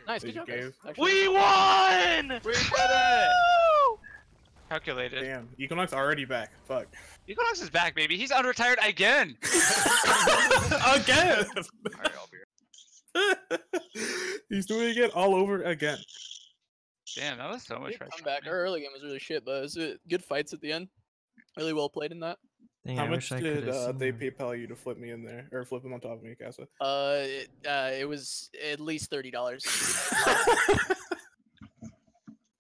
Nice, good job, guys. We won! We did it! Calculated. Damn, Equinox already back. Fuck. Equinox is back, baby. He's unretired again. Again. Alright, I'll be here. He's doing it all over again. Damn, that was so much pressure. Comeback. Our early game was really shit, but it was good fights at the end. Really well played in that. Dang, How I much wish I did could've seen they that. PayPal you to flip me in there, or flip him on top of me, Casa? It was at least $30.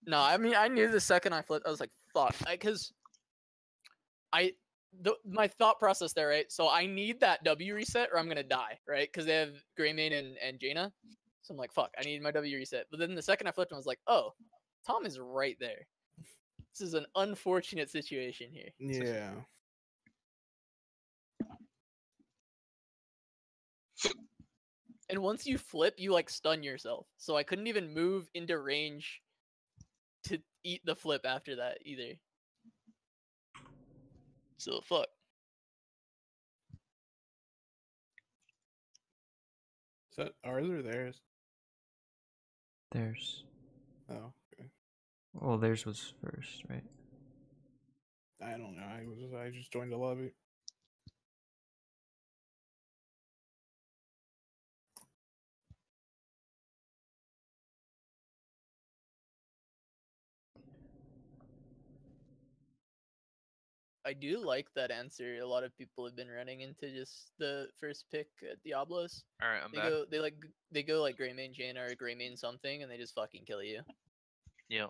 No, I mean I knew the second I flipped, I was like, fuck, because my thought process there, right? So I need that W reset or I'm gonna die, right? Because they have Greymane and Jaina. So I'm like, fuck, I need my W reset. But then the second I flipped him, I was like, oh, Tom is right there. This is an unfortunate situation here. Yeah. And once you flip, you like stun yourself. So I couldn't even move into range to eat the flip after that either. So fuck. Is that ours or theirs? Theirs. Oh, okay. Well, theirs was first, right? I don't know. I just joined the lobby. I do like that answer. A lot of people have been running into just the first pick at Diablos. Alright, I'm They back. go like Greymane Jaina or Greymane something, and they just fucking kill you. Yo.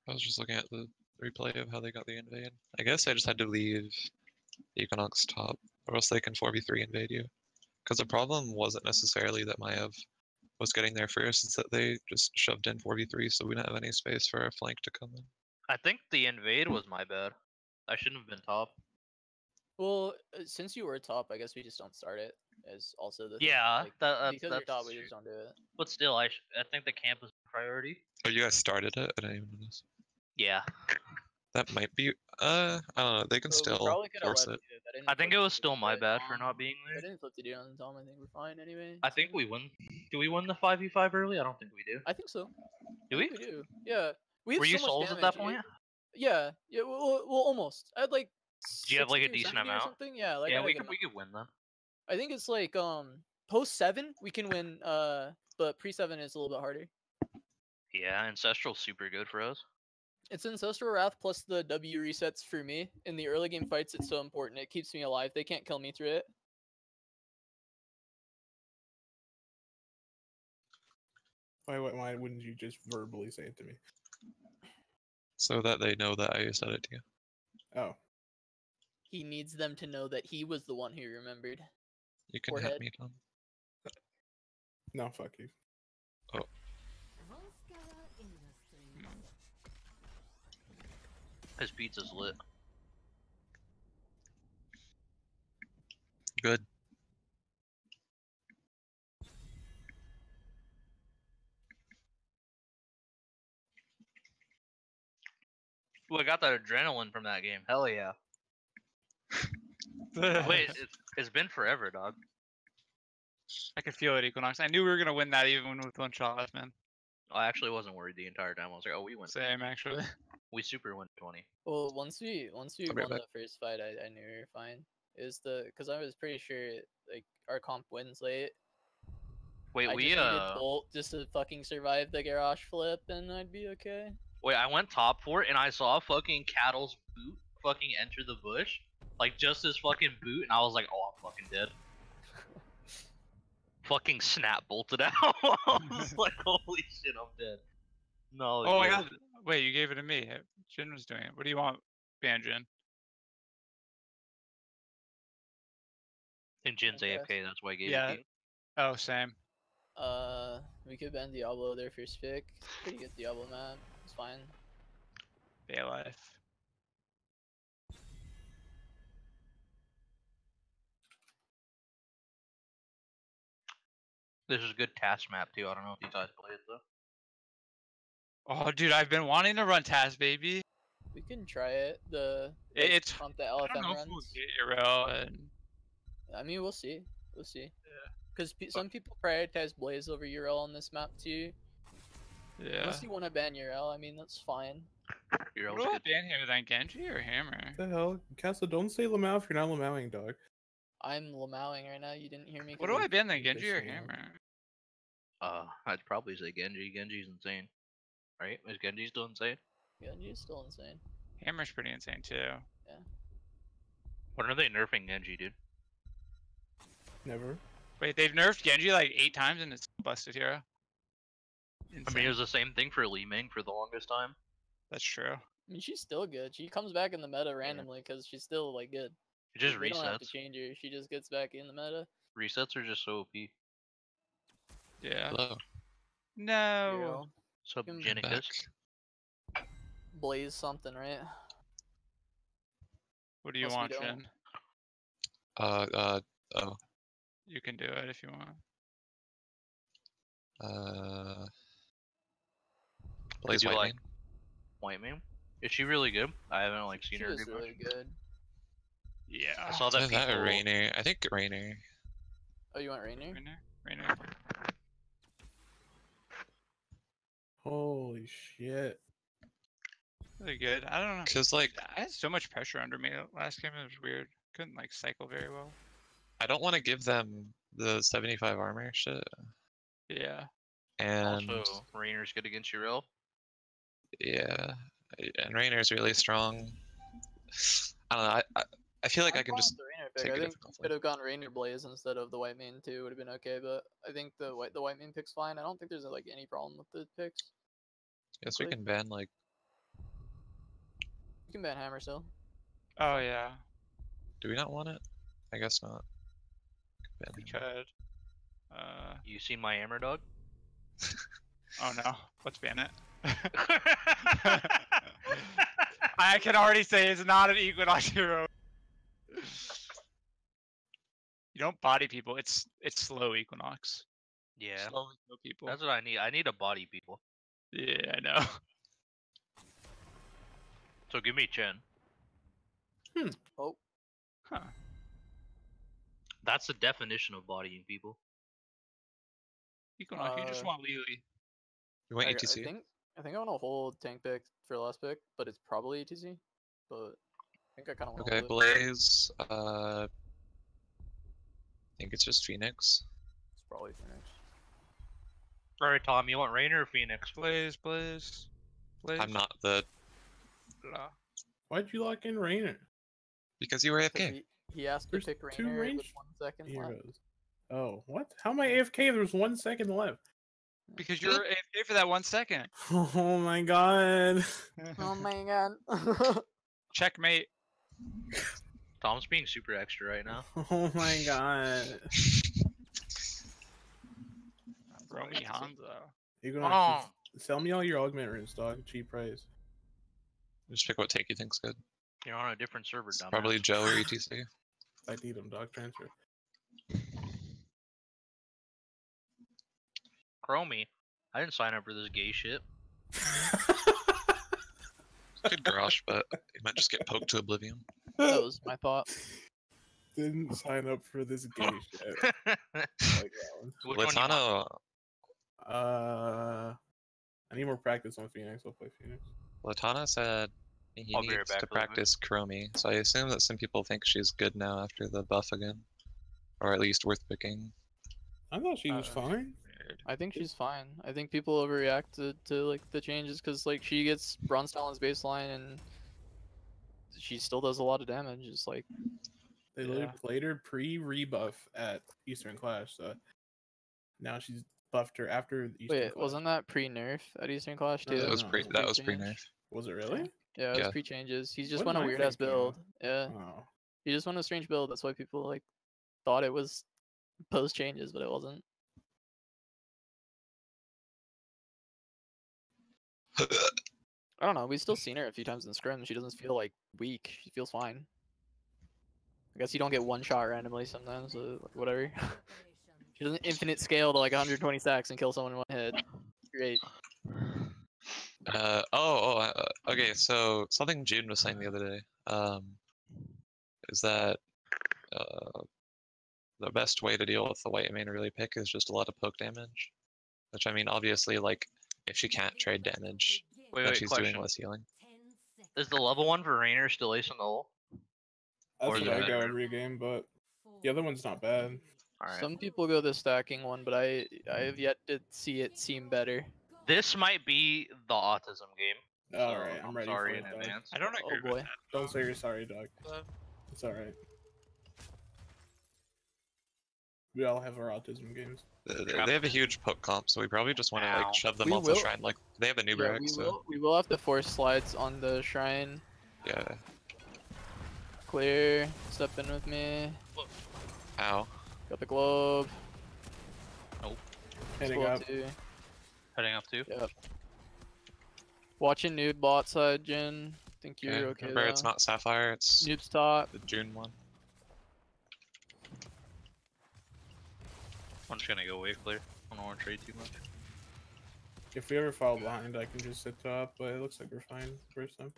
I was just looking at the replay of how they got the invade. I guess I just had to leave Equinox top, or else they can 4v3 invade you. Because the problem wasn't necessarily that Maiev was getting there first, it's that they just shoved in 4v3, so we didn't have any space for our flank to come in. I think the invade was my bad. I shouldn't have been top. Well, since you were top, I guess we just don't start it. As also the thing, Yeah, like, that's because you're top, we just don't do it. But still, I think the camp is priority. Oh, you guys started it? I didn't even know this. Yeah, That might be, I don't know, they can So we still probably coulda force left it. it. didn't I think flip it was to still do my it bad for on- not being I there. didn't flip to do it on Tom. I think we're fine anyway. I think we win. Do we win the 5v5 early? I don't think we do. I think so. Do we? We do. Yeah. We had Were you so much souls at damage. that point? Yeah. Yeah. Well, almost. I had like. Do you have like a 60 or decent 70 or amount? something? Yeah. Like I Yeah, had we a good could win then. I think it's like post 7 we can win but pre 7 is a little bit harder. Yeah, Ancestral's super good for us. It's Ancestral Wrath plus the W resets for me. In the early game fights it's so important. It keeps me alive. They can't kill me through it. Why wouldn't you just verbally say it to me? So that they know that I said it to you. Oh. He needs them to know that he was the one who remembered. You can Forehead. hit me, Tom. No, fuck you. His pizza's lit. Good. Ooh, I got that adrenaline from that game. Hell yeah. Wait, it's been forever, dog. I could feel it, Equinox. I knew we were gonna win that even with one shot left, man. I actually wasn't worried the entire time. I was like, oh, we win. Same, actually. We super win 20. Well, once we I'll be won right back. the first fight, I knew we were fine. It was because I was pretty sure like our comp wins late. Wait, I we just needed Bolt just to fucking survive the garage flip, and I'd be okay. wait, I went top for it and I saw fucking Cattle's boot fucking enter the bush. Like just his fucking boot, and I was like, oh, I'm fucking dead. Fucking snap bolted out. I was like, holy shit, I'm dead. No. Oh, I yeah. got it. Wait, you gave it to me. Jin was doing it. What do you want, Banjin? And Jin's Okay. AFK, that's why I gave Yeah. it to you. Oh, same. We could ban Diablo their first pick. Pretty good Diablo map. It's fine. Day life. This is a good task map too. I don't know if you guys play it though. Oh, dude, I've been wanting to run Taz, baby. We can try it. It's. comp that I don't LFM know if we'll runs. get Hero and. I mean, we'll see. We'll see. Because some people prioritize Blaze over URL on this map too. Yeah. Unless you want to ban URL, I mean that's fine. You're What do I ban here then? Genji or Hammer? What the hell? Castle, don't say Lamau if you're not Lamauing, dog. I'm lamowing right now. You didn't hear me. What 'cause do I of- ban then? you Genji or pissed me off. Hammer? I'd probably say Genji. Genji's insane. Right? Is Genji still insane? Genji is still insane. Hammer's pretty insane too. When are they nerfing Genji, dude? Never. Wait, they've nerfed Genji like 8 times and it's busted hero. I Insane. mean, it was the same thing for Li Ming for the longest time. That's true. I mean, she's still good. She comes back in the meta randomly because she's still like good. It just They don't have to resets. change her. She just gets back in the meta. Resets are just so OP. Yeah. Hello. No. Hero. Sub I'm Genicus. Back. Blaze something, right? What do you Plus we want, don't. Shin? Oh. You can do it if you want. Blaze you White like- Mane. White Mane? Is she really good? I haven't like seen She her is do really much. good. Yeah. I saw that Is that people. a Rainer? I think Rainer. Oh, you want Rainier? Rainer. Holy shit. Really good. I don't know. Cause like I had so much pressure under me last game. It was weird. Couldn't like cycle very well. I don't want to give them the 75 armor shit, Yeah. and Also, Rainer's good against Uriel. yeah, and Rainer's really strong. I don't know. I feel like I I'm can fine just with the Rainier take pick. I it think differently. could have gone Rainier Blaze instead of the White Mane too. Would have been okay, but I think the White Mane pick's fine. I don't think there's like any problem with the picks. Guess we Click. can ban like You can ban Hammer still. Oh yeah. do we not want it? I guess not. Ban We him. could. You seen my hammer dog? Oh no. Let's ban it. I can already say it's not an Equinox hero. You don't body people. It's slow Equinox. Yeah, Slowly kill people. that's what I need. I need a body people. Yeah, I know. So give me Chen. Oh, Huh. That's the definition of bodying people. Equinox, you just want Lily. You want I ETC? think I want to hold tank pick for last pick, but it's probably ETC. But I think I kind of want to Okay, hold it. Blaze. I think it's just Phoenix. It's probably Phoenix. Alright, Tom, you want Rainer or Phoenix? Blaze. I'm not the Blah. Why'd you lock in Rainer? because you were 'Cause AFK. He asked to There's pick two Rainier with range 1 second left. Heroes. Oh, what? How am I AFK? There's 1 second left. Because you're AFK for that 1 second. Oh my god. Oh my god. Checkmate. Tom's being super extra right now. Oh my god. Romy Hanzo. You're gonna sell me all your augment runes, dog. Cheap price. Just pick what take you think's good. You're on a different server, dumbass. Probably Joe or ETC. I need them, dog. Transfer. Chromie. I didn't sign up for this gay shit. Good Garrosh, but he might just get poked to oblivion. That was my thought. Didn't sign up for this gay shit. Like that one. Which one you want? Latano, I need more practice on Phoenix. I'll play Phoenix. Latana said he I'll be right needs back to really quick. practice Chromie, so I assume that some people think she's good now after the buff again. Or at least worth picking. I thought she was fine. Weird. I think she's fine. I think people overreact to like the changes because like she gets Bronze Talon's baseline and she still does a lot of damage. It's like They literally Yeah. played her pre-rebuff at Eastern Clash, so now she's buffed her after the Eastern wait, Clash. wasn't that pre-nerf at Eastern Clash No, too? That was no, pre. it's That was pre-change. pre-nerf. Was it really? Yeah, it was Yeah. pre-changes. He just What went a am I weird ass thinking build. of? Yeah, Oh. he just went a strange build. That's why people like thought it was post changes, but it wasn't. I don't know. We've still seen her a few times in scrim. She doesn't feel like weak. She feels fine. I guess you don't get one shot randomly sometimes. So like, whatever. She doesn't infinite scale to like 120 stacks and kill someone in one hit. Great. Okay, so something June was saying the other day, is that the best way to deal with the white main really pick is just a lot of poke damage. Which I mean, obviously, like if she can't trade damage, Wait, then wait, she's question. doing less healing. Is the level 1 for Rainer still ace on the ult? That's Or what the I go better. every game, but the other one's not bad. Alright. Some people go the stacking one, but I have yet to see it seem better. This might be the autism game. All so right, I'm ready sorry for in it, dog. advance. I don't Oh agree boy. with that. Don't say you're sorry, dog. Uh, It's all right. We all have our autism games. They have a huge poke comp, so we probably just want to Ow. like shove them We off the will- shrine. Like they have a new Yeah, brick, so we will have to force slides on the shrine. yeah. Clear. Step in with me. Ow. Got the globe. Heading Globe up. too. Heading up too. Yep. Watching noob bot side, Jin. Think you're Okay, okay. remember, it's though. not Sapphire, it's Noob's top. the June one. I'm just gonna go wave clear. I don't want to trade too much. If we ever fall behind, I can just sit top, but it looks like we're fine first time.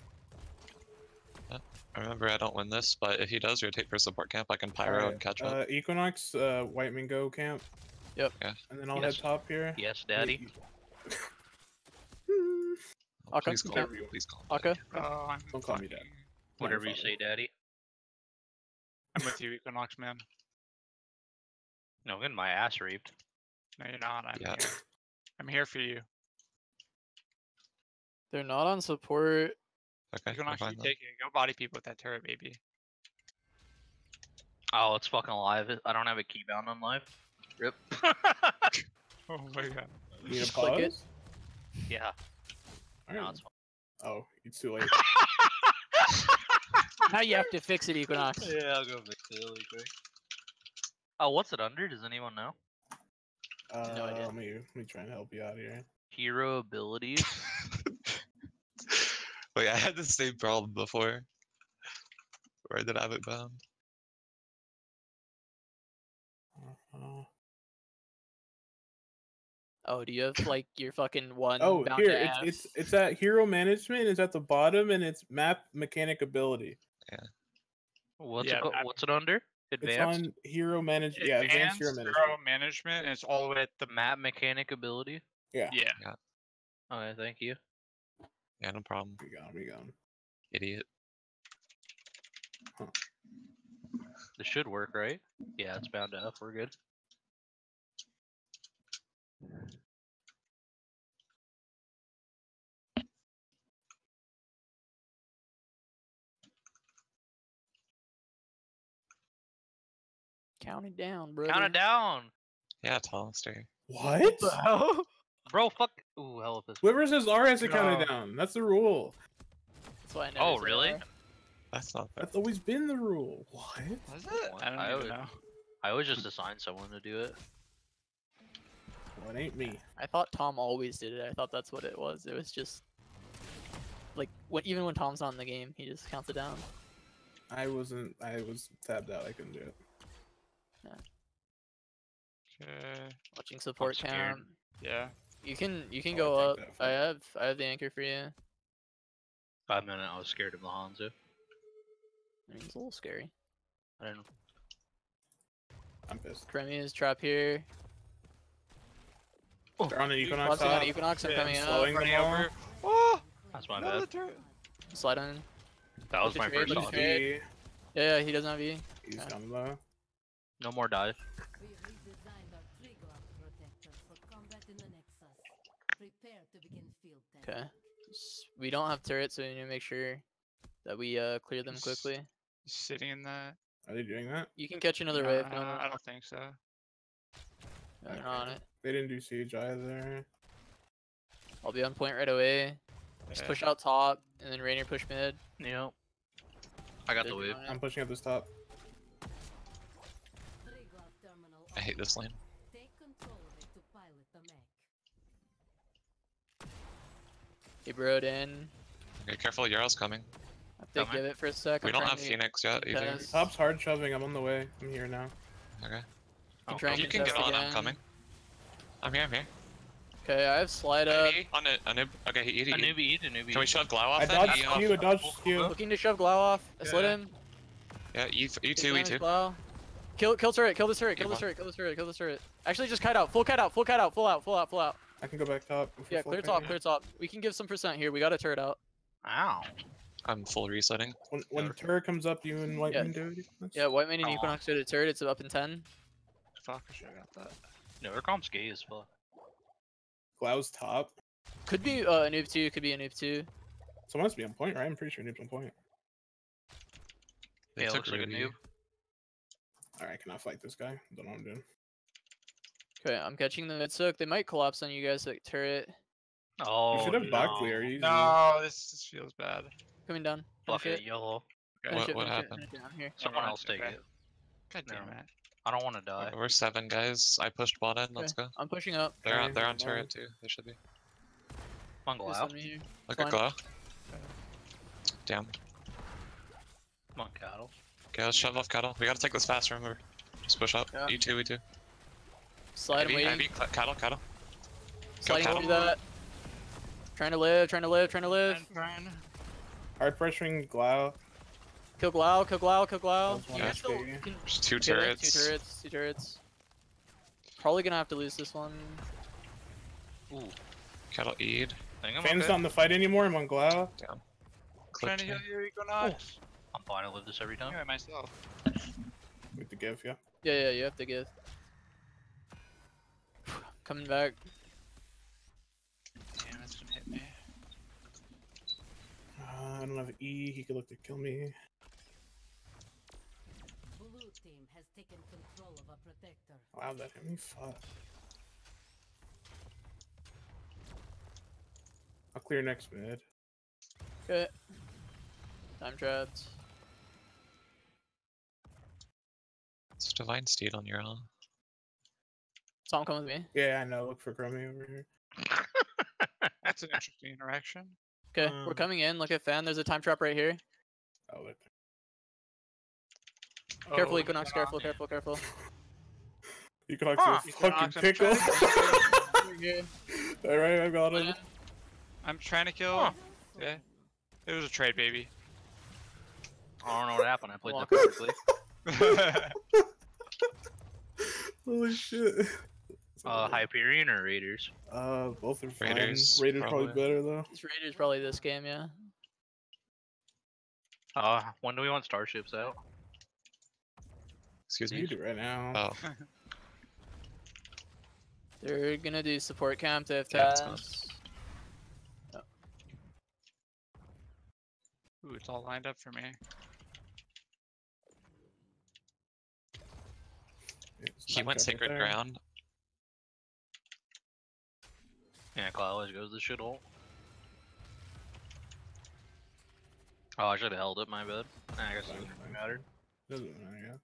Remember, I don't win this, but if he does rotate for support camp, I can pyro Alright, and catch up. Equinox, White Mingo camp. Yep. Yeah. And then I'll Yes. head top here. Yes, daddy. Oh, Aka, please call okay. me, please call me. Aka. Oh, I'm Don't call me fucking- that. Whatever you father. say, daddy. I'm with you, Equinox, man. No, I'm getting my ass raped. No, you're not. I'm Yeah. here. I'm here for you. They're not on support. Okay, we're Equinox, fine you then. take it. Go body people with that turret, baby. Oh, it's fucking live. I don't have a keybound on live. Rip. Oh my god. Need a Just click it. pause? Yeah. No, Alright. it's fine. Oh, it's too late. Now you have to fix it, Equinox. Yeah, I'll go fix it really quick. Oh, what's it under? Does anyone know? No idea. Let me try and help you out here. Hero abilities. Wait, I had the same problem before. Where did I have it bound? Uh, Oh, do you have like your fucking one? oh, bound here to it's at hero management. It's at the bottom, and it's map mechanic ability. What's Yeah, it? I- What's it under? It's Advanced on hero management. Yeah, advanced hero management. hero management, and it's all the way at the map mechanic ability. Yeah. Yeah. Okay, thank you. Yeah, no problem. We got. Idiot. This should work, right? Yeah, it's bound to F. We're good. Count it down, bro. Count it down, Yeah, Hollister. What? bro. Fuck. Ooh, hell of this. Whoever says R has to count No. it down. That's the rule. That's why I never Oh, say really? R. That's not bad. That's always been the rule. What? Was it? I don't I even would- know. I always just assign someone to do it. Well, it ain't me. I thought Tom always did it. I thought that's what it was. It was just like even when Tom's not in the game, he just counts it down. I was tabbed out. I couldn't do it. Okay. Watching support scared. count. Yeah. You can Oh, go I up. take that I have the anchor for you. 5 minutes. I was scared of the Hanzo. I mean, it's a little scary. I didn't. I'm pissed. Premier's trap here. They're on an Equinox Crossing on top. Equinox, I'm Yeah, coming out. slowing Running them all. over. Oh! That's my Another bad. turret. Slide on. That was the my trade, first look shot. at the V. Yeah, he doesn't have E. He's Okay. down low. No more dive. We redesigned our trigger protector for combat in the Nexus. Prepare to begin field testing. Okay. We don't have turrets, so we need to make sure that we clear them quickly. Sitting in that. Are they doing that? You can catch another wave. No, I don't think so. no, they're not on it. They didn't do siege either. I'll be on point right away. Just Yeah. push out top, and then Rainier push mid. Yep. I got the They're wave. on it. I'm pushing up this top. Trigger terminal I hate this lane. online. Take control of it to pilot the mech. He broed in. Okay, careful, Yarl's coming. I have to Coming. give it for a sec. We I'm don't trying have to- Phoenix yet either. because- Top's hard shoving. I'm on the way. I'm here now. Okay. Oh, try and You can contest get on, I'm again. coming. I'm here. Okay, I have slide up. On it, okay, he A eat. newbie eat, a newbie. Can we shove Glow off I then? dodged E off. skew. I dodged skew. Looking to shove Glow off. I slid Yeah. him. Yeah, E2, Take down his E2. Glow. Kill turret, kill this turret, kill Good this one. turret, kill this turret, kill this turret. Actually, just kite out, full kite out, full kite out, full out, full out, full out. I can go back top. if we're Yeah, full clear kite, top, yeah. clear top. We can give some percent here. We got a turret out. Ow. I'm full resetting. When the turret comes up, you and White Yeah. Man do it. Yeah, White Man and Aw. Equinox did a turret. It's up in 10. Fuck, I should've got that. No, their comp's gay as fuck. Glau's top. Could be a noob 2, could be a noob 2. So it must be on point, right? I'm pretty sure Noob's on point. They Yeah, took looks like a Ruby. noob. Alright, I cannot fight this guy. Don't know what I'm doing. Okay, I'm catching the mid soak. They might collapse on you guys like turret. Oh, we should have no. bot clear easy. No, this feels bad. Coming down. Fuck Finish it, yellow. Finish What- it, what finish it, happened? finish it. I'm here. Someone mind, else take okay. it. God damn No. it. I don't want to die. We're 7 guys. I pushed bot in. Let's go. I'm pushing up. They're on. Okay, They're on no. turret too. They should be. Come on, Just Glau. let me here. Look at Fine. Glow. Damn. Come on, cattle. Okay, let's shove off cattle. We gotta take this fast. Remember. Just push up. Yeah. E2, E2. Slide and Ivy, waiting. Ivy, cattle, cattle. Sliding cattle. through that. Trying to live, trying to live, trying to live. Hard pressuring Glau. Kill Glau, kill Glau, kill Glau. That was one You guys HP. still can There's 2 get it, turrets. 2 turrets, 2 turrets. Probably gonna have to lose this one. Ooh. Cattle Eid. I think I'm Fan's okay. not in the fight anymore. I'm on Glau. Down. Trying to Clipped heal me. you, Equinox. I'm fine. I live this every time. Anyway, myself. With the give, yeah. Yeah, you have to give. Coming back. Damn, it's gonna hit me. I don't have E. He could look to kill me. Blue team has taken control of a protector. Wow, that hit me. Fuck. I'll clear next mid. Okay. Time trapped. It's Divine Steed on your own. Tom, come with me. Yeah, I know. Look for Chromie over here. That's an interesting interaction. Okay, we're coming in. Look at Fan. There's a time trap right here. Oh, look. Careful, Oh, Equinox. Careful, careful, careful. You can like Huh. a fucking Equinox, I'm pickle. You're good. Alright, I got him. I'm trying to kill. Huh. Yeah. It was a trade, baby. I don't know what happened. I played Walk. that perfectly. Holy shit. Hyperion or Raiders? Both are fine. Raiders, Raiders probably probably. better though. This Raiders probably this game, yeah. When do we want starships out? Excuse You me. do it right now. Oh, They're gonna do support camp. They have Yeah, it's fine. tasks. Ooh, it's all lined up for me. It's he not went covered Sacred there. Ground. Yeah, Cloud always goes the shit hole. Oh, I should have held it. My bad. I guess it Fine, doesn't fine. really matter. Doesn't matter, yeah.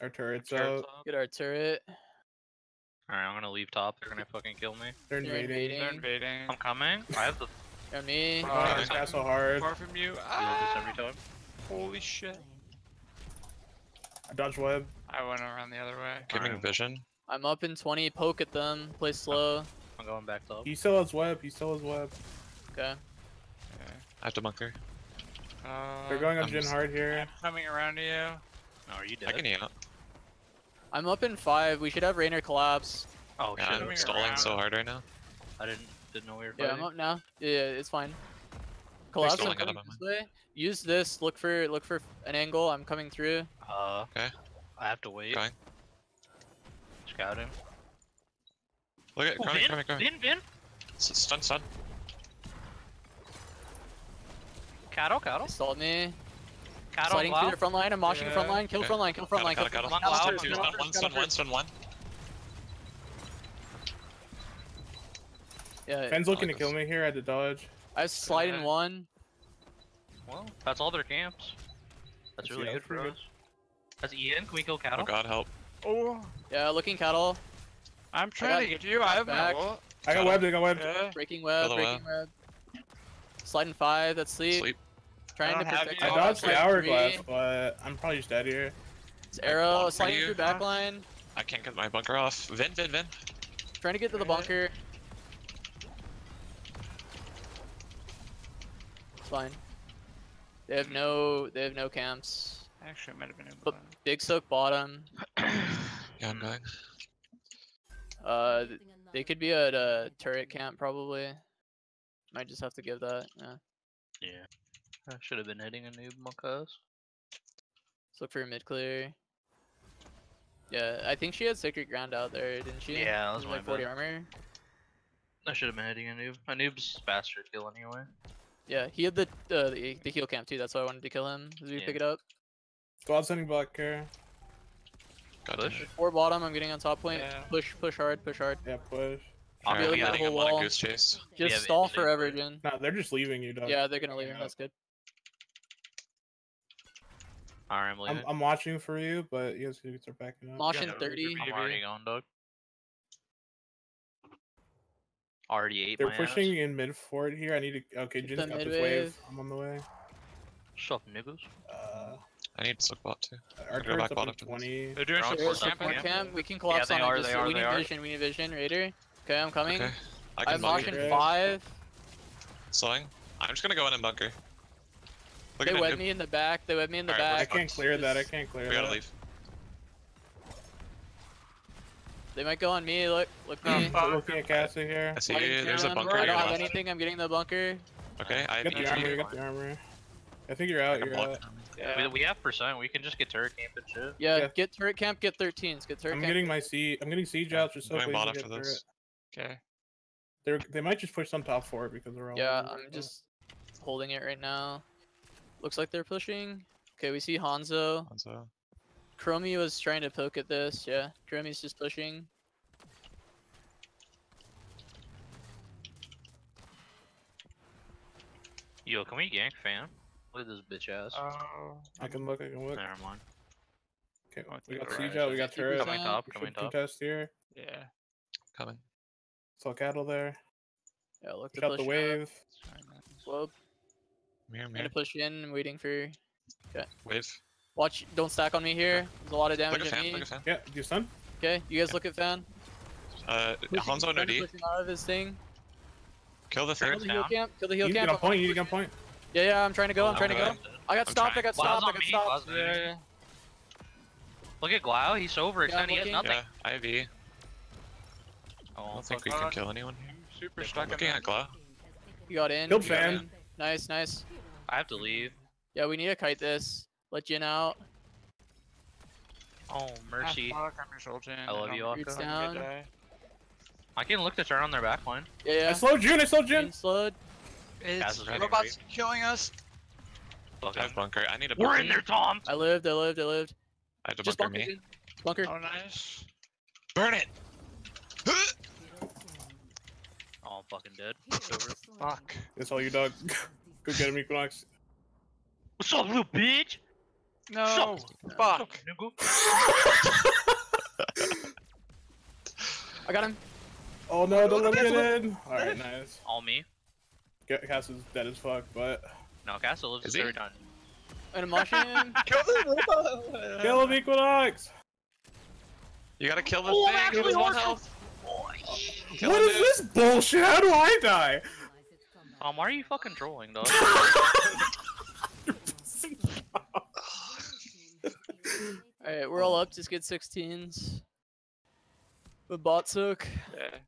Our turret's Turrets out. up. Get our turret. Alright, I'm gonna leave top. They're gonna fucking kill me. They're They're invading. They're invading. invading. I'm coming. I have to On me. Oh, Oh, this castle hard. Far from you. deal with this Ah! every time. Holy shit. I dodge web. I went around the other way. Giving Alright. vision. I'm up in 20. Poke at them. Play slow. I'm going back top. He still has web. He still has web. Okay. Okay. I have to bunker. They're going on I'm Jin just- hard here. I'm coming around to you. Oh, are you dead? I can eat up. I'm up in 5. We should have Rainer collapse. Oh Yeah, shit. I'm coming stalling around. so hard right now. I didn't know we were Yeah, fighting. I'm up now. Yeah, it's fine. Collapse. I'm stalling out coming of my this way. Use this. Look for an angle. I'm coming through. Okay. I have to wait. Going. Scouting. Look at Oh, Chromie, Vin? Chromie, Chromie. Vin? Stun, stun. Cattle? They stalled me. Cattle, Sliding through Cloud? their front line. I'm moshing Yeah. front line. Kill Okay. front line. Kill front line. Got Kill it, got front it. line. Cloud, Stun Stun, one, stun, one, stun stun, one, stun, one. Yeah, Fen's looking to like kill this. me here. I had to dodge. I was sliding Okay. 1. Well, that's all their camps. That's That's- really yeah, good that's for pretty us. That's Ian. Can we kill Oh cattle? god, help. Oh, Yeah, looking cattle. I'm got trying to get you. I have my back. bullet. I got webbed. I got webbed. Yeah. Breaking web. Kill the Breaking web. Sliding 5. That's sleep. Sleep. Trying I to don't have protect. you. I Oh, dodged the sliding hourglass, 3. but I'm probably just dead here. It's arrow. One for Sliding you. through backline. I can't get my bunker off. Vin, Vin, Vin. Trying to get to the Okay. bunker. It's fine. They have no camps. Actually, it might have been in But- blue. Big soak bottom. Yeah, I'm going. They could be at a turret camp probably. Might just have to give that. Yeah. Yeah. I should have been hitting a noob, my cuz. Let's look for a mid clear. Yeah, I think she had Sacred Ground out there, didn't she? Yeah, that was With, my like 40 bad. armor. I should have been hitting a noob. A noob's faster to kill anyway. Yeah, he had the heal camp too. That's why I wanted to kill him. Did we Yeah. pick it up? Squad sending back here. Got Push. it. 4 bottom. I'm getting on top point. Yeah. Push hard, push hard. Yeah, push. I'll be Alright, able I'm to getting hit him the on wall. a goose chase. Just have stall infinite forever, clear. Jin. No, they're just leaving you, dog. Yeah, they're gonna leave. Yeah. That's good. Alright, I'm leaving. I'm watching for you, but you guys can start backing up. Mosh in Yeah, 30. I'm already going, dog. Already ate They're my pushing ass. in mid fort here. I need to. Okay, Get Jin's the got this mid wave. wave. I'm on the way. Sup, niggas? I need to suck bot too. Our go turret's back up bottom in for this. 20. They're doing They're on support support camp. camp. Camp. We can collapse they on are, it. they Just, are, we they need are. vision. We need vision. Raider. Okay, I'm coming. Okay. I can I'm bunker. moshing Okay. 5. Slowing. I'm just gonna go in and bunker. Look They at wed it. me in the back. They wed me in the Alright, I back. can't clear that. I can't clear We gotta that. leave. They might go on me. Look me. I'm looking at Cassie here. I see Lighting you. There's a them. bunker I on your don't have left. anything. I'm getting the bunker. Okay, I You got the have armor. You you. got the armor. I think you're out. I'm You're blocking out. armor. Yeah. We have percent. We can just get turret camp and shit. Yeah, Yeah. get turret camp. Get 13s. Get turret I'm camp. getting my siege. I'm getting siege out just so Going please bottom get for turret. this. Okay. They might just push some top 4 because they're all. Yeah, over I'm right just holding it right now. Looks like they're pushing. Okay, we see Hanzo. Hanzo. Chromie was trying to poke at this. Yeah, Chromie's just pushing. Yo, can we gank fam? Look at this bitch ass. Oh. now. I can look. I can look. Never mind. Okay, I we think got we're siege right. out. We got turret. Coming top, We coming should top. contest here. Yeah. Coming. Saw cattle there. Yeah, look to Got push the up. wave. Slope. Mirror, Trying mirror. to push in. I'm waiting for. Wave. Watch. Don't stack on me here. There's a lot of Look damage at at fan. me. Look at fan. Yeah, do you stun? Okay, you guys look at fan. Hanzo no Trying to D. push him out of his thing. Kill the Kill third. the heal down. camp. Kill the You heal need to get camp. on point. You need to get on point. Yeah, yeah. I'm trying to go. I'm Oh, trying to go. okay. I got I'm stopped. I trying. got Glau's stopped. I on got me. stopped. Glau's on Yeah. me. Yeah. Look at Glau. He's so overextended. He has looking. nothing. Yeah, IV. I Oh, don't think fuck. we can kill anyone here. Super stuck in Looking there. at Glow. You got in. Killed you got fan. in. Nice, nice. I have to leave. Yeah, we need to kite this. Let Jin out. Oh, mercy. Ah, fuck, I'm your soul Jin. I love you, Roots Aka. down. I can look to turn on their backline. Yeah, I yeah. slowed June. I slowed June. Jin slowed. Gaz is ready. Robots killing us. Fuck I have him. bunker. I need a We're bunker. in there, Tom. I lived. I lived. I lived. I have to Just bunker bunker. me. Jin. Bunker. Oh, nice. Burn it! Oh, I'm fucking dead. Fuck. That's all you, dog. Go get him, Equinox. What's up, little bitch? No. Sup? Fuck. Nigga. I got him. Oh no, don't let me get in. Alright, nice. All me. Cass is dead as fuck, but. No, Castle lives Is his he? third time. And I'm moshing him. Kill him, Equinox! You gotta kill the Oh, thing. actually, It was one Orca- health. Kill What him, is dude. this bullshit? How do I die? Why are you fucking trolling, dog? Alright, we're all up. Just get 16s. The bot soak. Yeah.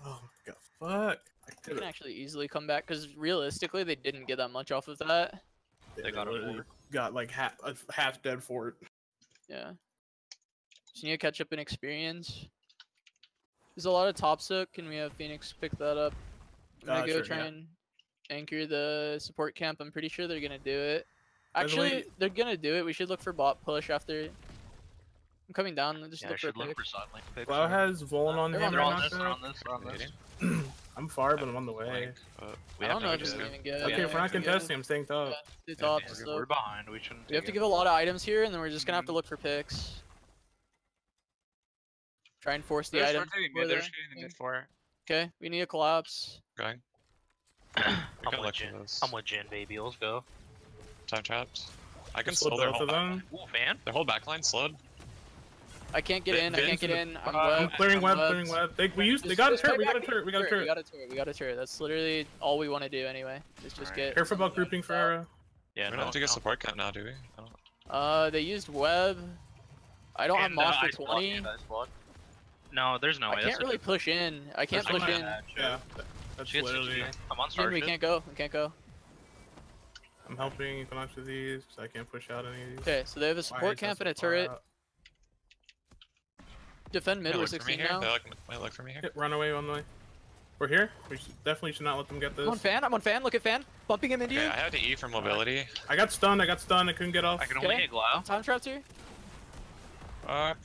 Oh my god, fuck. I We could've- can actually easily come back because realistically, they didn't get that much off of that. They got a literally fort. got like half dead fort. Yeah. Just need to catch up in experience. There's a lot of top soak. Can we have Phoenix pick that up? I'm gonna go Sure, try yeah. and anchor the support camp. I'm pretty sure they're gonna do it. By the way- Actually, they're gonna do it. We should look for bot push after. I'm coming down. Just Yeah, I look for a should look pick. for side lane picks. Cloud has Voln on They're him on They're right on now. this, they're sir. on this, they're on this. Waiting. I'm far, but I'm on the way. Flank, but we I have don't know no if it's idea. even good. Okay, Yeah, if we're not it's good. contesting, I'm staying top. Yeah, two top. yeah, So We're behind. We shouldn't. we have to take give a lot of items here, and then we're just gonna have to look for picks. Try and force the They're item. rotating before mid. They're the shooting the thing. mid for it. Okay, we need a collapse. Going. it. We I'm can with look Jin. for this. I'm with Jin, baby. Let's go. Time trapped. I can Slow slow their both whole of them. backline. Ooh, fan. Their whole backline slowed. I can't get in. I can't get in. I'm I'm webbed. clearing I'm web, webbed. clearing web. They Just got a fight turret. We got a back, turret. We got a turret. We got a turret. We got a turret. That's literally all we want to do anyway. Is just get. Careful about grouping for arrow. Yeah, We don't no, have to get no. support camp now, do we? I don't... They used web. I don't have And, mosh for ice block, 20. and ice block. No, there's no way. I can't really push in. I can't There's push no in. way. Yeah, that's Shit, literally. I'm on In, star we ship. can't go. We can't go. I'm helping Equinox with these because I can't push out any of these. Okay, so they have a Why support is that camp so and a far turret. out? Defend mid. Might We're look for me 16 here. now. Might look for me here. Hit runaway on the way. We're here. We definitely should not let them get this. I'm on fan. I'm on fan. Look at fan. Bumping him into Okay, you. I had to E for mobility. I got stunned. I couldn't get off. I can only Okay. hit Glau. Time traps here. Fuck.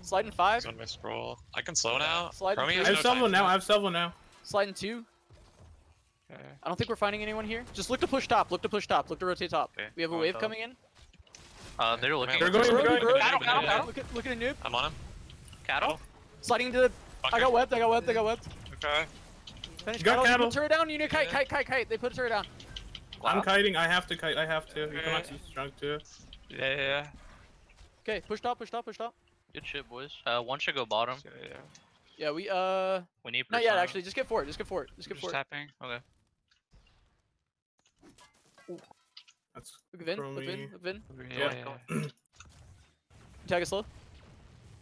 Sliding 5. He's on my scroll. I can slow now. Slide Chromie and has I no have salvo time now. I have salvo now. Sliding 2. Okay. I don't think we're finding anyone here. Just look to push top. Look to push top. Look to rotate top. Okay, We have a going wave top. coming in. They're looking. They're going, Bro, they're bro, going. Cattle, bro, cattle, bro. cattle. Look at a noob. I'm on him. Cattle? Sliding into the. I got webbed. I got webbed. I got webbed. Okay. Finish You got cattle. cattle. You put turret down. You need to kite, kite, kite, kite. They put a turret down. I'm kiting. I have to kite. I have to. Equinox is strong too. Yeah. Okay, push top, push top, push top. Good shit, boys. One should go bottom. Yeah. Yeah, we We need not yet persona. actually. Just get forward. Just get forward. Just get Just forward. tapping. Okay. That's Look Vin. Look Chromie. Vin. Look Vin. Yeah. Tag us slow.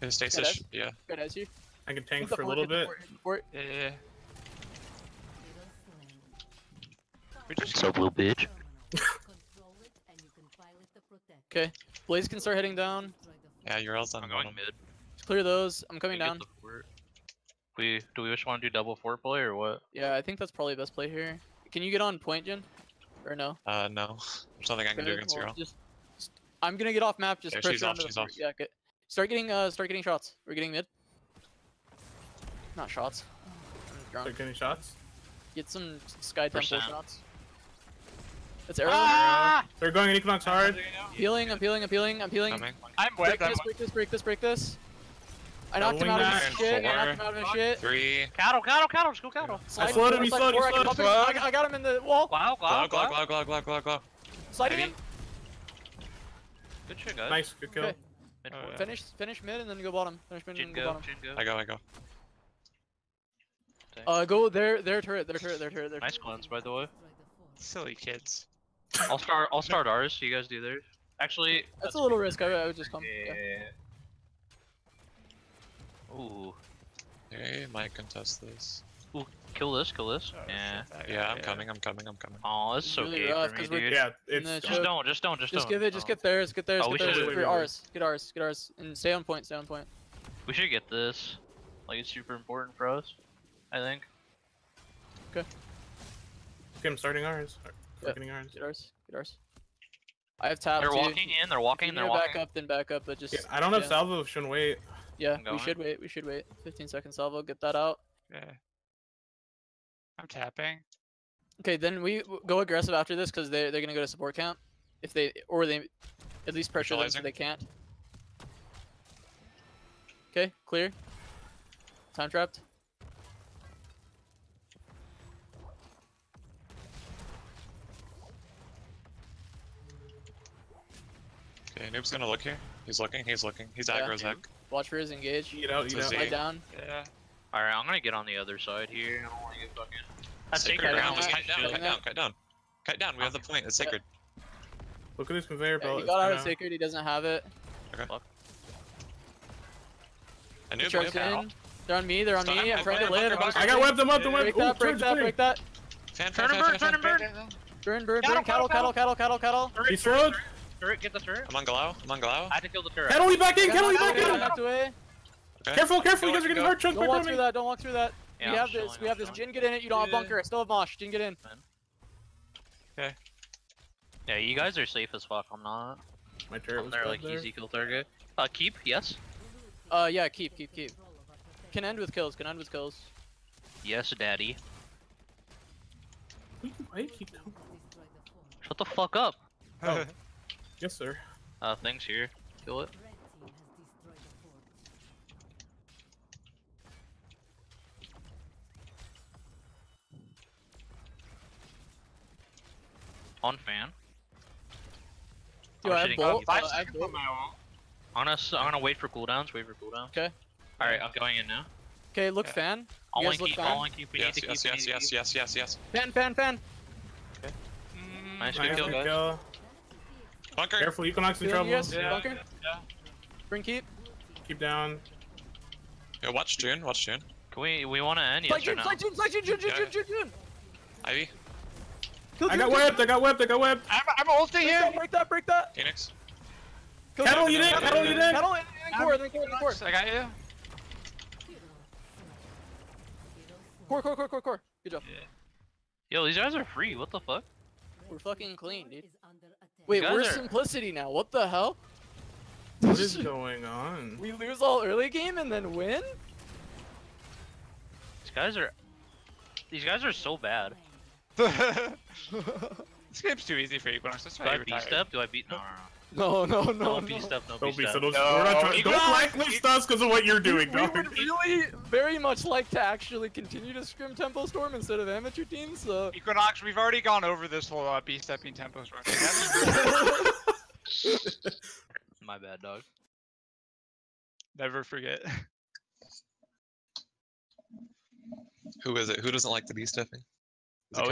His stasis. Yeah. Good as you. I can tank Hit the for a fort, little hit the bit. fort, hit the fort. Yeah. Little We just So little bitch. Control it and you can pilot the protect. Okay. Blaze can start heading down. Destroy the Yeah, you're all done. I'm going mid. Clear those. I'm coming We get down. the fort. Do we just want to do double fort play or what? Yeah, I think that's probably the best play here. Can you get on point, Jin? Or no? No. There's nothing I can do Okay, against well, Zero. just- I'm gonna get off map. Just Yeah, press she's down off, to the she's fort. off. Yeah, good. Start getting shots. We're getting mid. Not shots. I'm drunk. They're getting shots. Get some Sky Temple Percent. shots. It's arrow. Ah! They're going in Equinox hard. Peeling. I'm peeling. I'm peeling. I'm peeling. Coming. I'm Break webbed. this. Break this. Break this. Break this. I knocked him Doubling out of that. his shit. I Four. knocked him out of his shit. 3. Cattle, just go cattle. Slide slowed him, forward, he slide slowed, he forward, I can slowed. bump him. I got him in the wall. Glau, Glow, Glau, glow, Glau. glow, glow, glow, glow, glow. Sliding Heavy. in. Good shit, guys. Nice, good kill. Okay. Mid Oh, fort. yeah. Finish mid and then go bottom. Finish mid Jin and go go, bottom. Jin go. I go. Go their turret. Nice cleanse, by the way. Silly kids. I'll start ours. So you guys do theirs. Actually, That's a little risk. I would just come. yeah. Yeah. Ooh, They might contest this. kill this. Oh, Yeah. shit, that Yeah, guy, I'm coming. Oh, this is It's really okay rough, for me, 'cause we're- dude. Yeah, And then it's choke. Just don't. Just give it. Just get theirs. Get theirs. Oh, we Get theirs. should- wait, Get wait, ours. Get ours. Get ours. And stay on point. Stay on point. We should get this. Like it's super important for us. I think. Okay, I'm starting ours. We're Yeah. getting ours. Get ours. Get ours. I have tab They're too. walking in. They're If walking. you They're need to walking. back up, then back up. But just Yeah, I don't have yeah. salvo. Shouldn't wait. Yeah, I'm we going. should wait. We should wait. 15-second salvo. Get that out. Yeah. I'm tapping. Okay, then we go aggressive after this because they're gonna go to support camp. If they at least pressure them so Neutralizing. they can't. Okay, clear. Time trapped. Okay, Noob's gonna look here. He's looking. He's Yeah. aggro Zek. Watch for his engage. Eat out. Eat So out. Z. Lie down. Yeah. All right, I'm gonna get on the other side here. I don't want to get fucking. That's Sacred sacred ground. ground. Just Yeah. kite down. Yeah. Kite down. Kite down. Kite down. We have the point. It's sacred. Look at this conveyor Yeah, belt. he it's got out of kinda- sacred. He doesn't have it. I knew Charge in. They're on me. They're on Stun me. him, I'm trying to bunker, land. I'm bunker, I got webbed them up. The web. Break that. Break that. Break that. Fan, Turn him, burn, turn him, burn. Burn. Cattle. He's slowed. Turret, get the turret. I'm on Galao. I had to kill the turret. Kettle, back in. Kettle, Knocked back away, in. knocked away. Okay. Careful. You Go, guys are go. getting hard. Chunk Don't back walk on through me. that. Don't walk through that. Yeah, we I'm have this. chilling, We have I'm this. chilling. Jin, get in it. You don't have Yeah. bunker. I still have Mosh. Jin, get in. Yeah, you guys are safe as fuck. I'm not. My turret I'm was there dead like there. easy kill target. Keep, yes. Yeah. Keep. Can end with kills. Yes, daddy. Why do you keep going? Shut the fuck up. Oh. Yes, sir. Things here. Kill it. Red team has destroyed the fort. On fan. Do I have shitting bolt? on I have bolt. I'm gonna wait for cooldowns. Wait for cooldowns. Okay. All right, I'm going in now. Okay, look Yeah. fan. I'll You guys link look keep. fan. I'll link keep. We need Yes, to keep. yes, we yes, need to yes, keep. yes, yes, yes. Fan, fan, fan. Nice Nice, good kill, good guys. kill. Bunker. Careful, Equinox in Feeling trouble. you guys? Yeah. Bunker. Yeah. Bring keep. Keep down. Yeah, watch June. Watch June. Can we want to end Flight yes or June, no? flight June, flight June, June, June, Yeah. June, June, June. Ivy. Kill I June, got June. whipped. I got whipped. I got whipped. I'm ulting Break that, him. break that, break that. Phoenix. Kill Cattle, June. you did. Cattle, you did. Cattle and core, then core, then core. I got you. Core. Good job. Yo, these guys are free. What the fuck? We're fucking clean, dude. Is under attack. Wait, guys we're are- Simplicity now. What the hell? What is going on? We lose all early game and then win? These guys are so bad. This game's too easy for Equinox. That's Do why I you B retired. step? Do I beat? No. No. B step. No B Don't be step. so. Don't, No, we're not trying, don't Equinox! blacklist us because of what you're doing, We dog. would really very much like to actually continue to scrim Tempo Storm instead of amateur teams, so... Equinox, we've already gone over this whole B-stepping tempo storm. My bad, dog. Never forget. Who is it? Who doesn't like the B-stepping? Is it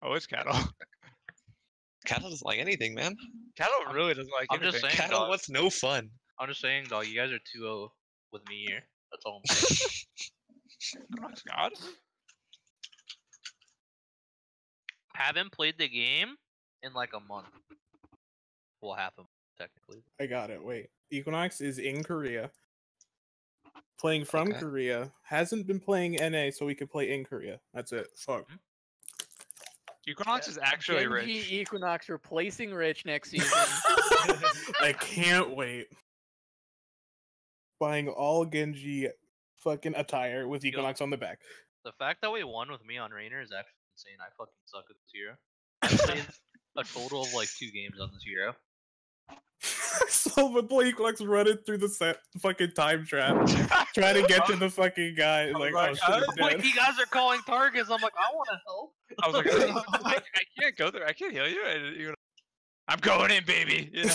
Oh, it's cattle. Cattle doesn't like anything, man. Cattle really doesn't like I'm just anything. saying, Cattle dog. wants no fun. I'm just saying, dog. You guys are 2-0 with me here. That's all I'm saying. Equinox God. Haven't played the game in like a month. Well, half a month technically. I got it. Wait. Equinox is in Korea. Playing from Okay. Korea. Hasn't been playing NA, so we could play in Korea. That's it. Fuck. Equinox is actually Genji rich. Equinox replacing Rich next season. I can't wait. Buying all Genji fucking attire with Equinox on the back. The fact that we won with me on Rainer is actually insane. I fucking suck at this hero. I played a total of like 2 games on this hero. So my boy Equinox running through the set fucking time trap, trying to get to the fucking guy. Like, oh like, shit, he's Wait, dead. you guys are calling targets. I'm like, I want to help. I was like, I can't go there. I can't heal you. And you're like, I'm going in, baby. You know?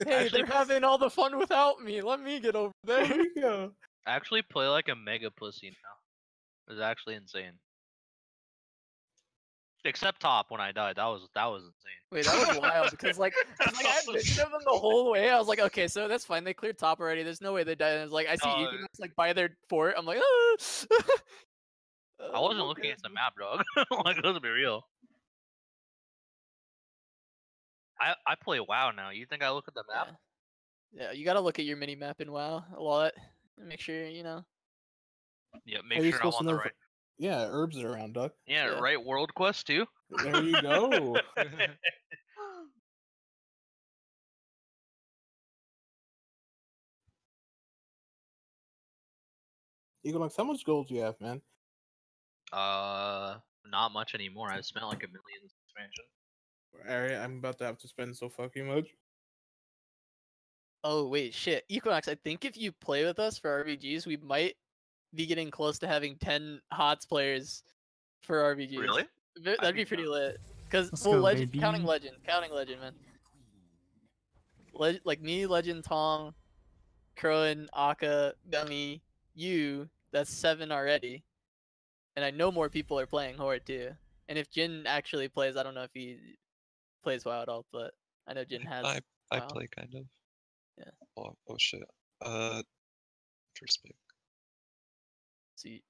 Hey, Actually- they're having all the fun without me. Let me get over there. There we go. I actually play like a mega pussy now. It's actually insane. Except top when I died. That was insane. Wait, that was wild because like I had vision of them the whole way. I was like, okay, so that's fine. They cleared top already. There's no way they died. And it's like I see No, Equinox like by their fort. I'm like, ah. I wasn't looking at the map, dog. Like, let's be real. I play WoW now. You think I look at the map? Yeah, you gotta look at your mini map in WoW a lot. And make sure you know. Yeah, How make are you sure I'm supposed on to the know if- right. Yeah, herbs are around, Duck. Yeah, Yeah. right. World Quest too. There you go. Equinox, how much gold do you have, man? Not much anymore. I spent like $1 million this expansion. Alright, I'm about to have to spend so fucking much. Oh wait, shit, Equinox. I think if you play with us for RBGs, we might be getting close to having 10 HOTS players for RBGs. Really? That'd be pretty lit. Cause Let's well, go, legend, baby. counting legend, man. Like me, Legend, Tong, Crowin, Aka, Gummy, you. That's 7 already. And I know more people are playing Horde too. And if Jin actually plays, I don't know if he plays WoW at all, but I know Jin has. I WoW. play kind of. Yeah. Oh shit. First pick. See,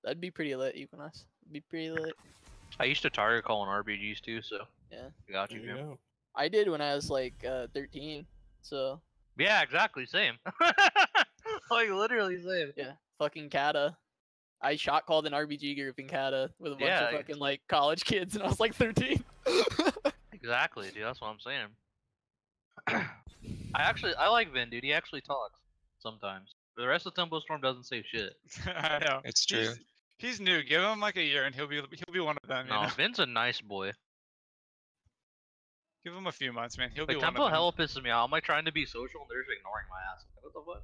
that'd be pretty lit, Equinox. Be pretty lit. I used to target call on RBGs too, so Yeah. I got There you, you Jim. go. I did when I was like 13. So Yeah, exactly, same. Like literally same. yeah, fucking Kata. I shot called an RBG group in Kata with a bunch Yeah, of fucking like college kids, and I was like 13. Exactly, dude. That's what I'm saying. I like Vin, dude. He actually talks sometimes. The rest of Tempo Storm doesn't say shit. I know. It's true. He's new. Give him like a year, and he'll be one of them. You No, know? Vin's a nice boy. Give him a few months, man. He'll be Like one Tempo of them. hell pisses me out. I'm like trying to be social, and they're just ignoring my ass. Like, what the fuck?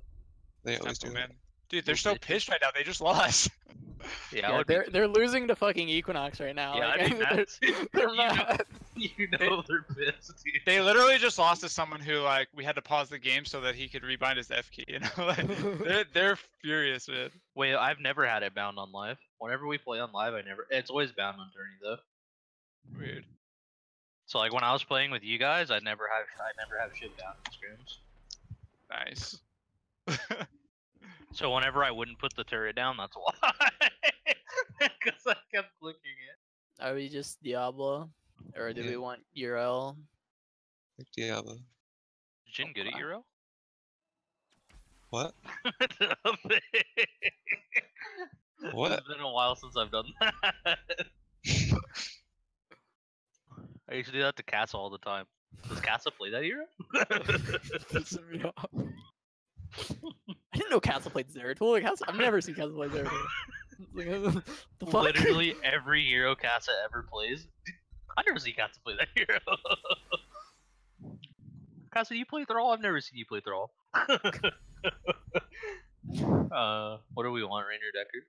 They always do Tempo, that. man. Dude, they're Little so bitches. pissed right now. They just lost. Yeah, I Yeah, would be- they're losing to fucking Equinox right now. Yeah, like, I'd be mad. they're You know- mad. You know they're pissed, dude. They literally just lost to someone who like we had to pause the game so that he could rebind his F key. You know, like they're furious, man. Wait, I've never had it bound on live. Whenever we play on live, it's always bound on tourney though. Weird. So like when I was playing with you guys, I never have shit bound in scrims. Nice. So whenever I wouldn't put the turret down, that's why. Because I kept clicking it. Are we just Diablo, or do Yeah. we want URL? Like Diablo. Is Jin good at Okay. Euro? What? What? It's been a while since I've done that. I used to do that to Casa all the time. Does Casa play that Euro? Pissing me off. I didn't know Castle played Zeratul. Like, I've never seen Castle play Zeratul. Like, the fuck? Literally every hero Casa ever plays. I never see Casa play that hero. Casa, you play Thrall? I've never seen you play Thrall. What do we want, Rainer Decker?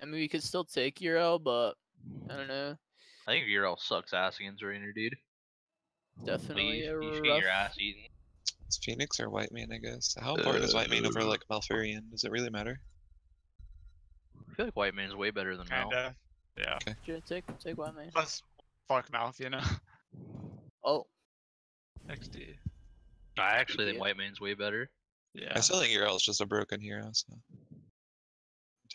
I mean, we could still take URL, but I don't know. I think Euro sucks ass against Rainer, dude. Definitely Please, a you should rough. get your ass eaten. It's Phoenix or White Mane, I guess. How important is White Mane over like Malfurion? Does it really matter? I feel like White Man's way better than Mal. Kinda. Yeah. Sure, take one, man. Let's fuck mouth, you know. Oh, XD. I actually think Yeah. White Man's way better. Yeah. I still think Urel is just a broken hero. So.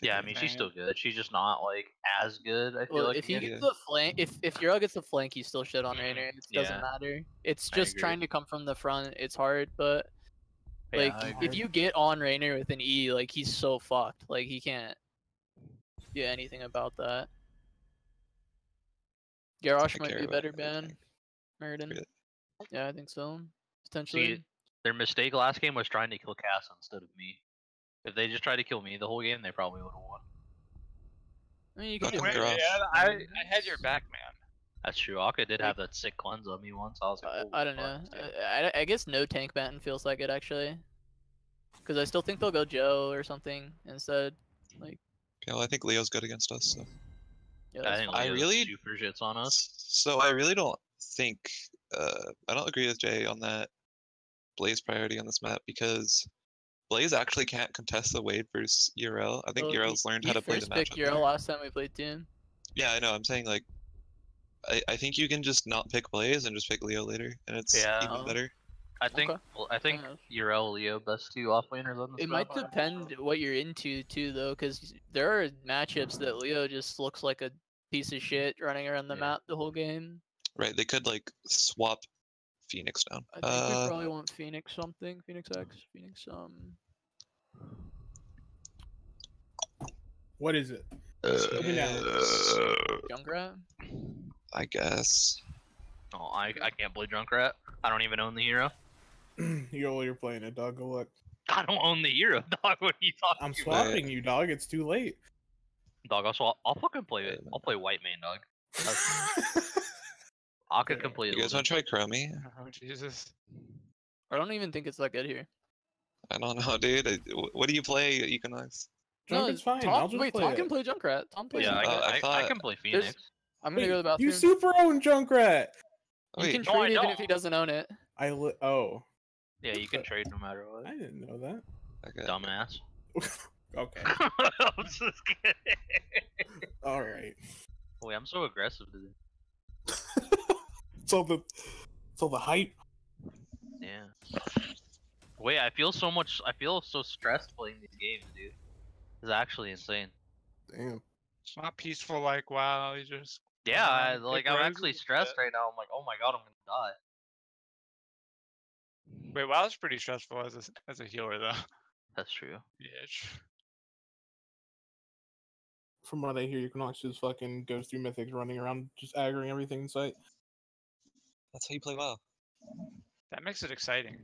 Yeah, I mean she's still good. She's just not like as good. I feel well, like. if he against- gets the flank, if URL gets the flank, you still shit on Rainer. It doesn't Yeah. matter. It's I just agree. trying to come from the front. It's hard, but Yeah, like I if agree. you get on Rainer with an E, like he's so fucked. Like he can't do anything about that. Garrosh might care be a about better everything. ban. Meriden. Really? Yeah, I think so. Potentially. Their mistake last game was trying to kill Casa instead of me. If they just tried to kill me the whole game, they probably would have won. I mean, you can Fucking do Wait, it. Garrosh. yeah, I had your back, man. That's true. Akka did have that sick cleanse on me once. I was like, I don't know. "Holy fuck, dude." I guess no tank ban feels like it actually. Because I still think they'll go Joe or something instead. Like, Okay, well, I think Leo's good against us. So. yeah, I that's think fine. I Leo's really- super shits on us. So I really don't think I don't agree with Jay on that Blaze priority on this map because Blaze actually can't contest the wave versus Urel. I think Well, Urel's learned how He to play the first picked matchup. URL better. last time we played Toon. Yeah, I know. I'm saying like I think you can just not pick Blaze and just pick Leo later, and it's Yeah. even better. I think. Okay. Well, I think enough. Urel, Leo, best two offlaners on this It map. might depend what you're into too, though, because there are matchups that Leo just looks like a piece of shit running around the Yeah. map the whole game. Right? They could like swap Phoenix down. I think we probably want Phoenix something, Phoenix X, Phoenix What is it? Let me know. Junkrat. I guess. Oh, I can't play Junkrat. I don't even own the hero. You're playing it, dog. Go look. I don't own the hero, dog. What are you talking I'm about? swapping you, dog. It's too late. Dog, I'll fucking play it. I'll play White Mane, dog. I could complete You guys want to try Chromie? Oh Jesus. I don't even think it's that good here. I don't know, dude. What do you play, Equinox? Junk is fine. I'll just play Tom it. can play Junkrat. Tom plays Yeah, Junkrat. I I thought- can play There's- Phoenix. I'm gonna Wait, go to the bathroom. You super own Junkrat. You Wait, can No, I trade even if he don't. doesn't own it. Oh, Yeah, you can trade no matter what. I didn't know that. okay. Dumbass. Okay. I'm just kidding. All right. Wait, I'm so aggressive today. So the hype. Yeah. Wait, I feel so stressed playing these games, dude. It's actually insane. Damn. It's not peaceful like WoW. You just Yeah, pick I'm raises actually and stressed shit. right now. I'm like, oh my god, I'm gonna die. Wait, WoW's pretty stressful as a healer though. That's true. Yeah. From what I hear, Equinox just fucking goes through mythics, running around, just aggroing everything in sight. That's how you play WoW. That makes it exciting.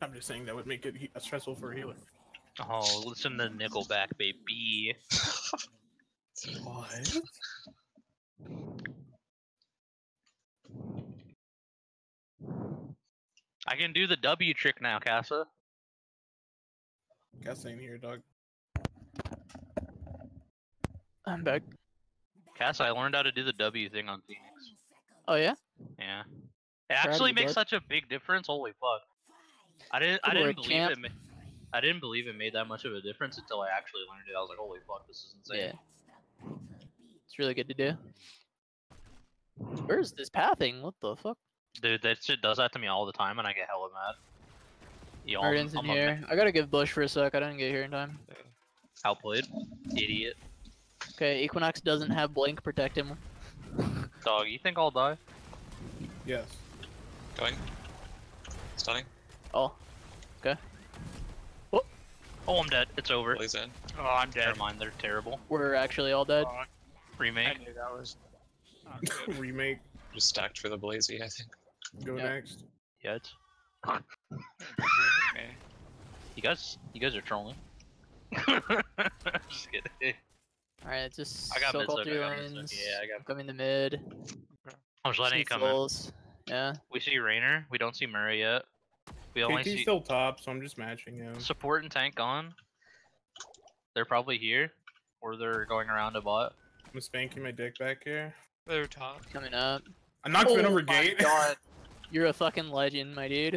I'm just saying that would make it stressful for a healer. Oh, listen to Nickelback, baby. What? I can do the W trick now, Casa. Guess ain't here, dog. I'm back. Cass, I learned how to do the W thing on Phoenix. Oh yeah. Yeah. It Proud of actually you, makes bud. such a big difference. Holy fuck. I didn't Good work, believe champ. it. I didn't believe it made that much of a difference until I actually learned it. I was like, holy fuck, this is insane. Yeah. It's really good to do. Where's this pathing? What the fuck? Dude, that shit does that to me all the time, and I get hella mad. Yo, Arden's in here. I gotta give Bush for a sec. I didn't get here in time. outplayed. Idiot. Okay, Equinox doesn't have blink. Protect him. Dog, you think I'll die? Yes. Going. Stunning. Oh. Okay. Oh, I'm dead. It's over. Blaze in. Oh, I'm dead. Never mind, they're terrible. We're actually all dead. Oh, I Remake. knew that was. not good. Remake. Just stacked for the Blazy, I think. Go Yeah. next. Yeah, it's... Okay. You guys are trolling. Just kidding. Alright, just I got soak all mid-soak, 3 I got mid-soak. lanes. Yeah, I got- Coming to mid. I'm just letting See it come in. souls. Yeah. We see Rainer. We don't see Murray yet. We only KT's see still top, so I'm just matching him. support and tank gone. They're probably here, or they're going around a bot. I'm spanking my dick back here. They're top. Coming up. I knocked Finn over my gate. God. You're a fucking legend, my dude.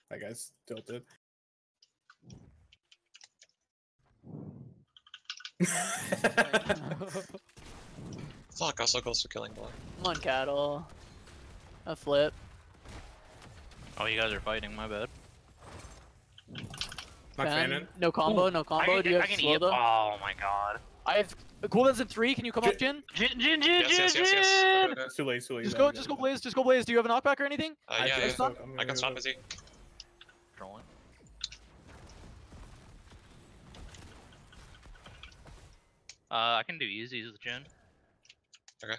That guy's tilted. Fuck, I was so close to killing Blood. Come on, cattle. A flip. Oh, you guys are fighting. My bad. Knock Fan. Fannin. No combo, no combo. Do you have slow eat. though? Oh my god. I have cooldown's in 3. Can you come up, Jin? Jin. Yes. It's too late, too late. Just go Blaze. Just go Blaze. Do you have a knockback or anything? I Yeah, have yeah. stun. I'm I gonna can stop go. busy. Trolling. I can do easy as Jin. Okay.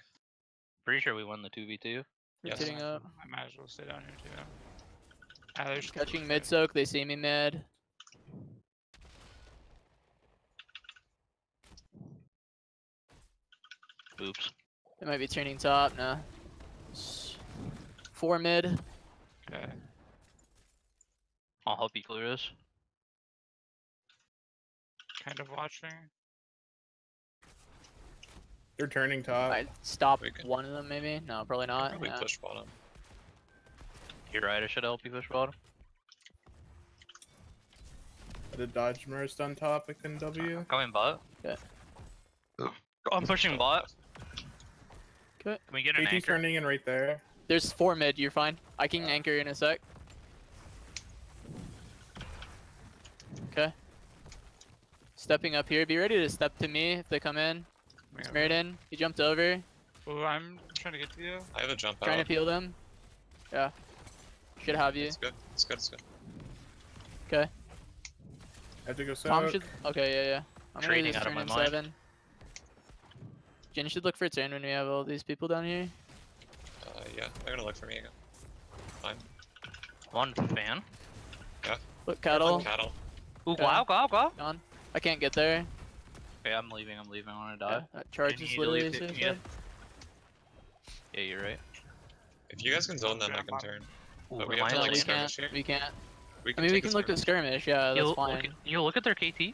Pretty sure we won the 2v2. Yes. Rotating up. I might as well stay down here too. Ah, there's Catching mid soak. They see me mid. Oops. They might be turning top. Nah. 4 mid. Okay. I'll help you clear this. Kind of watching. They're turning top. I'd stop We can- one of them maybe. No, probably not. Probably Yeah. push bottom. You're right. I should help you push bottom. I did dodge Mirror stun top. I couldn't W. Coming bot. Okay. I'm pushing bot. Okay. Can we get an KT's anchor? turning in right there. There's 4 mid. You're fine. I can anchor in a sec. Okay. Stepping up here. Be ready to step to me if they come in. Yeah. Meriden, he jumped over. Oh, I'm trying to get to you. I have a jump Trying to out. peel them. Yeah. Should have you. It's good. It's good. It's good. Okay. I have to go Tom south. should. Okay, yeah. I'm gonna Trading just out of turn my in mind. 7. Jin should look for turn when we have all these people down here. Yeah, they're gonna look for me again. Fine. One fan. Look, cattle. Cattle. Ooh, Okay. wow, go. Gone. I can't get there. Okay, I'm leaving. I wanna Yeah, die. that charge You is need to literally leave as the- I yeah. said. Yeah, you're right. If you guys can zone them, I can turn. Ooh, But we am have I to, No, like, we skirmish can't. here? We can't. We I mean, we take can a look to skirmish. skirmish. Yeah, that's Yo, fine. look at their KT.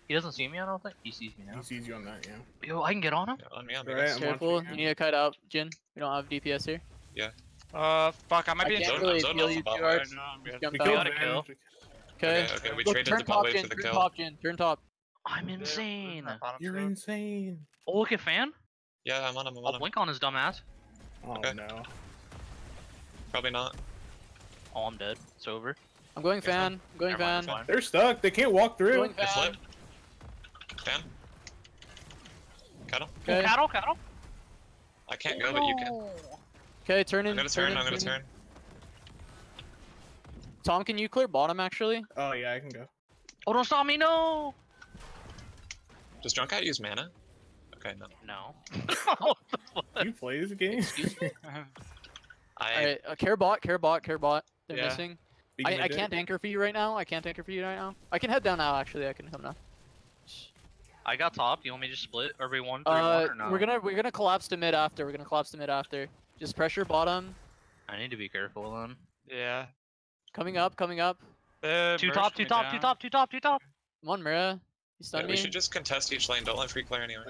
He doesn't see me, I don't think. He sees me now. He sees you on that, yeah. Yo, I can get on him. Yeah, on me, on me. Alright, guys. I'm Careful. watching You you. need to kite out, Jin. We don't have DPS here. Fuck, I might be I in can't zone- really zone heal off you the bot too lane. hard. No, I'm good. Jump We out. killed got a Van. kill. Okay. Okay, we Look, traded turn the bot top, wave Jin. for the Turn kill. top, Jin. Turn top. I'm They're insane. at bottom You're slope. insane. Oh, look at fan. Yeah, I'm on him. I'm I'll on him. blink on his dumb ass. Oh Okay. no. Probably not. Oh, I'm dead. It's over. I'm going Okay, fan. I'm going Never mind, fan. it's fine. They're stuck. They can't walk through. Going Good fan. flip. Fan. Cattle. Okay. Cattle. I can't go, but you can. Okay, turn in. I'm gonna turn. in, I'm gonna in. turn. Tom, can you clear bottom actually? Oh yeah, I can go. Oh, don't stop me, no. Does Drunk Out use mana? Okay, no. No. Do you play this game? Alright, care bot. They're Yeah. missing. Beat my I dick. can't anchor for you right now. I can head down now actually. I can come now. I got top. You want me to just split? Are we 1-3-1 or no? We're gonna collapse to mid after. Just pressure bottom. I need to be careful then. Yeah. Coming up. The Two merge top. coming down. Come on, Mira. He stunned we me. should just contest each lane. Don't let free clear anyway.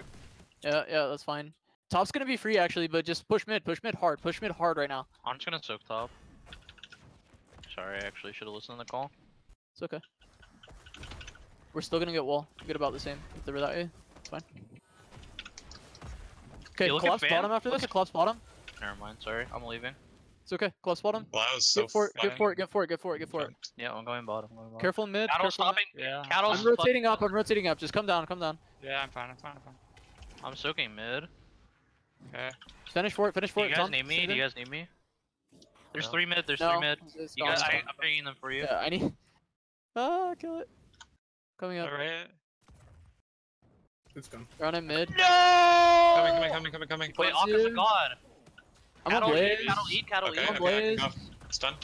Yeah, that's fine. Top's gonna be free actually, but just push mid hard right now. I'm just gonna soak top. Sorry, I actually should have listened to the call. It's okay. We're still gonna get wall. Get about the same if they're without you. It's fine. Okay, Hey, look at collapse Fan. bottom after Look this. at- Collapse bottom. Never mind. Sorry, I'm leaving. It's okay. Collapse bottom. Well, I was so Get for it. Get fine. for it. Get for it. Get for it. Get for it. Yeah, I'm going bottom. Careful mid. Cattle Careful mid. stopping. Yeah. Cattle's I'm rotating up. I'm rotating up. Just come down. Come down. Yeah, I'm fine. I'm fine. I'm fine. I'm soaking mid. Okay. Finish for it. Finish Do for you it. guys Tom. need me? Sit Do in. you guys need me? There's No. 3 mid. There's No, 3 mid. it's You gone, guys, it's I'm gone. bringing them for you. Yeah, I need. Ah, kill it. Coming up. Alright. It's done. They're on it mid. No! Coming. Wait, Close Aka's a you. god. I'm on Cattle Blaze. eat. Cattle eat. Cattle Okay, eat. on okay, I can Blaze. go. It's done.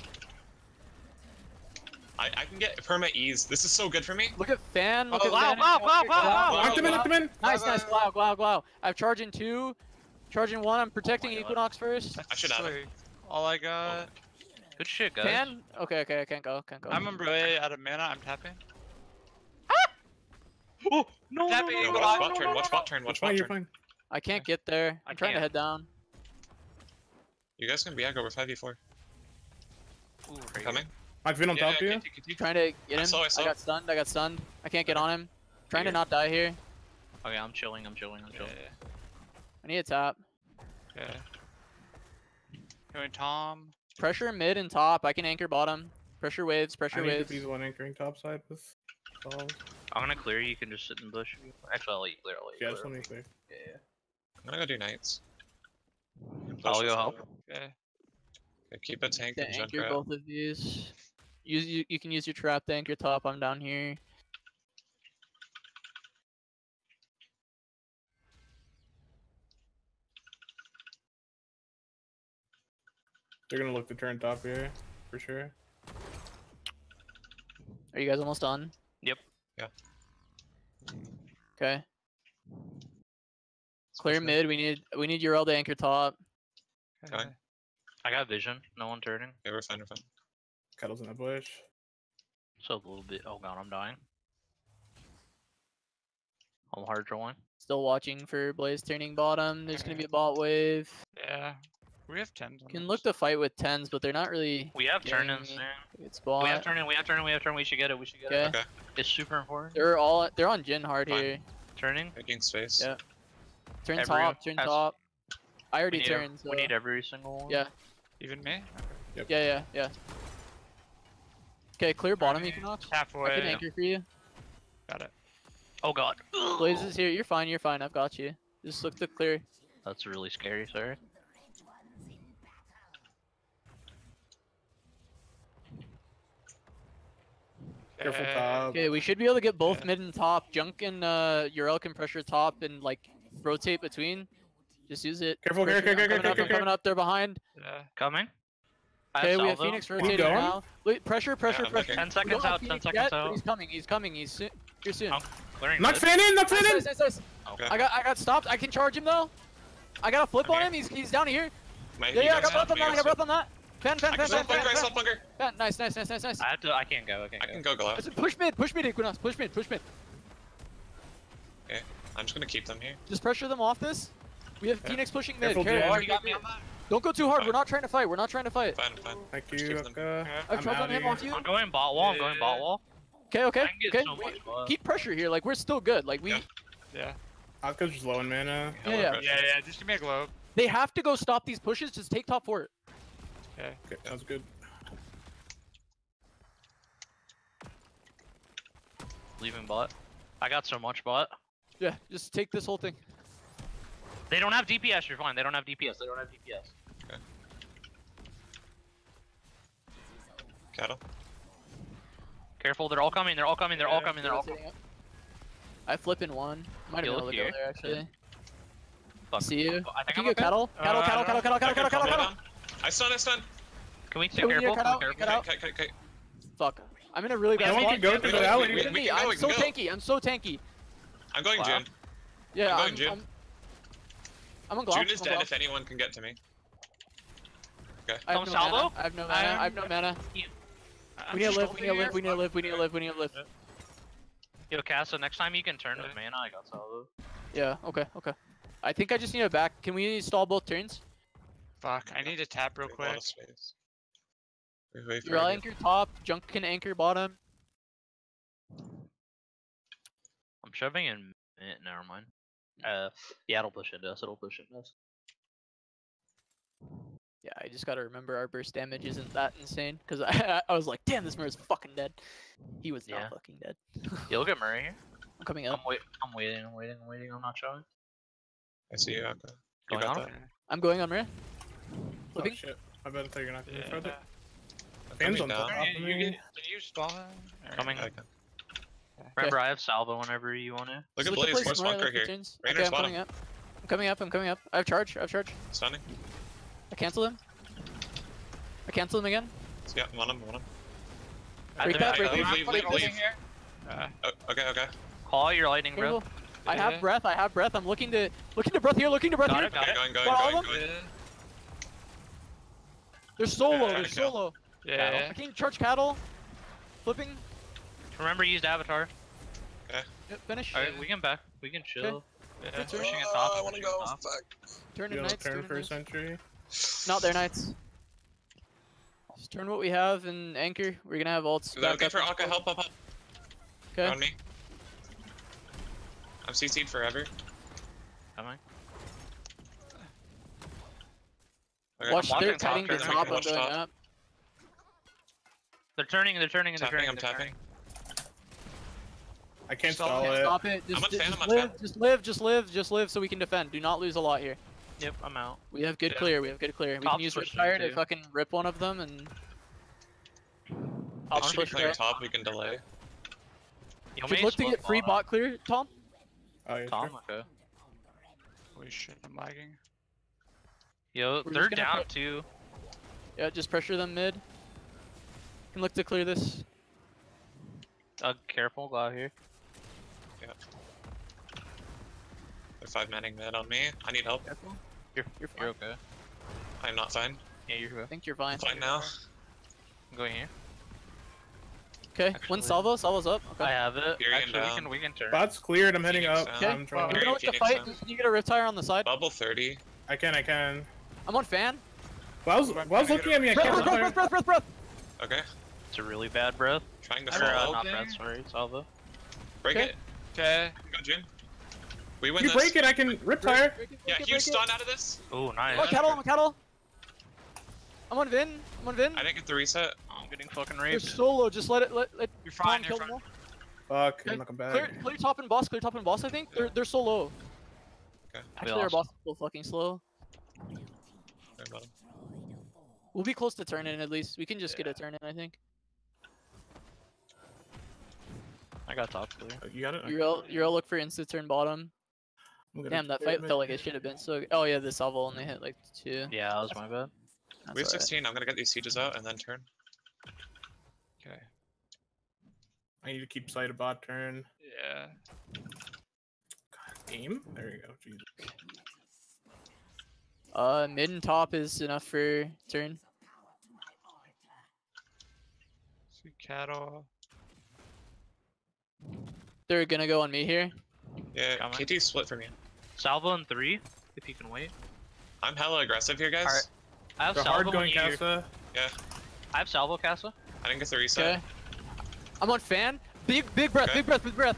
I can get perma ease. This is so good for me. Look at Fan. Look Oh, at wow, Fan. wow, wow, wow, wow. Lock him in, lock him in. Nice, nice. Glow. I have charging 2. Charging 1. I'm protecting my God. Equinox first. I should have it. Sweet. All I got. Good shit, guys. Fan. Okay. I can't go. I'm really out of mana. I'm tapping. Oh, no, Tapping no, no, you, no, Watch no, bot turn. no, Watch no, bot turn. You're Watch fine. bot You're turn. fine. I can't get there. I I'm trying to can't. head down. You guys can be aggro. We're 5v4. Ooh, I'm right coming. I've been on top of you. continue. Trying to get him. I saw. got stunned. I can't get on him. Trying to Here. not die here. here. Okay, I'm chilling. Yeah. I need a tap. Okay. Going Tom. Pressure mid and top. I can anchor bottom. Pressure waves. I Pressure need to waves. be the one anchoring top side with Solve. I'm gonna clear. You can just sit in bush. Actually, I'll let you clear. Yeah, just let me clear. I'm gonna go do knights. I'll go help. Okay. Okay, keep a tank To and anchor Junkrat. both of these. You can use your trap to anchor top. I'm down here. They're gonna look to turn top here, for sure. Are you guys almost done? Yep. Yeah. Okay. Clear mid. We need Urel to anchor top. Okay. I got vision. No one turning. Okay, we're fine. Kettle's in a bush. So a little bit. Oh god, I'm dying. I'm hard drawing. Still watching for Blaze turning bottom. There's gonna be a bot wave. Yeah. We have 10s. on Can this. look to fight with 10s, but they're not really We have turn getting in soon. a good spot. We have turn in. We have turn in. We have turn. We should get it. We should get it. Okay. Okay. It's super important. They're on Jin hard Fine. here. Turning. Making space. Yeah. Turn Everyone top. Turn has- top. I We already need, turned. So. we need every single one. Yeah. Even me? Yeah. Okay, clear bottom Turning. Equinox. I can Halfway. anchor for you. Got it. Oh god. Blaze is here. You're fine. I've got you. Just look to clear. That's really scary. Sorry. Careful Okay. top. Okay, we should be able to get both Yeah. mid and top. Junk and Urel can pressure top and like rotate between. Just use it. Careful, Pressure. careful, I'm careful, coming up. They're behind. Yeah. Coming. I have Okay, we have salvo. Phoenix Keep rotating going. now. Wait, pressure. I'm looking. 10 We seconds don't have out. 10 Phoenix seconds yet, but out. He's coming. He's here soon. Oh. Clearing Knock mid. fan in, knock fan in! Nice. Okay. I got stopped. I can charge him though. I got a flip on Okay. him. He's down here. My, Yeah, you I guys got help breath on me, that. I guys got help. breath on that. Fan. I can self bunker. I self bunker. Nice. I have to. I can't go. I can go glow. Push mid, Equinox. Push mid. Okay. I'm just gonna keep them here. Just pressure them off this. We have Yeah. Phoenix pushing mid. Careful, Careful. Jen. You got me on that. Don't go too hard. Fine. We're not trying to fight. Fine. Thank Just you, keep them. Akka. I've I'm tried on outta him here. off you. I'm going bot wall. I'm going bot wall. Okay. I can get so We- much bot. Keep pressure here. Like we're still good. Like we. Yeah. Yeah. Akka's just low in mana. Hella Yeah. pressure. Yeah. Just give me a globe. They have to go stop these pushes. Just take top fort. Okay. Okay, that was good. Leaving bot. I got so much bot. Yeah. Just take this whole thing. They don't have DPS. You're fine. They don't have DPS. Cattle. Careful. They're all coming. They're all coming. They're all coming. I flip in one. Might have You been able look to go here. there actually. Fuck. See you. I think Can I'm you okay. get cattle? Cattle. I stun. Can we stay Yeah, we need to careful? cut out, Careful. cut out. Okay. Fuck. I'm in a really bad Yeah, we spot. can go through the alley. We Look at can me. go, I'm we so can go. tanky. I'm so tanky. I'm going Wow. June. Yeah. I'm going June. I'm on Glock. June is dead if anyone can get to me. I have Come no salvo? mana. I have no mana. I have no mana. We need to live. We need to live. Yo, Casa, next time you can turn with mana, I got salvo. Yeah. Okay. Okay. I think I just need a back. Can we stall both turns? Fuck, I need to tap real We have a lot quick. of space. We wait for You'll it. anchor top. Junk can anchor bottom. I'm shoving in. Never mind. Yeah, it'll push into us. It'll push into us. Yeah, I just gotta remember our burst damage isn't that insane. Cause I was like, damn, this Murray's fucking dead. He was Yeah. not fucking dead. Yo, look at Murray here. I'm coming I'm up. waiting. I'm not showing. I see you, okay. You Going got on? that? I'm going on Murray. Oh Flipping. shit. I bet you're not gonna Yeah. throw it. I'm Fans coming on down. top Can of you, me. can you stall him? Or- Coming. Okay. Remember, I have salvo whenever you want to. Look Just at to Blaze, play force smart, bunker like the here. turns. Rainer's Okay, I'm bottom. coming up. I'm coming up. I'm coming up. I have charge. I have charge. Stunning. I cancel him. I cancel him again. Yeah, I'm on him, I'm on him. Break that, break leave, that. leave, I'm leave, holding leave. here. Oh, okay, okay. Call your lightning, bro. Careful. I Yeah. have breath. I have breath. I'm looking to breath here. Looking to breath Got here. it, got Okay, it. going, Got all going, of going. Yeah. They're solo. Yeah, They're okay. solo. Yeah. I can charge cattle. Flipping. Remember, you used Avatar. Yep, finish. Alright, we can back. We can chill. Yeah. Good turn. Pushing it top. I wanna pushing go. it top. Fuck. Turn You in know, knights. turn Turn in for a knights. century. Not their knights. Just turn what we have and anchor. We're gonna have ults. Is that back okay up for and Akka? stuff. Help. Okay. On me. I'm CC'd forever. Coming. Okay. Watch. I'm They're walking top, cutting the turning, top. I'm watch going top. up. They're turning. Tapping, I'm tapping. I can't Stall stall it. Stop it. I'm Just, on fan, just I'm on live. fan. Just live so we can defend. Do not lose a lot here. Yep, I'm out. We have good Yeah. clear. We have good clear. We Top's can use pushing Riptire to too. fucking rip one of them and. I Top's should be pushing clear right. top, we can delay. You want Should me to look to split get free bottom? bot clear, Tom. Oh, yeah, Tom, sure. okay. Holy shit, I'm lagging. Yo, We're they're just gonna down put- too. Yeah, just pressure them mid. Can look to clear this. Careful, go out here. They're 5 manning mid on me. I need help. You're fine. You're okay. I'm not fine. Yeah, you're good. I think you're fine. Fine now. I'm going here. Okay, Actually- one salvo. Salvo's up. Okay. I have it. Fury and Actually, down. we can turn. Bot's cleared. I'm heading Phoenix up. down. Okay. I'm trying We're to. gonna look to Phoenix fight. down. Can you get a Riptire on the side? Bubble 30. I can. I'm on fan. Wow's looking at me. I Breath, can't. breath, breath, breath, breath, breath. Okay. It's a really bad breath. Trying to Or, follow. not Okay. breath, sorry. Salvo. Break Okay. it. Okay. Go, Jin. We win You this. break it. I can Riptire. Break it, Yeah, break it, huge break it. stun out of this. Oh, nice. Oh, cattle, I'm a cattle. I'm on Vin. I'm on Vin. I didn't get the reset. I'm getting fucking They're raped. solo. Just let You're Tom fine, kill you're them fine. all. Fuck. I'm not coming Clear, back. clear top and boss. Clear top and boss. I think they're so low. Okay. Actually, our lost. boss is so fucking slow. Sorry about him. We'll be close to turn in at least. We can just get a turn in. I think. I got top clear. You got it. You're all look for insta turn bottom. I'm gonna Damn, that clear fight mid. felt like it should have been so. Oh yeah, the salvo only hit like 2. Yeah, that was my bad. That's We have alright. 16. I'm gonna get these sieges out and then turn. Okay. I need to keep sight of bot turn. Yeah. Aim. There you go. Jesus. Mid and top is enough for turn. See cattle. They're gonna go on me here. Yeah, Coming. KT split from you. Salvo in 3, if you can wait. I'm hella aggressive here, guys. Alright. I have They're salvo hard when going you... Casa. I have salvo, Casa. I didn't get the reset. Okay. I'm on fan. Big breath. Okay. Big breath. Big breath.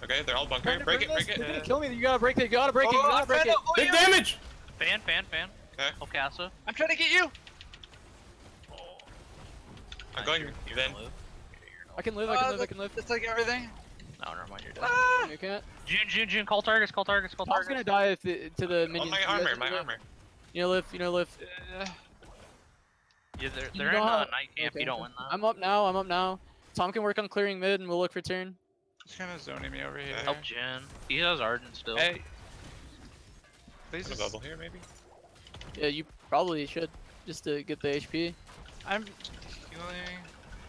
Okay, they're all Trying bunkering. to Break it, burn break this. it. They're gonna kill me. You gotta break it. You gotta break it. You Oh, gotta break it. Big damage. Fan. Okay. Oh, Casa. I'm trying to get you! I'm going You're then. gonna live. I can live. I can live. I can live. It's like everything. No, never mind, you're dead. Ah! You can't. June, call targets, call targets, call Tom's targets. gonna die if to the minions. Oh, my You guys armor, need my to live. armor. You know live. You know live. Yeah, You they're know in how- night camp, okay. you don't win that. I'm up now. I'm up now. Tom can work on clearing mid, and we'll look for turn. He's kind of zoning me over here. Help Jin. He has Arden still. Hey. Please Gonna just... bubble here, maybe? Yeah, you probably should just to get the HP. I'm healing.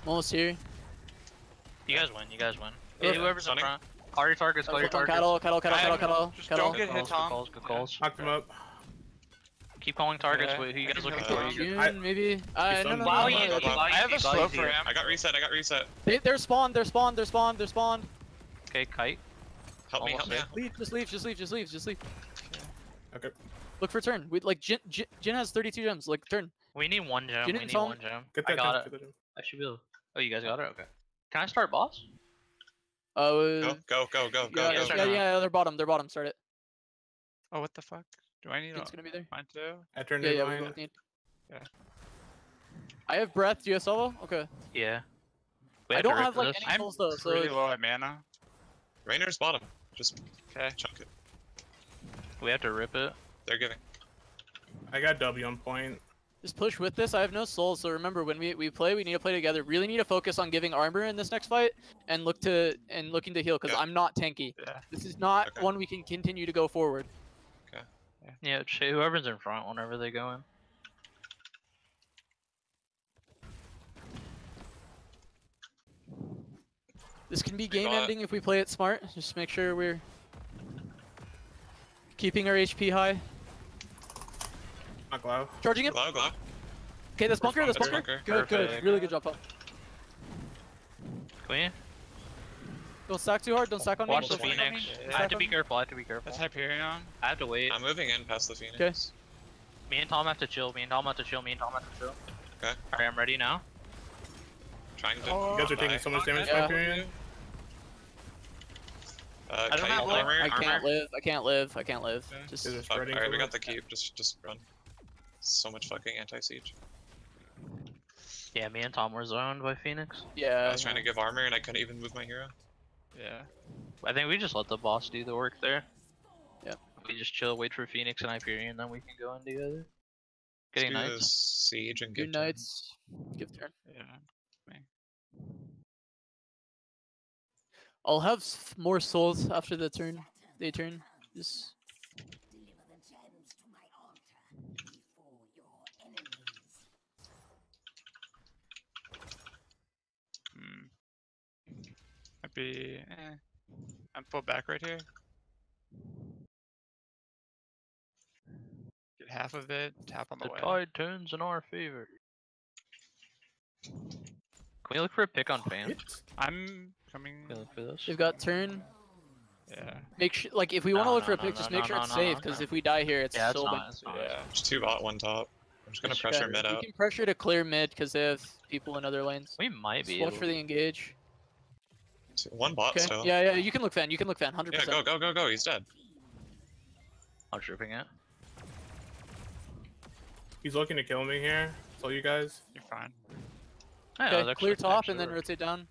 I'm almost here. You guys win, you guys win. Yeah. Hey, whoever's in Sonic? front. Call your targets, call your Flip on targets. cattle. Just don't get Good hit, calls, Tom. good calls, good calls. Knocked him up. Keep calling targets, Yeah, wait, who you I guys can looking heal for? him. You- June, maybe. No, stunned no, me. Wow, no, you- no, you- no. I have a slow for you- him. I got reset, I got reset. They're spawned. They're spawned. They're spawned. They're spawned. Okay, kite. Help me, help me. Almost Leave, just leave, just leave, just leave, just leave. Okay. Look for turn. We like Jin has 32 gems. Like turn. We need one gem. Jin We and need Tom- one gem. Get I that got gem, it. get that gem. I should be able. Oh, you guys got it. Okay. Can I start boss? Go, go, go, go, go, yeah, go. start yeah, now. yeah, they're bottom. They're bottom. Start it. Oh, what the fuck? Do I need Jin's gonna be there. mine too? I turned Yeah, it yeah, we behind. both need. Yeah. I have breath. Do you have solo? Okay. Yeah. We I have to don't rip have like this. any souls though, so Pretty low at mana. Rainer's bottom. Just Okay. chunk it. We have to rip it. They're giving. I got W on point. just push with this. I have no souls, so remember when we play, we need to play together. Really need to focus on giving armor in this next fight and looking to heal because Yeah. I'm not tanky. Yeah. This is not Okay. one we can continue to go forward. Yeah, whoever's in front whenever they go in. This can be We game bought- ending if we play it smart. Just make sure we're keeping our HP high. Not Glow. Charging him. Glow, glow. Okay, that's bunker. That's That's bunker. bunker. Good, good. Perfect. Really good job, Pop. Queen. Don't stack too hard. Don't stack on me. Watch the Don't stack on me. Phoenix. Don't I have stack to on be me. careful. I have to be careful. That's Hyperion. I have to wait. I'm moving in past the Phoenix. Me and Tom have to chill. Me and Tom have to chill. Okay. Alright, I'm ready now. Trying to. Oh, You guys are taking die. so much damage, Yeah. Hyperion. I don't Kite, have light. armor, I can't armor. live. I can't live. I can't live. Okay. Just Is it Fuck, spreading? alright, we too got the much? keep. Just run. So much fucking anti-siege. Yeah, me and Tom were zoned by Phoenix. yeah. I was trying to give armor and I couldn't even move my hero. Yeah. I think we just let the boss do the work there. Yep. We just chill, wait for Phoenix and Hyperion, then we can go in together. Let's Getting do nice. this siege and Good give turn. nights. Give turn. Yeah. I'll have more souls after the turn. They turn. Just Might be. I'm full back right here. Get half of it. Tap on the, The way. tide turns in our favor. Can we look for a pick on fan? I'm coming. Can we look for this? they've got turn. Yeah. Make sure, like, if we want to No, look for a no, pick, no, just no, make sure no, it's no, safe. no, Because no. if we die here, it's Yeah, it's so not. It's not. Yeah. There's 2 bot, 1 top. I'm just gonna Just pressure better. mid We up. can pressure to clear mid because they have people in other lanes. We might be. Just watch able for the engage. 1 bot Okay. still. Yeah, yeah. You can look fan. You can look fan. 100%. Yeah, go, go, go, go. He's dead. I'm tripping it. He's looking to kill me here. So you guys. You're fine. Yeah, Okay, that was clear actually- top actually and then worked. rotate down.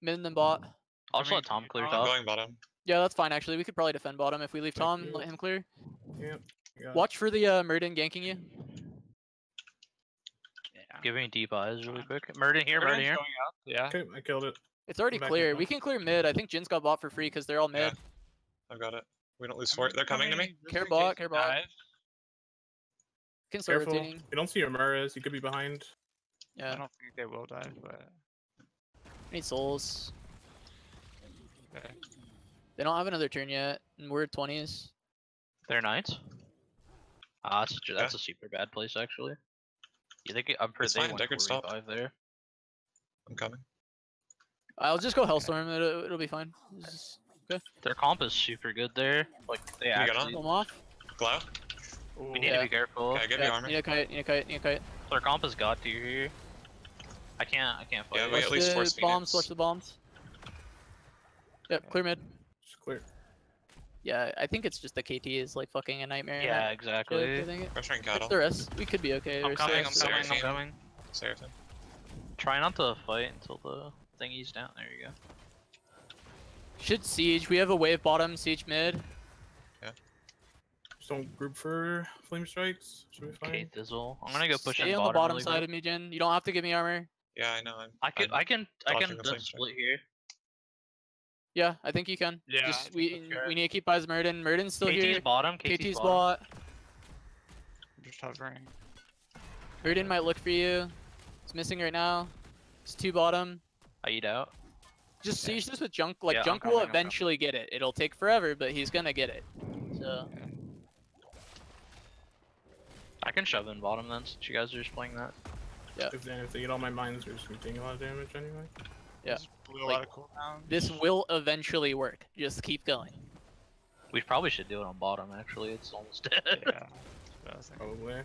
Mid and then bot. I'll just Coming let Tom to clear you, I'm top. going bottom. Yeah, that's fine actually. We could probably defend bottom if we leave Thank Tom and you. let him clear. Yep. Yeah. Watch for the Murden ganking you. Yeah. Give me deep eyes really quick. Murden here, Murden Murden's here. going up. Yeah. Okay, I killed it. It's already I'm back clear. in We can clear mid. I think Jin's got bot for free because they're all mid. Yeah. I've got it. We don't lose fort. They're coming to me. just Care in bot, case care he bot. dies. Can start Careful. rotating. You don't see where Mur is. He could be behind. I Yeah. don't think they will die, but. Need souls. Okay. They don't have another turn yet, and we're at 20s. They're knights. That's a super bad place actually. You think I'm pretty It's they fine, went Deckard, stop. 45 there. I'm coming. I'll just go Hellstorm. It'll be fine. Just Their comp is super good there. Like they got on? actually. pull 'em off. Glow. We need Yeah. to be careful. Okay, give me Yeah, armor. need a kite. Need a kite. Need a kite. Their comp has got to here. I can't fight. Yeah, it. we at least the force bombs. Phoenix. Watch the bombs. Yep, clear mid. Just clear. Yeah, I think it's just the KT is like fucking a nightmare. Yeah, I exactly. think it. Pressuring It's cattle. the rest. We could be okay. I'm We're coming. safe. I'm coming. I'm Seraphine. coming. Seraphim. Try not to fight until the thingy's down. There you go. Should siege. We have a wave bottom. Siege mid. Just don't group for flame strikes. Should be fine. Okay, Thizzle. I'm gonna go push Stay in on the bottom really side quick. of me, Jin. You don't have to give me armor. Yeah, I know. I can dodging the flame split here. Yeah, I think you can. Yeah, Just I we think that's we need to keep eyes Murden. Murden's still KT's here. bottom. KT's bottom. bot. I'm just hovering. Murden might look for you. It's missing right now. It's 2 bottom. I eat out. Just siege this with Junk. Like Yeah, I'm Junk coming, will I'm coming. eventually get it. It'll take forever, but he's gonna get it. So I can shove in bottom then, since you guys are just playing that. If they get all my mines, they're just gonna be taking a lot of damage anyway. blew a Like, lot of cooldowns. This will eventually work. Just keep going. We probably should do it on bottom. Actually, it's almost dead. Yeah. that's what I was thinking. Probably.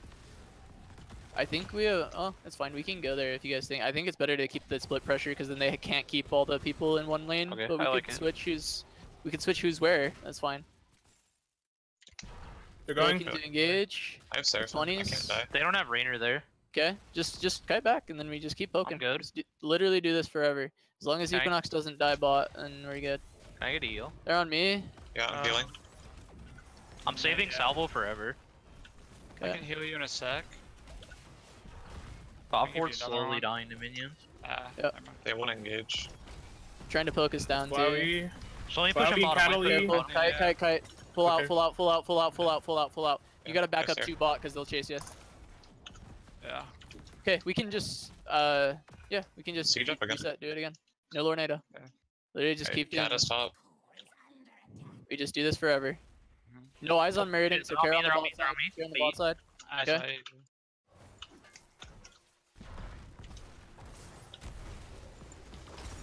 I think we have. Oh, it's fine. We can go there if you guys think. I think it's better to keep the split pressure because then they can't keep all the people in one lane. Okay, but we I could like it. switch who's. We could switch who's where. That's fine. They're Going going. to engage. I have Seraphim. I 20s. can't die. They don't have Rainer there. Okay, just kite back and then we just keep poking. good. Just literally do this forever. As long as Okay. Equinox doesn't die bot, and we're good. Can I get a heal? They're on me. Yeah, I'm healing. I'm saving yeah. salvo forever. I Okay. can heal you in a sec. Top give you ward's another slowly one. dying to minions. Ah, Yep. never mind. They won't engage. Trying to poke us down too. Flowey. Slowly Well, pushing we bottom. cattle Pushing lead. bottom. Kite, kite, kite. Pull out, Okay. pull out, pull out, pull out, pull out, pull out, pull out. You Yeah, gotta back yes, up sir. to bot because they'll chase you. Yeah. Okay, we can just yeah, we can just Siege up again. reset, do it again. No Lornado. Okay. Literally just keep doing Cat this. is top. We just do this forever. Mhm. No eyes on Meriden, so They're on care me, on the they're on bot me, they're on side. me. Care on the bot side. I Okay. saw you.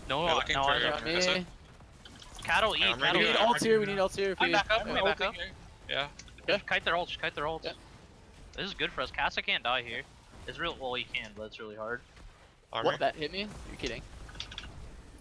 No, They're looking no for eyes your on On me. Is me. it? Cattle eat, I'm We ready. cattle need eat. Yeah, ults here, we need ults here. If I'm we... back up, Okay. I'm back up. Yeah. Just kite their ults, just kite their ults. Yeah. This is good for us. Casa can't die here. It's real. Well, he can, but it's really hard. Armor. What, that hit me? You're kidding.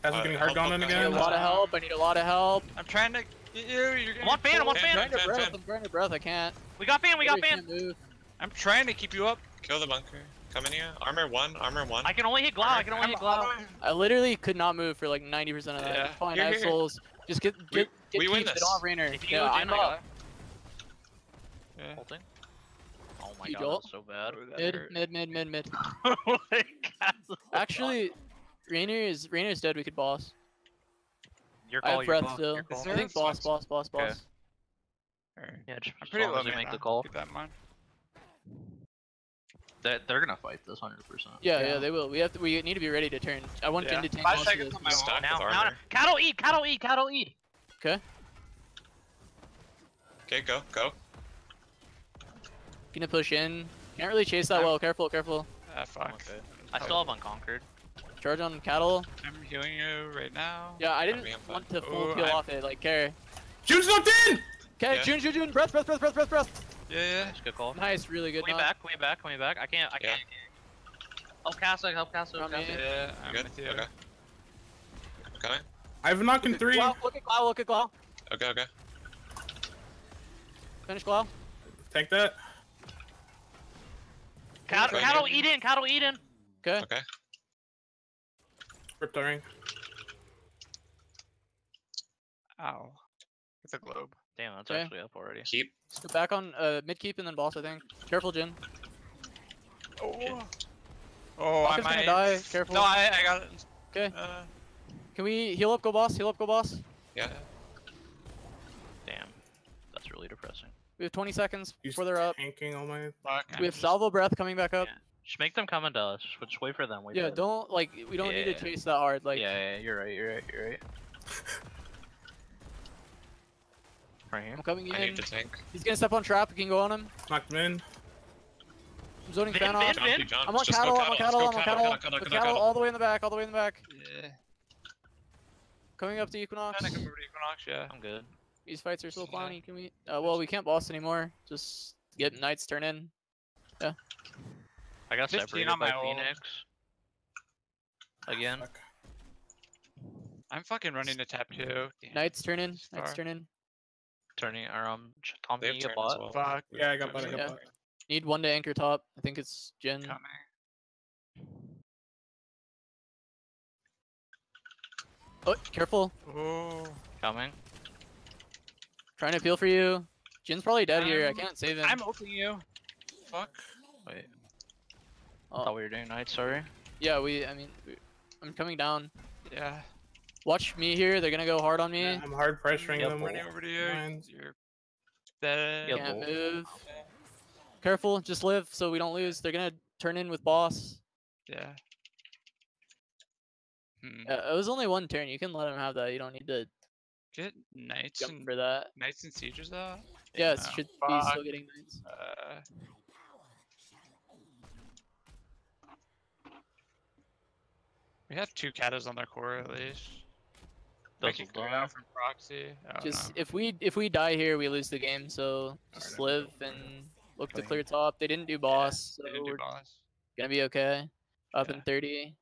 Guys are getting hard help, gone in help, I need again. a lot of help, I need a lot of help. I'm trying to get you. You're getting I'm on fan, I'm on pulled. fan. I'm trying to Fan, breath, fan. I'm trying to breath, I can't. We got ban, we got Literally ban. can't move. I'm trying to keep you up. Kill the bunker. Come in here. Armor 1, armor 1. I can only hit Glau, I can only hit Glau. I literally could not move for like 90% of that. Yeah. Fine, Here, I have here. souls. Just get We win keep, this. They don't have Rainer. If you Yeah, go I'm Jin, I got up. Yeah. Ulting. Oh my You god, jolt? that's so bad. Oh, that Mid, hurt. mid. Like, Casa's Actually, Rainer's dead. We could boss. your I call, have your breath call, still. your call. Is I there think a boss. Okay. Alright. Yeah, just I'm as pretty long low as they man make the now. call. Keep that in mind. They're gonna fight this 100%. Yeah, they will. We need to be ready to turn. I want Jin Yeah. to tank 5 most of seconds this. on my Stack wall. Now, with now, armor. cattle eat, cattle eat, cattle eat. Okay, Okay, go, go. gonna push in. Can't really chase that well. Careful. Ah, fuck. Okay. I still have unconquered. Charge on cattle. I'm healing you right now. Yeah, I didn't me, I'm fine. want to full Ooh, peel I'm- off it. Like care. June's knocked in! Okay, Yeah. June. Breath. Yeah. That's a good call. Nice, really good. Coming knock. back. I can't. Help Casa, help Casa. On me. Yeah. I'm Good? with you. Okay. Coming? I have a knock in 3. Glau, look at Glau. Okay. Finish Glau. Take that. Right Cattle here. eat in, cattle eat in. Okay. Okay. Rip the ring. Ow. It's a globe. Damn, that's Okay. actually up already. Keep. Let's go back on mid keep and then boss. I think. Careful, Jin. Oh. Oh, I Bakka's gonna might. die, careful. No, I got it. Okay. Uh, Can we heal up? Go boss. Yeah. Damn, that's really depressing. We have 20 seconds He's before they're up. tanking all my. fuck. We have salvo breath coming back up. Yeah. Just make them come into us. Just wait for them. Wait Yeah, for them. don't like we don't need to Yeah. chase that hard. Like Yeah, you're right. Right here. I'm coming I in. need to tank. He's gonna step on trap. We can go on him. Knocked him in. I'm zoning Vin, fan off. Vin, Vin. I'm on Just go cattle. I'm on cattle. Let's I'm go on cattle. With cattle all the way in the back. Yeah. Coming up to Equinox. I can move to Equinox, yeah. I'm good. These fights are so Yeah. funny. Can we? Well, we can't boss anymore. Just get knights turn in. I got 15 separated on by my ult. Phoenix. Again. Fuck. I'm fucking running to tap 2. Damn. Knights turn in. It's Knights far. turn in. Turning or Tom They have being a turn bot. as well. Fuck. Yeah, I got bot. I got Yeah. bot. Need one to anchor top. I think it's Jin. Coming. Oh, careful. Oh. Coming. Trying to peel for you. Jin's probably dead here. I can't save him. I'm ulting you. Fuck. Wait. Oh. Thought we were doing night. Sorry. Yeah, I'm coming down. Yeah. Watch me here. They're gonna go hard on me. I'm hard pressuring Yep. them. Running over to you. Mine. You're dead. Yep. Can't Bull. move. Careful. Just live so we don't lose. They're gonna turn in with boss. Yeah. Hmm. It was only one turn. You can let him have that. You don't need to Get knights jump and for that. knights and sieges though. Yeah, it Oh, should be fuck. still getting knights. We have 2 katas on their core at least. Does Make it it clear die? out from proxy. Oh, Just no. if we die here, we lose the game. So just Alright, live and look to Clean. clear top. They didn't do boss, They so didn't do we're boss. gonna be okay. Up Yeah. in 30.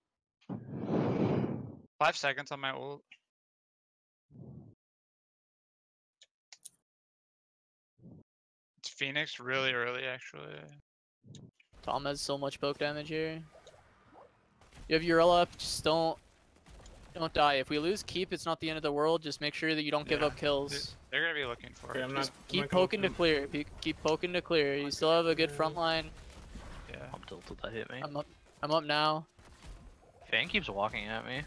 5 seconds on my ult. It's Phoenix really early, actually. Tom has so much poke damage here. You have Urella up. Just don't die. If we lose keep, it's not the end of the world. Just make sure that you don't give Yeah. up kills. They're gonna be looking for Okay, it. I'm not. Just I'm keep not going poking to for- clear. Keep poking to clear. You still have a good front line. Yeah. I'm tilted. That hit me. I'm up now. Fan keeps walking at me.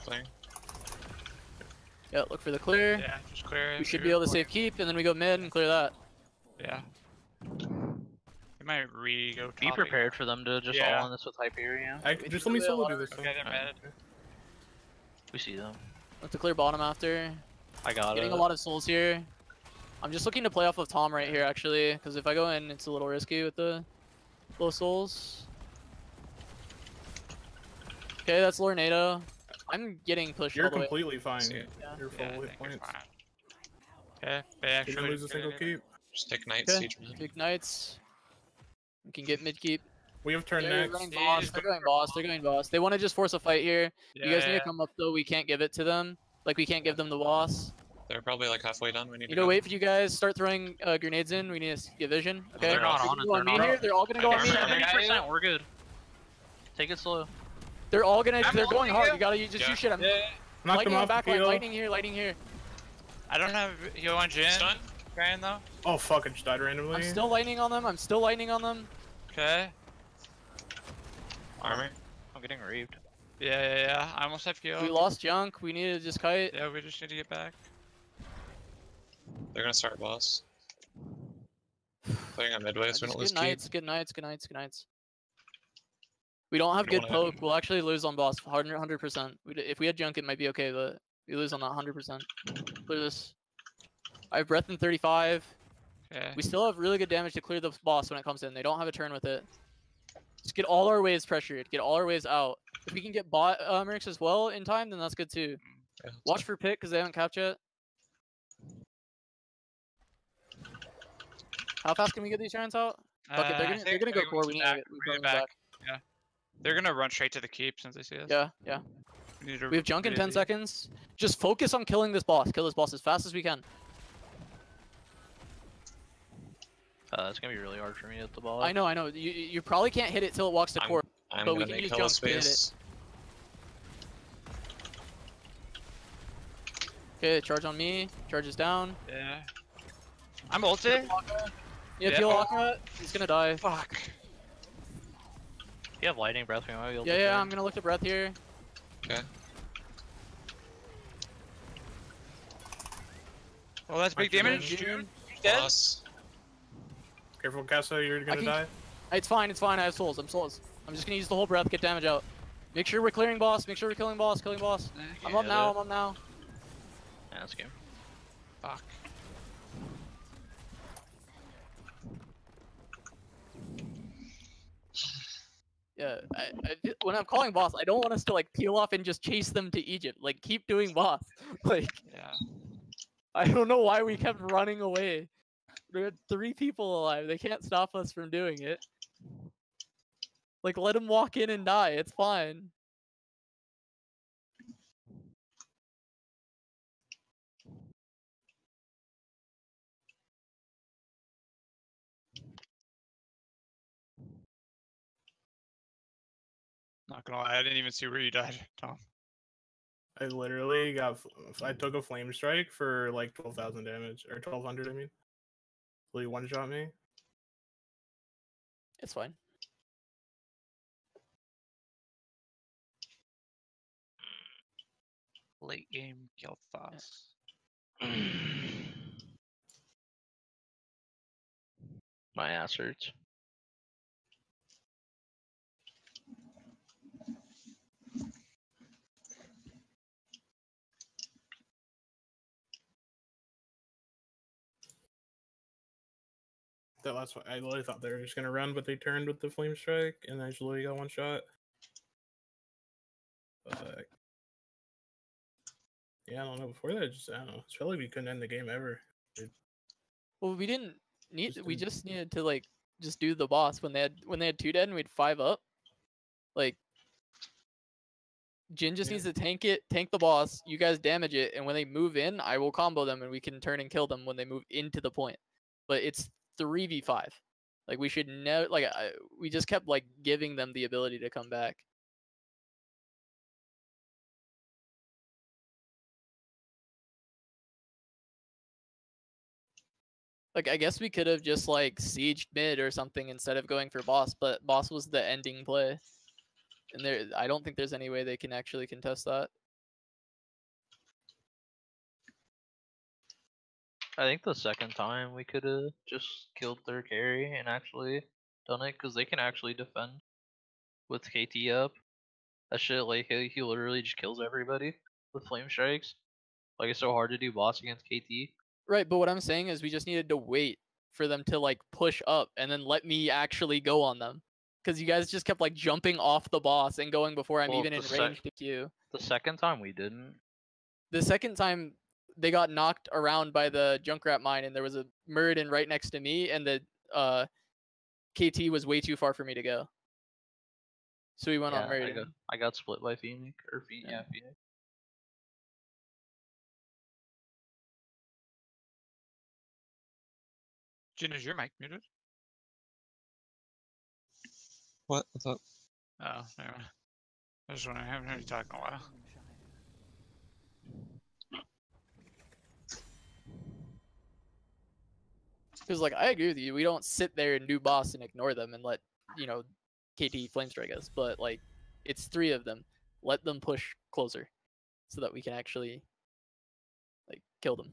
Clear. Yeah, look for the clear. Yeah, just clear it. We should You're be able to playing- save keep, and then we go mid and clear that. Yeah. We might re-go top Be again. prepared for them to just Yeah. all in this with Hyperion. Just let me solo do this. Okay, they're Alright. mid. We see them. Look to clear bottom after. I got Getting it. a lot of souls here. I'm just looking to play off of Tom right here, actually, because if I go in, it's a little risky with the low souls. Okay, that's Lornado. I'm getting pushed You're all the way. completely fine. See it. Yeah. You're Yeah, I full hit think you're points. fine. Okay, they You actually didn't lose a didn't single get anything. keep. Just take Knight, Okay. siege mid. Big knights. We can get mid keep. We have turn They're next. running Yeah, boss. just They're go going for boss. They're going boss. They want to just force a fight here. Yeah, You guys need yeah. to come up though. We can't give it to them. Like we can't give them the boss. They're probably like halfway done. We need You to know, go. wait for you guys. Start throwing grenades in. We need to get vision. Okay. They're not They're on gonna it, go they're on me not here. on it. They're all gonna go on me. Okay, They're okay. 70%. We're good. Take it slow. all gonna. I'm They're going holding hard. you. You gotta just Yeah. shoot shit. I'm Yeah, Knock lightning them on off the back line. field. Lightning here. Lightning here. I don't have heal on Jin. Stun. Trying though. Oh fuck! I just died randomly. I'm still lightning on them. I'm still lightning on them. Okay. Armor. I'm getting reaved. Yeah. I almost have heal. We lost junk. We need to just kite. Yeah, we just need to get back. They're gonna start boss. Playing on midway, so we Just don't lose good keep. knights. Good knights. Good knights. Good knights. We don't have We don't good wanna- poke. We'll actually lose on boss. 100%. If we had junk, it might be okay, but we lose on that 100%. Clear this. I have breath in 35. Okay. We still have really good damage to clear the boss when it comes in. They don't have a turn with it. Just get all our waves pressured. Get all our waves out. If we can get bot Mercs as well in time, then that's good too. Yeah, that's Watch for pick because they haven't capped yet. How fast can we get these turns out? Fuck it, I they're gonna think go we're core. going We need back, to get we're we're going going back. They're gonna run straight to the keep since they see us. Yeah. We, need to We have junk in 10 really- seconds. Just focus on killing this boss. Kill this boss as fast as we can. It's gonna be really hard for me at the ball. I know. You probably can't hit it till it walks to core. I'm But we gonna can make use hella junk to hit it. space. Okay, charge on me. Charge is down. Yeah. I'm ulted. Yeah, Yeah. peel Akma. He's gonna die. Fuck. You have lightning breath. We might be able to Yeah, turn. I'm gonna look to breath here. Okay. Well, that's big Archer damage. June. Dead. Boss. Careful, Casa. You're gonna can- die. It's fine. I have souls. I'm souls. I'm just gonna use the whole breath, get damage out. Make sure we're clearing boss. Make sure we're killing boss. Killing boss. I'm up Yeah, now. that- I'm up now. Yeah, that's game. Fuck. Yeah. When I'm calling boss, I don't want us to like peel off and just chase them to Egypt. Like keep doing boss. Like Yeah. I don't know why we kept running away. There are 3 people alive. They can't stop us from doing it. Like let them walk in and die. It's fine. Not gonna lie, I didn't even see where you died, Tom. I literally got. I took a flame strike for like 12,000 damage or 1,200. I mean, will you one shot me? It's fine. Late game kill thoughts. My ass hurts. That last one, I literally thought they were just gonna run, but they turned with the flame strike, and I just literally got one shot. But yeah, I don't know. Before that, I don't know. It felt like we couldn't end the game ever. Well, we didn't need. Just We didn't. just needed to like just do the boss when they had 2 dead and we'd 5 up. Like Jin just Yeah. needs to tank the boss. You guys damage it, and when they move in, I will combo them, and we can turn and kill them when they move into the point. But it's 3v5. Like we should never. Like we just kept like giving them the ability to come back. Like I guess we could have just like sieged mid or something instead of going for boss, but boss was the ending play. And I don't think there's any way they can actually contest that. I think the second time we could have just killed their carry and actually done it because they can actually defend with KT up. That shit, like he literally just kills everybody with flame strikes. Like it's so hard to do boss against KT. Right, but what I'm saying is we just needed to wait for them to like push up and then let me actually go on them. Because you guys just kept like jumping off the boss and going before I'm Well, even in range to Q. The second time we didn't. The second time they got knocked around by the Junkrat mine and there was a Muradin right next to me and the KT was way too far for me to go. So we went on Muradin. I got split by Phoenix or Phoenix. Jin, is your mic muted? What? What's up? Oh, never mind. I just wondering, I haven't heard you talk in a while. Because like I agree with you, we don't sit there and do boss and ignore them and let KT flame strike us. But like it's 3 of them. Let them push closer, so that we can actually like kill them.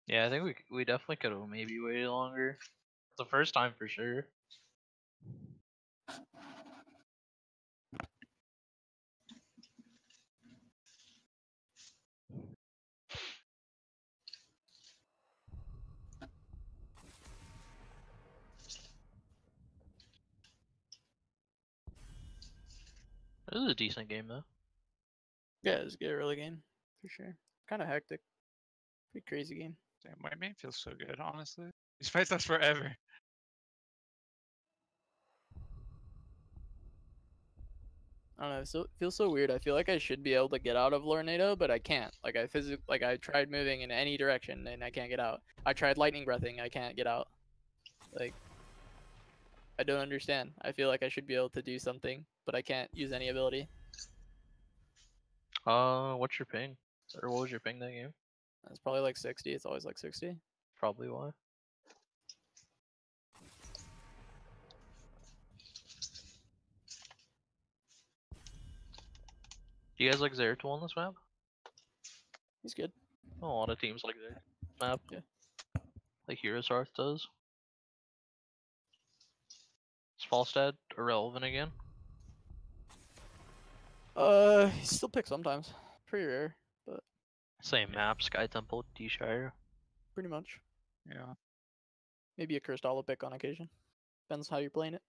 Yeah, I think we definitely could have maybe waited longer. The first time for sure. This is a decent game though. Yeah, it's a good early game for sure. Kind of hectic, pretty crazy game. Damn, White Mane feels so good, honestly. These fights last forever. I don't know. It feels so weird. I feel like I should be able to get out of Lornado, but I can't. Like I tried moving in any direction and I can't get out. I tried lightning breathing, I can't get out. Like I don't understand. I feel like I should be able to do something, but I can't use any ability. What's your ping? Or what was your ping that game? It's probably like 60. It's always like 60. Probably why. Do you guys like Zeratul on this map? He's good. A lot of teams like Zeratul map. Yeah. Like Heroes Hearth does. Is Falstad irrelevant again? He still picks sometimes. Pretty rare, but Same map, Sky Temple, D-Shire. pretty much. Yeah. Maybe a cursed hollow pick on occasion. Depends how you're playing it.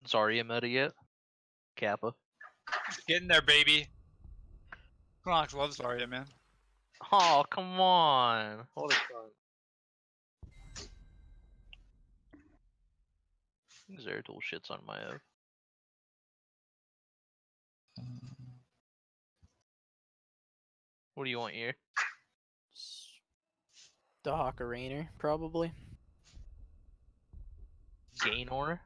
Zarya meta yet? Kappa. Getting there, baby. Chronox loves Zarya, man. Oh, come on. What a fun. Zeratul shits on my F. What do you want here? The Hawk Rainer, probably. Gainor?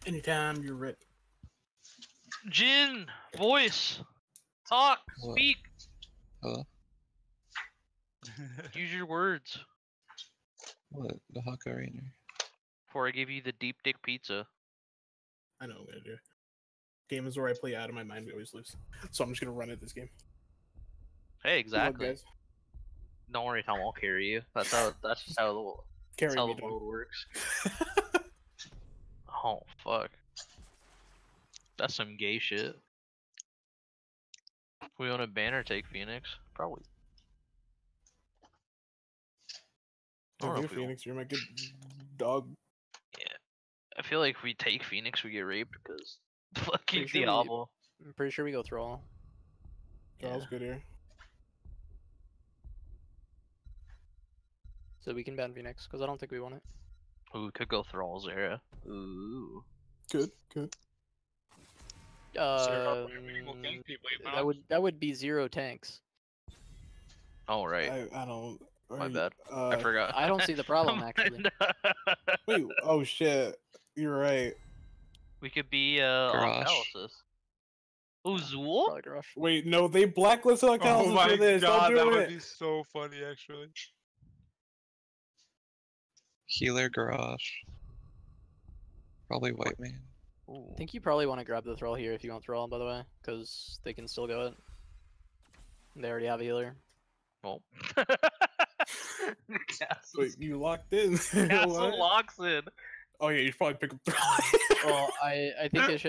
Anytime you're ready. Jin! Voice! Talk! What? Speak! Hello? Use your words. What? The Hawk Arena? Before I give you the deep dick pizza. I know what I'm gonna do. Game is where I play out of my mind. We always lose, so I'm just gonna run it this game. Hey, Good luck, exactly. guys. Don't worry, Tom, I'll carry you. That's just how the Carry That's how me, the dog. world works. Oh, fuck. That's some gay shit. We want to ban or take Phoenix? Probably don't know If if you're we- Phoenix, you're my good dog. I feel like if we take Phoenix, we get raped because fucking Pretty sure we- Diablo. I'm pretty sure we go Thrall. Thrall's Yeah. good here. So we can ban Phoenix, because I don't think we want it. Ooh, we could go Thrall Zera. Ooh. Good, good. Zero will gank people, you know? That would be 0 tanks. Oh right. I don't. My are you- bad. I forgot. I don't see the problem actually. Wait, oh shit. You're right. We could be Garage. Octalysis. Ooh, Zool? Probably Rush. Wait, no, they blacklisted Oh accounts my for this. god, Don't that do would it. be so funny actually. Healer Garage. Probably White Man. Ooh. I think you probably want to grab the Thrall here if you want Thrall, by the way, because they can still go it. They already have a healer. Well. Wait, you locked in. Castle What? locks in. Oh yeah, you should probably pick up Thrall. Well, I think it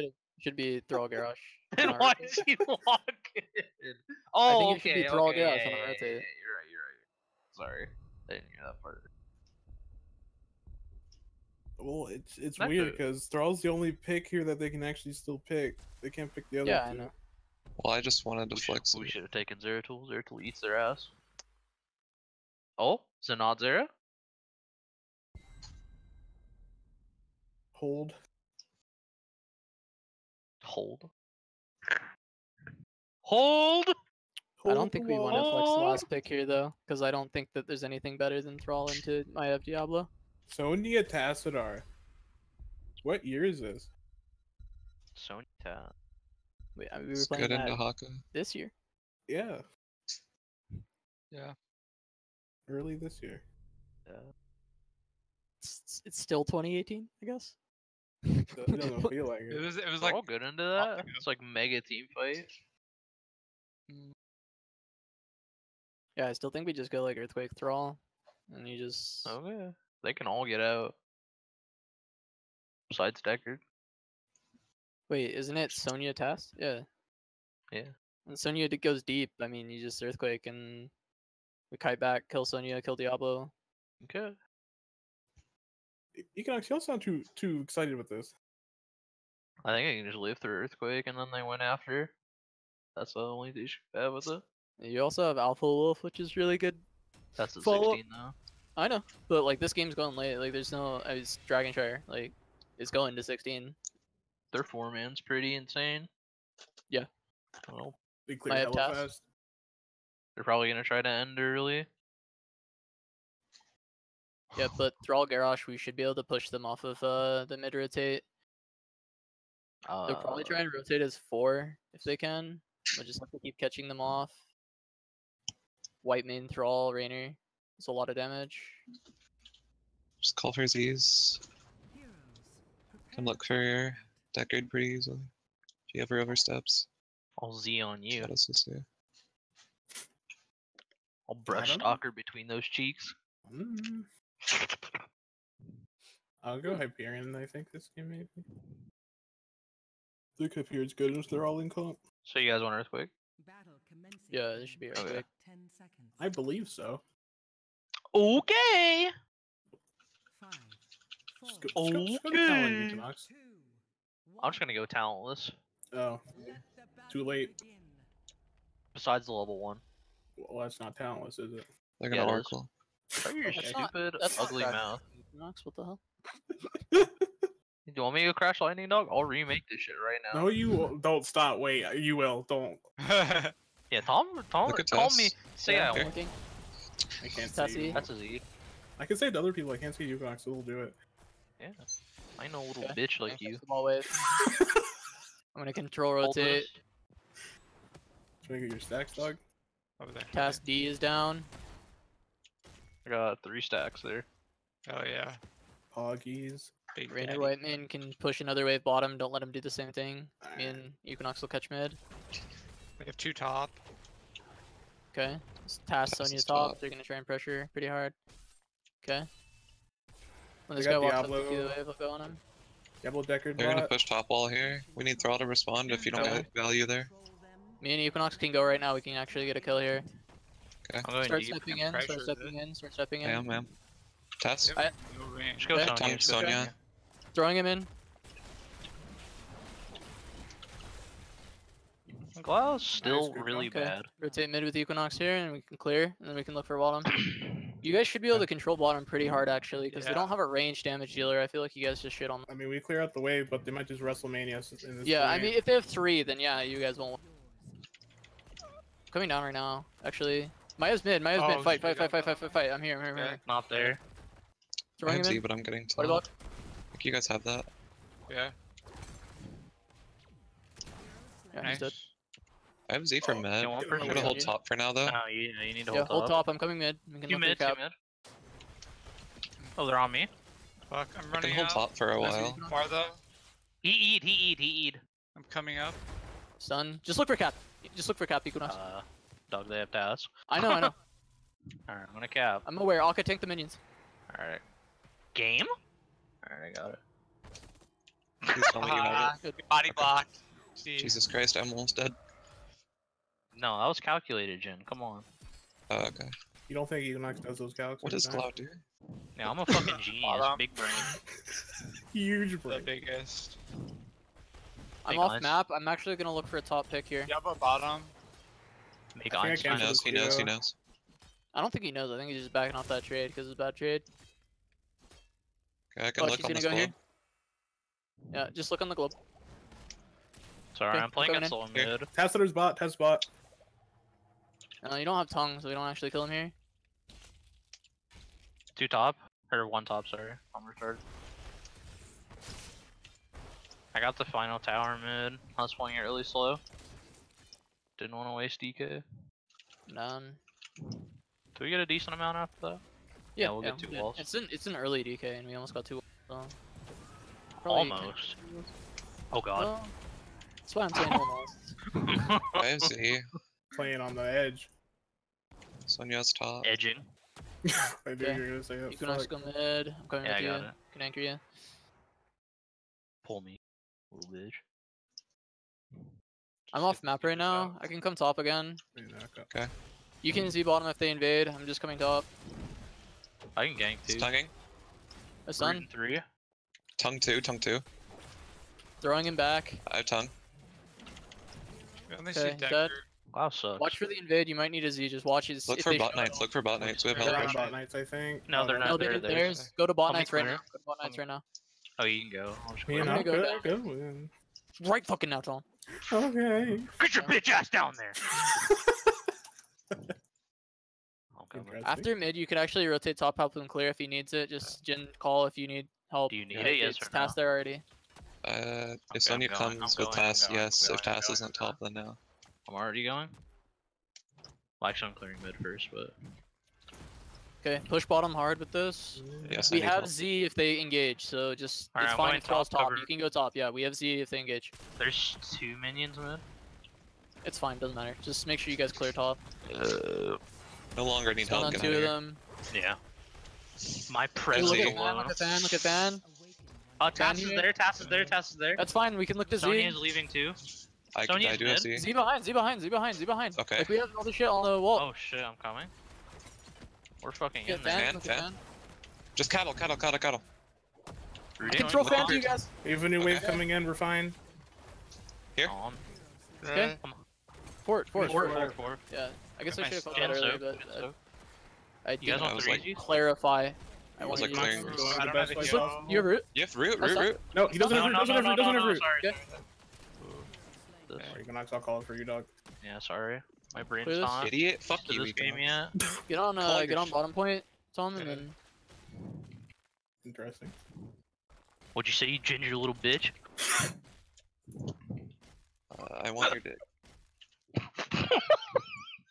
should be Thrall Garage. And on our why rotate. is he locking? Oh, think it should okay, be Thrall okay, Garage yeah, on our yeah, rotate. yeah, you're right. Sorry, I didn't hear that part. Well, it's Not weird good. because Thrall's the only pick here that they can actually still pick. They can't pick the other Yeah, I two. know. Well, I just wanted to flex We it. should have taken Zeratul. Zeratul eats their ass. Oh, is it not Zera? Hold. Hold. Hold. I don't think we want to flex the Hold. last pick here though, because I don't think that there's anything better than Thrall into my F Diablo. Sonya Tassadar. What year is this? Sonita. We were It's playing good into that Haka. this year. Yeah, Yeah. early this year. Yeah. It's still 2018, I guess. It doesn't feel like It it. was We're like all good into month that. ago. It's like mega team fight. Yeah, I still think we just go like Earthquake Thrall, and you just Okay. They can all get out. Besides Deckard. wait. Isn't it Sonya Tast? Yeah. Yeah. And Sonya goes deep. I mean, you just Earthquake and we kite back, kill Sonya, kill Diablo. Okay. Econox, you don't sound too excited with this. I think I can just live through Earthquake and then they went after. That's the only issue I have with it. You also have Alpha Wolf, which is really good. That's the Follow- 16 though. I know, but like this game's going late. Like there's no, it's Dragonshire. Like it's going to 16. Their 4-man's pretty insane. Yeah. Well, They I clear have hella Task. fast. they're probably gonna try to end early. Yeah, but Thrall Garrosh, we should be able to push them off of the mid rotate. They'll probably try and rotate as 4 if they can. We'll just have to keep catching them off. White main Thrall Rainer. It's a lot of damage. Just call for Z's. Can look for Deckard pretty easily. If he ever oversteps. I'll Z on you. Shadow Sister. I'll brush don't know. stalker between those cheeks. Mm. I'll go Hyperion, I think, this game, maybe. I think Hyperion's good as they're all in comp. So you guys want Earthquake? Yeah, it should be Okay. Earthquake. I believe so. Okay. Just go to Talon, Econox. I'm just gonna go talentless. Oh, too late. Besides the level 1. Well, that's not talentless, is it? They're Yeah, gonna it is. Oracle. Shut your That's not- stupid, that's not ugly cracked. mouth. Nox, what the hell? Do you want me to go crash Lightning Dog? I'll remake this shit right now. No, you don't stop. Wait, you will. Don't. Yeah, Tom Look at call Tess. me. Say Yeah, I I'm looking. I can't Tassie. see you. That's a Z. I can say to other people I can't see Econox, so we'll do it. Yeah. I know a little Okay. bitch like Catch you. the ball wave. I'm gonna control Hold rotate. this. Trying to get your stacks, dog. Over there. Task D is down. I got 3 stacks there. Oh yeah. Poggies. Big Rainer daddy. Whiteman can push another wave bottom. Don't let him do the same thing. Me Alright. and Equinox will catch mid. We have 2 top. Okay. Task Task Sonya's is top. top. They're gonna try and pressure pretty hard. Okay. When They this got guy walks Diablo. up to the wave, I'll go on him. Diablo Deckard They're gonna bot. push top wall here. We need Thrall to respond if you don't Okay. get value there. Me and Equinox can go right now. We can actually get a kill here. Okay. I'm going Start deep. stepping and in. Start pressure stepping in. Start stepping in. Ma'am, ma'am. Tess. Yep, no range. Just go Okay. Sonya. Tongue just go Sonya. Throwing him in. Glau's still good really Okay. bad. Rotate mid with Equinox here, and we can clear, and then we can look for bottom. You guys should be able to control bottom pretty hard, actually, because they Yeah. don't have a range damage dealer. I feel like you guys just shit on them. I mean, we clear out the wave, but they might just WrestleMania in this. Yeah, I wave. mean, if they have 3, then yeah, you guys won't. Coming down right now, actually. Maya's mid, Maya's Oh, mid. Fight, shit, fight, we fight, got fight, fight, fight, fight. I'm here, I'm here, I'm Okay. here. Not there. I Throwing have him Z, in. but I'm getting What top. about? I think you guys have that. Yeah. Yeah, he's Nice. dead. I have Z for mid. You want I'm for gonna hold you. top for now though. No, you need to Yeah, hold hold top. top. I'm coming mid. We can Two look for mid, your two cap. mid. Oh, they're on me. Fuck, I'm I can running hold out. top for a That's while. far though. He eat. I'm coming up. Stun. Just look for cap. Just look for cap, Equinox. Dog, they have task. I know, I know. Alright, I'm gonna cap. I'm aware. Alka tank the minions. Alright. Game? Alright, I got it. Please tell me you have Good. Body block. it. Jesus Christ, I'm almost dead. No, that was calculated, Jin. Come on. Oh, okay. You don't think Equinox does those calcs? What does Glau do? Yeah, I'm a fucking genius. Bottom. Big brain. Huge The brain. biggest. I'm Big off lines. map. I'm actually gonna look for a top pick here. You have a bottom. Big I think I eyes. He can- knows, he knows, he knows. I don't think he knows. I think he's just backing off that trade because it's a bad trade. Okay, I can Oh, look she's on gonna this go here. globe. Yeah, just look on the globe. Sorry, Okay, I'm playing coming against all Here. mid. Teslar's bot, test bot. You don't have tongue, so we don't actually kill him here. Two top. Or one top, sorry. I'm retarded. I got the final tower mid. I was playing it really slow. Didn't want to waste DK. None. Do we get a decent amount after that? Yeah, we'll get we 2 did. walls. It's an early DK, and we almost got 2 walls. So. Probably- Almost. Oh god. Well, that's why I'm saying almost. I have Z. Playing on the edge. Sonya's top. Edging. I knew Okay. you were gonna say that. Equinox Fuck. go mid. I'm coming Yeah, with I you. got it. Can anchor you. Pull me. Little bitch. I'm off map right now. I can come top again. Okay. You can see bottom if they invade. I'm just coming top. I can gank He's too. tonguing. A stun. 3. Tongue 2, tongue 2. Throwing him back. I have tongue. We only Okay, see dead. Decker. Wow, sucks. Watch for the invade. You might need a Z. Just watch his. Look if for they bot show- knights, look for bot knights. We have They're on elevation. bot knights, I think. No, they're no. not. No, they They're did there. theirs. Go to bot Coming knights right clear. now. Go to bot knights right now. Oh, you can go. I'll just You go. know, I'm gonna go good. Right fucking now, Tom. Okay. Get your bitch ass down there! I'm coming. Interesting. After mid, you could actually rotate top, help him clear if he needs it. Just Jin call if you need help. Do you need Like, it? Yes it's or no? task there already. If I'm Sonya going, I'm comes with going, I'm Tass, going, I'm yes. going, If Tass I'm isn't going. top, then no. I'm already going. Well, actually, I'm clearing mid first, but Okay, push bottom hard with this. Yes, I We need have help. Z if they engage, so just Alright, it's I'm fine going if Thrall's top top. cover. You can go top. Yeah, we have Z if they engage. there's 2 minions mid. It's fine, doesn't matter. Just make sure you guys clear top. No longer need Stun help. on Get 2 out of of here. them. Yeah. My Hey, presence look at Z. fan, look alone. at fan, look at fan. Oh, Tass is here. there, Tass is there, Tass is there. That's fine. We can look to Z. Sonya's leaving too. I Sonya's do have mid. Z. Z behind, Z behind, Z behind, Z behind. Okay. Like we have all the shit on the wall. Oh shit, I'm coming. We're fucking Yeah, in there. fan, Fan, look at fan. fan. Just cattle. I can throw fan to you guys. We have a new wave Okay. coming in. We're fine. Here. Okay. Come on. Fort. Four. Yeah. I guess I Nice. should have called Yeah, that earlier, so. but I You guys didn't I want was 3 like- Gs? clarify. I was wanted like you to- clearing. Go I the don't best have way a Look, possible. you have root? You have root, That's root, not- root. No, he doesn't have root. Doesn't have root. Doesn't have root. sorry. Okay. This- Alright, Equinox, I'll call it for you, dog. Yeah, sorry. My brain's Clear this? not Idiot. Fuck to you, this game Equinox. yet. Get on Call your get on sh- bottom point, Tom, and Okay. then Interesting. What'd you say, you ginger little bitch? I want your dick.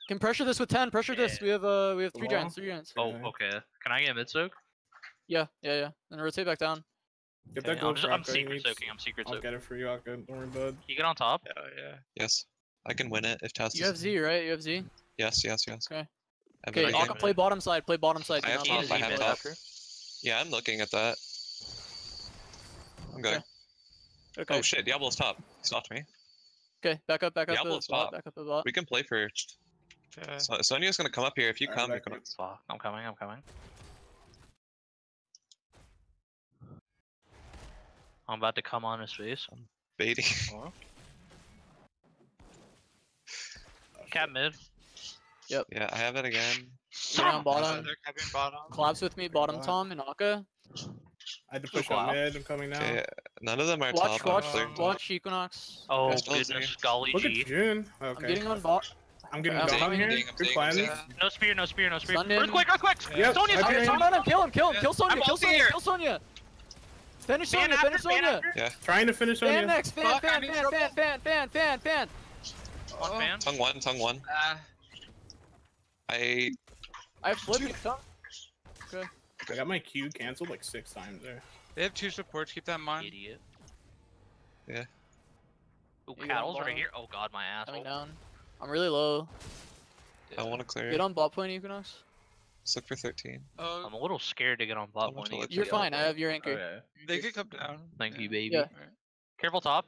can pressure this with 10. Pressure this. We have 3 wall? giants. 3 giants. Oh, Okay. okay. Can I get mid soak? Yeah. And rotate back down. Get Okay, that gold I'm frog, secret Neeks. soaking. I'm secret I'll soaking. get it for you, Akka. Don't worry, bud. You get on top. Oh yeah. Yes. I can win it if Tass You have is. Z, right? You have Z. Yes. Okay. I have Okay, it I'll again. Akka, play bottom side. Play bottom side. I do have not top. let I Z have play top. after. Yeah, I'm looking at that. I'm going. Okay. Oh shit, Diablo's top. Stopped me. Okay. Back up. Diablo's bot, top. Back up the bot. We can play for. Okay. Sonya's gonna come up here if you Alright, come. back Equinox. Fuck, I'm coming. I'm about to come on his face. Baiting. Cat mid. Yeah, I have it again. You're on bottom. They're capping bottom. Collapse with me, bottom Bot. Tom and Akka. I had to push Wow. on mid. I'm coming now. Okay, none of them are Watch, top. I'm watch, clearing top. watch Equinox. Oh Guys, don't goodness, see. golly Look gee. at June. I'm Okay. getting on bot. I'm getting I'm down taking here. ding, I'm Good taking plan. ding. Yeah. No spear, no spear, no spear. Stunned in. Earthquake, earthquake! Yep, Sonya's I here, can- Kill him, kill him, kill him, Yeah. kill Sonya, I'm kill ulting Sonya, here. kill Sonya. Finish Fan Sonya, after, finish fan Sonya. after. Trying to finish on Fan you. next, fan, Fuck, I'm fan, in fan, trouble. fan. One Oh. fan. Tongue one. Ah, I I have flipped it. I got my Q canceled like 6 times there. they have 2 supports. Keep that in mind. Idiot. Yeah. Ooh, You got Cattle's right bottom. here. Oh god, my asshole. Coming down. I'm really low. I want to clear. Get on bot point, Equinox. Let's look for 13. Oh, I'm a little scared to get on bot I'm point. gonna let You're Yeah. fine. I have your anchor. Okay. they could come down. Thank you, baby. Yeah. Alright. Careful top.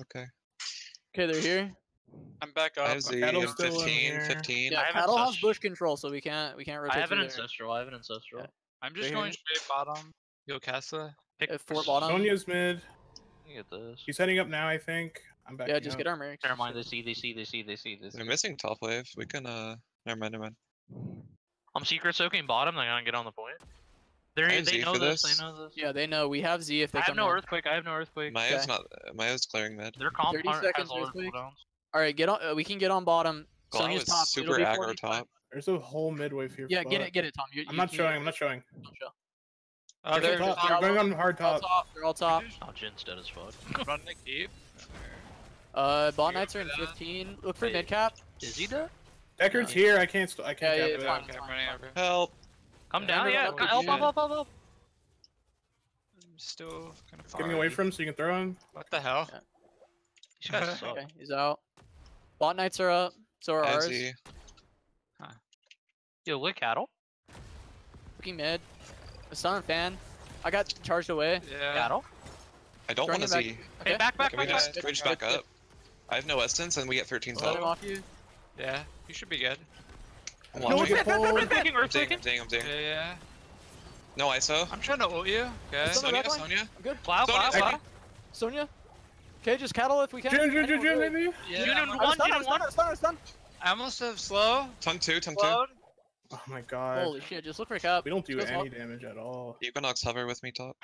Okay. Okay, they're here. I'm back I up. have Z. Cattle's I'm still in 15. here. 15. Yeah, I have Cattle has ancestral. bush control, so we can't rotate I have an through there. ancestral. I have an ancestral. Yeah. I'm just They're going here. straight bottom. Yo, Casla. Pick At fort bottom. Sonya's mid. Look at this. He's heading up now, I think. I'm back. Yeah, just get our mercs. Never mind. They see. They're missing top wave. We can, never mind. I'm secret soaking bottom. They're gonna get on the point. I have They Z know for this. this. They know this. Yeah, they know. We have Z if they I have come no in. earthquake. I have no earthquake. Maya's Maya's clearing mid. Their comp 30 has seconds all their earthquake. cooldowns. All right, get on. We can get on bottom. Glau Sonya's is top. super It'll be aggro 45. top. There's a whole mid wave here. Yeah, for get bot. it, Tom. I'm not showing. I'm not showing. Don't show. Oh, They're they're top. They're going on hard They're all top. top. They're all top. Oh, Jin's dead as fuck. running deep. Bot knights are in 15. Look for Wait. mid cap. Is he dead? Deckard's here. I can't. I can't. Yeah, cap yeah, it. fine. Okay, I'm running over. Help! Come Yeah, down. they're Yeah. up to Help! Jin. Help! I'm still kind of far. Get me away from him so you can throw him. What the hell? Yeah. These guys suck. Okay, he's out. Bot knights are up. So are I have ours. Z. Yo, look, Cattle. Looking mid. A stun and fan. I got charged away. Yeah. Cattle. I don't Throwing want to it Z. Okay. Hey, back. Can we just back up? I have no essence and we get 13 Let him top. off you. Yeah. You should be good. I'm Kill watching. with the pole. Earthquaking, I'm ding, earthquaking. I'm ding. Yeah. No ISO. I'm trying to ult you. Okay. Still in the Sonya, back line? Sonya. I'm good. Cloud, Sonya, cloud, Sonya. cloud. Sonya. Okay, just cattle if we can. June, maybe. Yeah. June I'm- and one, June and one. Stun. I almost have slow. Tongue 2. Slowed. Oh my god. Holy shit, just look for cap. We don't do Just any up. damage at all. Equinox hover with me top.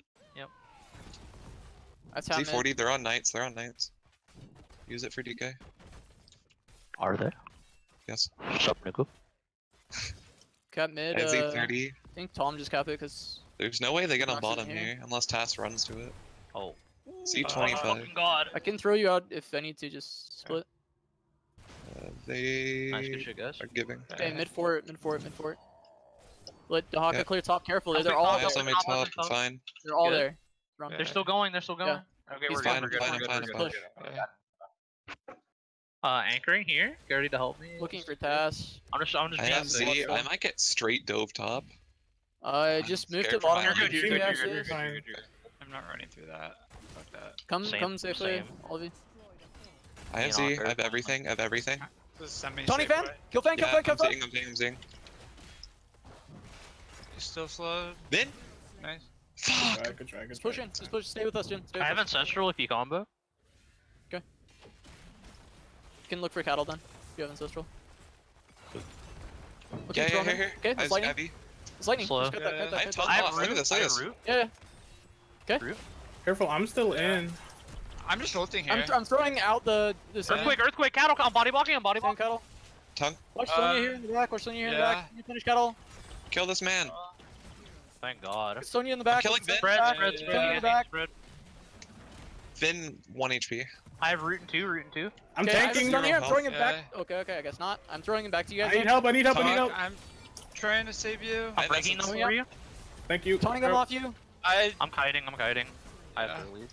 That's how mid. Z40, they're on knights. Use it for DK. Are they? Yes. Sup, nigga? Cap mid. I have I Z30. think Tom just capped it because There's no way they get on Not sitting bottom here. here unless Tass runs to it. Oh. Z25. fucking god. I can throw you out if I need to just split. They Nice, good shit, guys. are giving. Okay, mid fort. Let Dahaka Yeah. clear top carefully. I'll They're take all top. I there. also made Top, top. top. Fine. They're all Good. there. Run. They're still going. Okay, He's we're fine, good. We're I'm good. fine, We're good. I'm We're Push. good. Yeah. Anchoring here. Get ready to help me. Looking for Tass. I'm just I have chasing. Z. I might get straight dove top. Just move to scared for bottom. my You're life. good. You're good. Yeah, You're good. You're sis. good. Fine. You're good. I'm not running through that. Fuck that. Come Same, safely, same. all of you. I have Being Z. on I have everything. This is semi Tony fan. Kill fan. Kill Yeah, fan. Kill I'm fan. zing, I'm zing. You still slowed. Then? Nice. Fuck! Good try. Just push in. Just push. Stay with us, Jin. Stay I with have us. ancestral if you combo. You can look for cattle then. If you have ancestral. Okay, Yeah, throw him in. here. Okay, I it's have lightning. heavy. It's lightning. Slow. Just cut that, cut Yeah. that, I cut have that. tons I have off. Look at root. this. I Look at have this. root. Yeah. Okay. Careful, I'm still Yeah. in. I'm just ulting here. I'm throwing out the Earthquake, cattle. I'm body blocking. I'm body Same blocking. cattle. Tongue. Watch Sonya here in the back. Watch Sonya here in the back. You finish cattle. Kill this man. Thank God. Sonya in the back. killing Ben. Spread, back. spread, yeah, spread. Sonya in the back. Spread. Finn 1 HP. I have root and two. I'm Okay, I'm tanking. throwing here. I'm throwing it Yeah. back. Okay, I guess not. I'm throwing it back to you I guys. need help. I need help. I'm trying to save you. I I'm have breaking them essence. for you. Thank you. Taunting them off you. I'm I'm kiting. I have Yeah. the lead.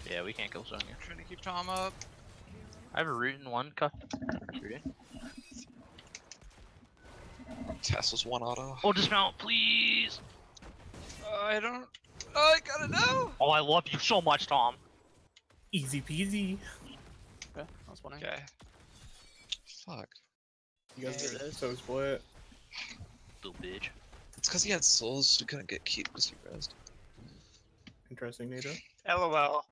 Yeah, we can't kill Sonya. trying to keep Tom up. I have a root in one. Cut. Tesla's 1 auto. Oh, dismount, please. I don't. Oh, I gotta know. Oh, I love you so much, Tom. Easy peasy. Okay, I was wondering. Okay. Fuck. You guys Yeah, are it is. so split. Little bitch. It's because he had souls. We couldn't get keep because he rezzed. Interesting, Nito. LOL.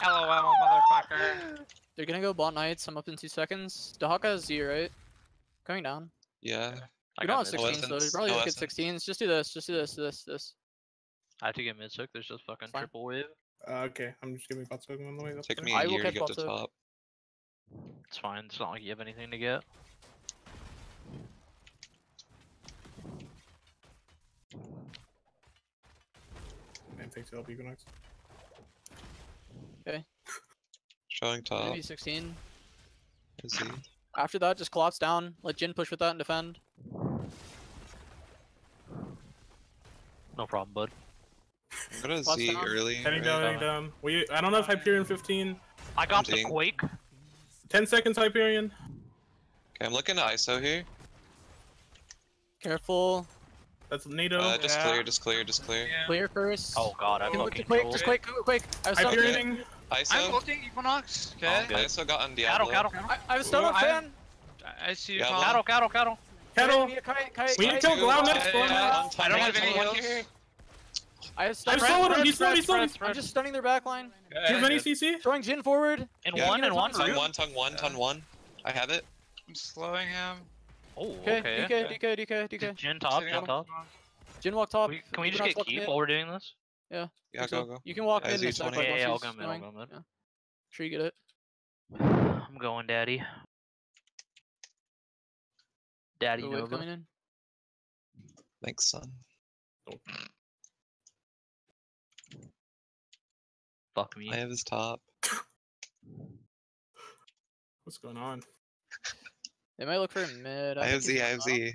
LOL, motherfucker. They're gonna go bot knights. I'm up in 2 seconds. Dahaka has Z, right? Going down. Yeah. I We got don't have mid. 16s though. You essence, probably no look at essence. 16s. Just do this. Just do this. I have to get mid soak. There's just fucking Fine. triple wave. Okay, I'm just giving bot soaking on the way. That's Take fine. me I a will year to catch get bot to soak. top. It's fine. It's not like you have anything to get. Man takes LB Equinox. Showing top. Maybe 16. Is he? After that, just collapse down. Let Jin push with that and defend. No problem, bud. I'm gonna Plus Z down. early. Heading right? down, heading down. I don't know if Hyperion 15. I got the Ding. quake. 10 seconds Hyperion. Okay, I'm looking at ISO here. Careful. That's NATO. Just Yeah. clear, just clear, just clear. Yeah. Clear first. Oh god, I Just fucking quick, killed. just quick. I was stunned. Hyperioning. I'm ISO. looking Equinox. Oh, Okay. good. ISO got on Cattle, Diablo. cattle, I was stunned on Well, I- fan. I see you. Yeah, Colin. cattle, cattle, cattle. Kettle. We need We need to kill Glau next. Yeah, Glau yeah. next. I don't have any Someone heals. here. I have I'm stunned. slowing him. He's slow. I'm just stunning their backline. Do you have any CC? Throwing Jin forward. And Yeah. one, and one. Tongue Root. one, tongue one, tongue one. I have it. I'm slowing him. Oh, Okay. okay. DK. Jin top, Sitting Jin on top. Equinox. Jin walk top. Can we just Equinox get walk keep mid. while we're doing this? Yeah, So go, go. You can walk I in see and sec 20. like Yeah, once yeah, I'll he's go mid, I'll going. go mid. Yeah. Sure you get it. I'm going, daddy. Daddy Good wave Nova. coming in. Thanks, son. Fuck me. I have his top. What's going on? They might look for a mid. I have think Z, I have he's Z.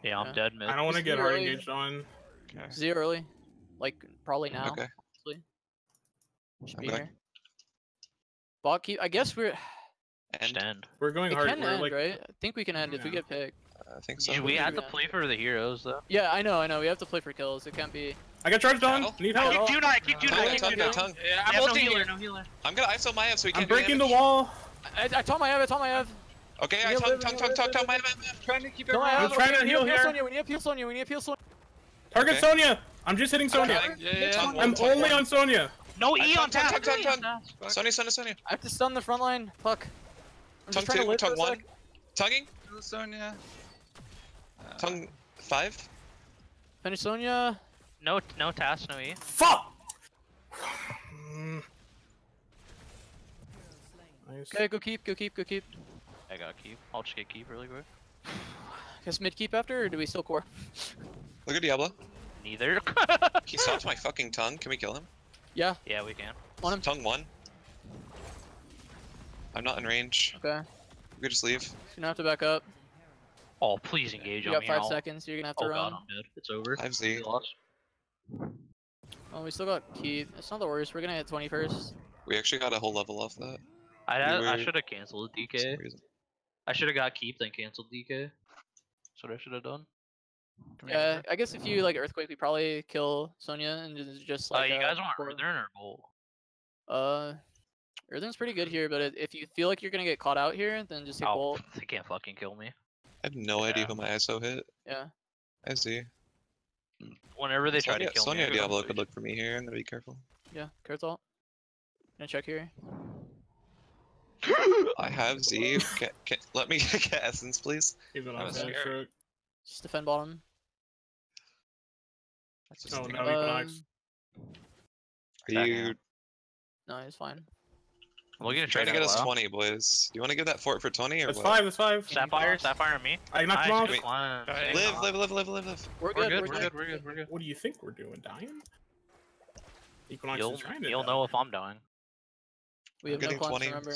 Yeah, I'm Yeah. dead mid. I don't want to Just get be hard early. engaged on. Okay. Z early. Like, probably now. Okay. Should be Okay. here. Bot keep. I guess we're. And Stand. We're going It hard. can We're end, like, right? I think we can end if we Yeah. get picked. I think so. We had to Yeah. play for the heroes though. Yeah, I know. We have to play for kills. It can't be. I got charged on. Cattle? Need Cattle. help. Keep June Knight, keep June Tongue, Knight, keep tongue, June got Knight. tongue. Yeah, I'm no ulting healer, here. no healer. I'm gonna ISO my Ev so we I'm can't do breaking the damage. wall. I told my Ev. Okay, I Yeah, tongue, live, tongue, live, tongue, live, tongue, live, tongue, my live. Ev. Trying to keep Tell my everyone. Ev. I'm trying to We need heal appeal here. Sonya. We need appeal Sonya. We need appeal Sonya. Target Okay. Sonya. I'm just hitting Sonya. Tongue, Yeah. tongue I'm one, tongue only one. on Sonya. No I E on tongue, tap. tongue, tongue, tongue. Sonya, Sonya, Sonya. I have to stun the front line. Fuck. I'm Tongue just trying to two, live for tongue a one. sec. Tonguing. Sonya. Tongue 5. Finish Sonya. No task, no E. Fuck. Nice. Okay, go keep. I got keep. I'll just get keep really quick. Guess mid keep after, or do we still core? Look at Diablo. Neither. He stopped my fucking tongue. Can we kill him? Yeah, Yeah, we can. on him. Tongue 1. I'm not in range. Okay. We could just leave. You're gonna have to back up. Oh, please engage You on got me. 5 I'll- seconds. You're gonna have to Oh run. god, I'm dead. It's over. I have Z. We lost. Oh, we still got keep. It's not the worst. We're gonna hit 20 first. We actually got a whole level off that. I were- should have canceled For some DK. reason. I should have got keep then canceled DK. That's what I should have done. Yeah, I guess if you like earthquake, we probably kill Sonya and just like. you guys want core. Earthern or Bolt? Earthen's pretty good here, but if you feel like you're gonna get caught out here, then just hit Oh, bolt. they can't fucking kill me. I have no idea Yeah. who my ISO hit. Yeah. I see. Whenever they try to kill Sonya me. Diablo could look for me here. I'm gonna be careful. Yeah. Kurtzalt. Gonna check here. I have Z. Let me get Essence, please. Keep it That on was that scary. stroke. Just defend bottom. That's just Oh, the- no, Equinox. Are Back you out. No, it's fine. I'm looking to trying to get us WoW. 20, boys? Do you want to give that fort for 20 or That's what? 5. That's 5. Sapphire and me. I knocked him Nice, off. good climb. Alright. Live. We're We're good. good, we're good. What do you think we're doing? Dying? Equinox You'll, is trying to you'll die. know if I'm dying. We have no Getting plans, 20. remember.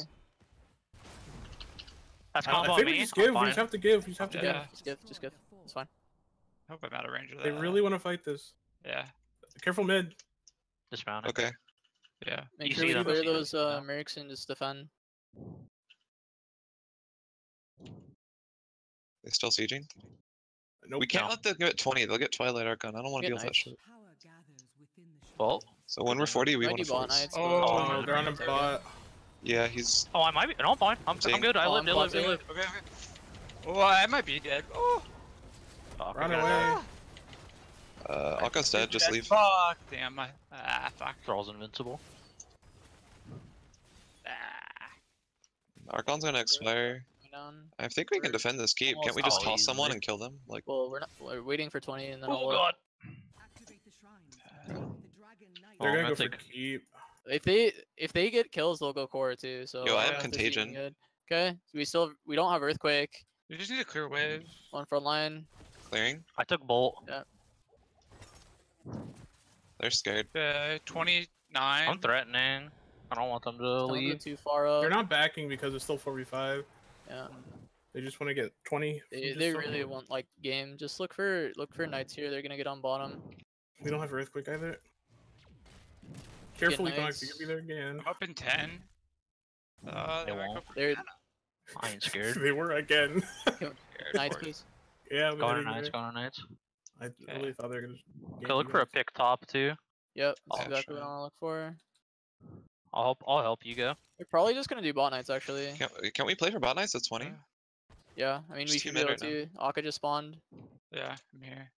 That's I combo on think we me. just I'm give. We fine. just have to give. We just have to Yeah. Just give. It's fine. I hope I'm out of range of that. give. They really want to fight this. Yeah. Careful mid. Dismount it. Okay. Yeah. Make You sure see we them, clear see them. those Yeah. Mercs and just defend. They still sieging? Nope. We can't No. let them get 20. They'll get Twilight Archon. I don't want to Get deal with that knights. shit. Well, So when we're 40, we Might want to do bot force. knights. Oh, but- Oh, they're on a bot. Yeah, he's. oh, I might be. No, I'm fine. I'm Zing. good. I Oh, lived. I'm I lived. I pausing. lived. Okay. Oh, I might be dead. Oh. Fuck, Run I got away. that. Aka's dead, just leave. Fuck, damn. Fuck. Thrall's invincible. Archon's gonna expire. Down. I think we can defend this keep. Can't we Almost just all toss someone easily. and kill them? Like, Well, we're waiting for 20 and then Oh I'll god. Activate the shrine. The Dragon Knight. They're Oh, gonna I go for think- keep. If they get kills, they'll go core too. So Yo, I don't have know if this is even contagion. good. Okay, so we don't have earthquake We just need a clear wave. on front line. clearing? I took bolt. They're scared. 29. I'm threatening. I don't want them to Don't go leave. too far up. They're not backing because it's still 4v5. Yeah, They just want to get 20. from they just really something. want like game. Just look for knights here. They're gonna get on bottom. We don't have earthquake either. Careful, Equinox, you knights. could be there again. I'm up in 10. They Might go won't. for They're I ain't scared. They were again. knights, please. Yeah, we Going had to it knights, there. going to knights. I really thought they were gonna. gank Go look you for a guys. pick top too. Yep, Oh, that's exactly what sure. I want to look for. I'll help you go. They're probably just gonna do bot knights actually. Can't we play for bot nights at 20? Yeah, I mean we Just should team be mid able right now. to. Akka just spawned. Yeah, I'm here.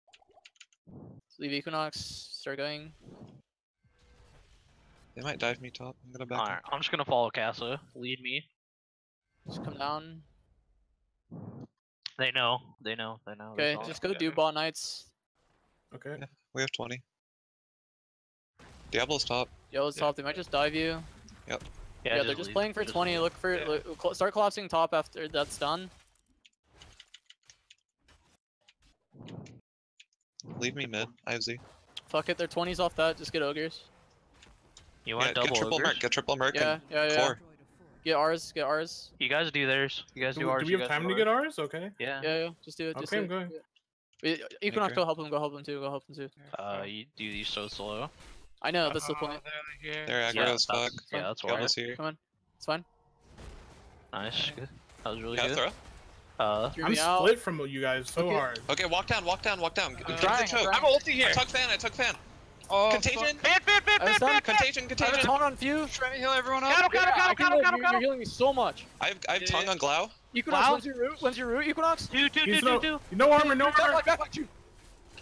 Leave Equinox. Start going. They might dive me top. I'm gonna back. Alright, I'm just gonna follow Casa. Lead me. Just come down. They know. They know. They know. Okay, That's all. just go do bot knights. Okay. Yeah. We have 20. Diablo's top. Yellow's top. They might just dive you. Yeah, they're just lead. playing for 20. lead. Look for start collapsing top after that's done. Leave me mid. I have Z. Fuck it, they're 20s off that. Just get ogres. You want Yeah, double get triple ogres? merc. Get triple merc. Yeah, and yeah, yeah. core. Get ours. Get ours. You guys do theirs. You guys do ours. Do we you have guys time do to get ours. ours? Okay. Yeah. Yeah, yeah. Just do it. Just Okay, do I'm it. going. Wait, Equinox, Okay. go help him. Go help him too. Go help him too. You do these so slow. I know. That's the point. They're here. They're aggro Yeah, as fuck. yeah, that's why. Diablo's here. Come on. It's fine. Nice. Good. That was really Got good. throw? Hear I'm me out. split from you guys so Okay. hard. Okay, walk down, walk down, walk down. Get the trying, choke. I'm I'm ulti here. I took fan, I took fan. Oh, Contagion? I was done. Contagion, I have a contagion. taunt on few. Trying to heal everyone up. I can live. You're healing me so much. I have tongue on Glau. Equinox, Wow. when's your root? When's your root, Equinox? He's no armor, no armor. Back, you.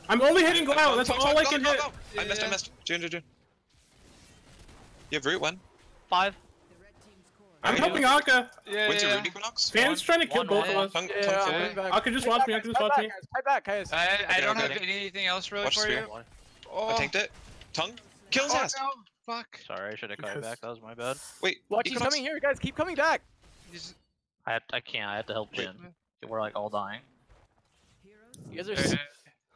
I'm only hitting Glau. That's Tongue, all tongue, I go, can go, hit. go. I missed, I missed. June. You have root one. 5. The red team's core. I'm Alright. helping Akka. Yeah, When's your yeah. root, Equinox? Fan's trying to kill One, both one. of us. Tongue, Yeah, tongue, I'm tongue. coming back. Akka just watch me. Akka just watch me. Fight back, guys. I don't okay, have okay. anything else really Watch for spear. you. I Oh, tanked it. Tongue. Kill his oh, ass. no. Fuck. Sorry, I should have cut it Because- back. That was my bad. Wait, Watch, he's Equinox. coming here, guys. Keep coming back. He's- I can't. I have to help Wait. Jin. We're like all dying. Heroes. You guys are.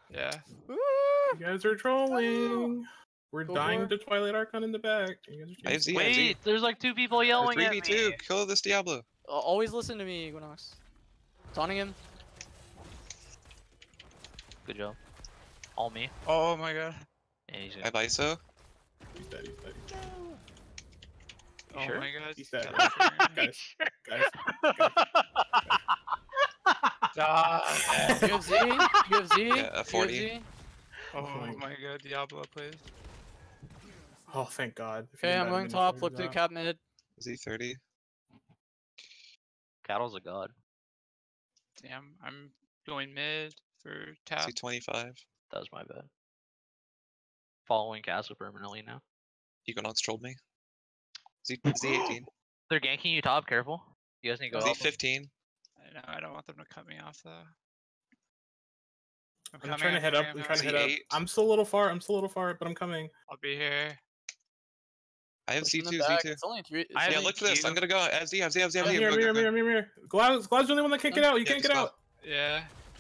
Yeah. Woo! You guys are trolling. We're Go dying for to Twilight Archon in the back. You guys are I have chasing- Z, I have Z. Wait, there's like 2 people yelling at me. 3v2. Kill this Diablo. Always listen to me, Equinox. Taunting him. Good job. All me. Oh my god. And he's I have ISO. He's dead, he's dead. Oh sure? my god. He's dead. God. Guys, Ah, You have Z. You have Z. Yeah, You have 40. Z. Oh my god, Diablo, please. Oh, thank God. If Okay, you I'm had going been top. figured Look to out. cap mid. Z30. Cattle's a god. Damn, I'm going mid for tap. Z25. That was my bad. Following Casa permanently now. Equinox trolled me. Z18. They're ganking you top. Careful. You guys need to go help 'em. Z15. I don't want them to cut me off though. I'm trying to head up. I'm trying to head up. Z8. I'm still a little far. But I'm coming. I'll be here. I have Push in the Z2, back. Z2. It's only 3. I have Yeah, Z2. look for this. I'm gonna go. I have Z, I have Z, I have Z, I I'm have Z. here, Go, I'm here, go, I'm here, go. I'm here. Glau's the only one that can't get out. You Yeah, can't get just out.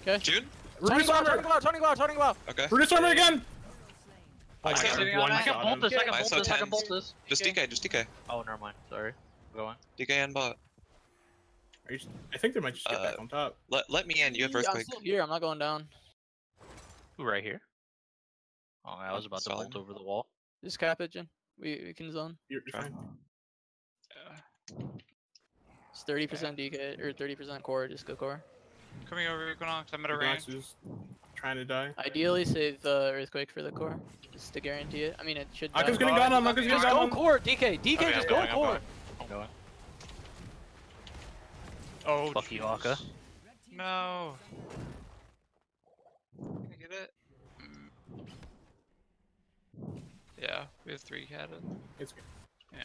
Yeah. June? Rudis armor. Turning Glau. Okay. Rudis armor again. I got got one I can shot bolt him. this. I can I bolt saw this. I can 10s. bolt this. Just DK, just DK. Oh, never mind. Sorry. Go on. DK and bot. I think they might just get back on top. Let me in. You have I'm earthquake. still here. I'm not going down. Who right here? Oh, I was about to Solid. bolt over the wall. Just cap it, Jin. We can zone. You're fine. It's 30% DK or 30% core. Just go core. Coming over Equinox. I'm at a range. Equinox is trying to die. Ideally, save earthquake for the core, just to guarantee it. I mean, it should. Aka's die. getting gone on. Aka's getting Just gone go on. core, DK. DK, Okay, just I'm go going, I'm core. going. I'm going. Oh, Fuck you, jeez. Akka. No. Can I get it? Yeah, we have 3 catted. It's good. Yeah.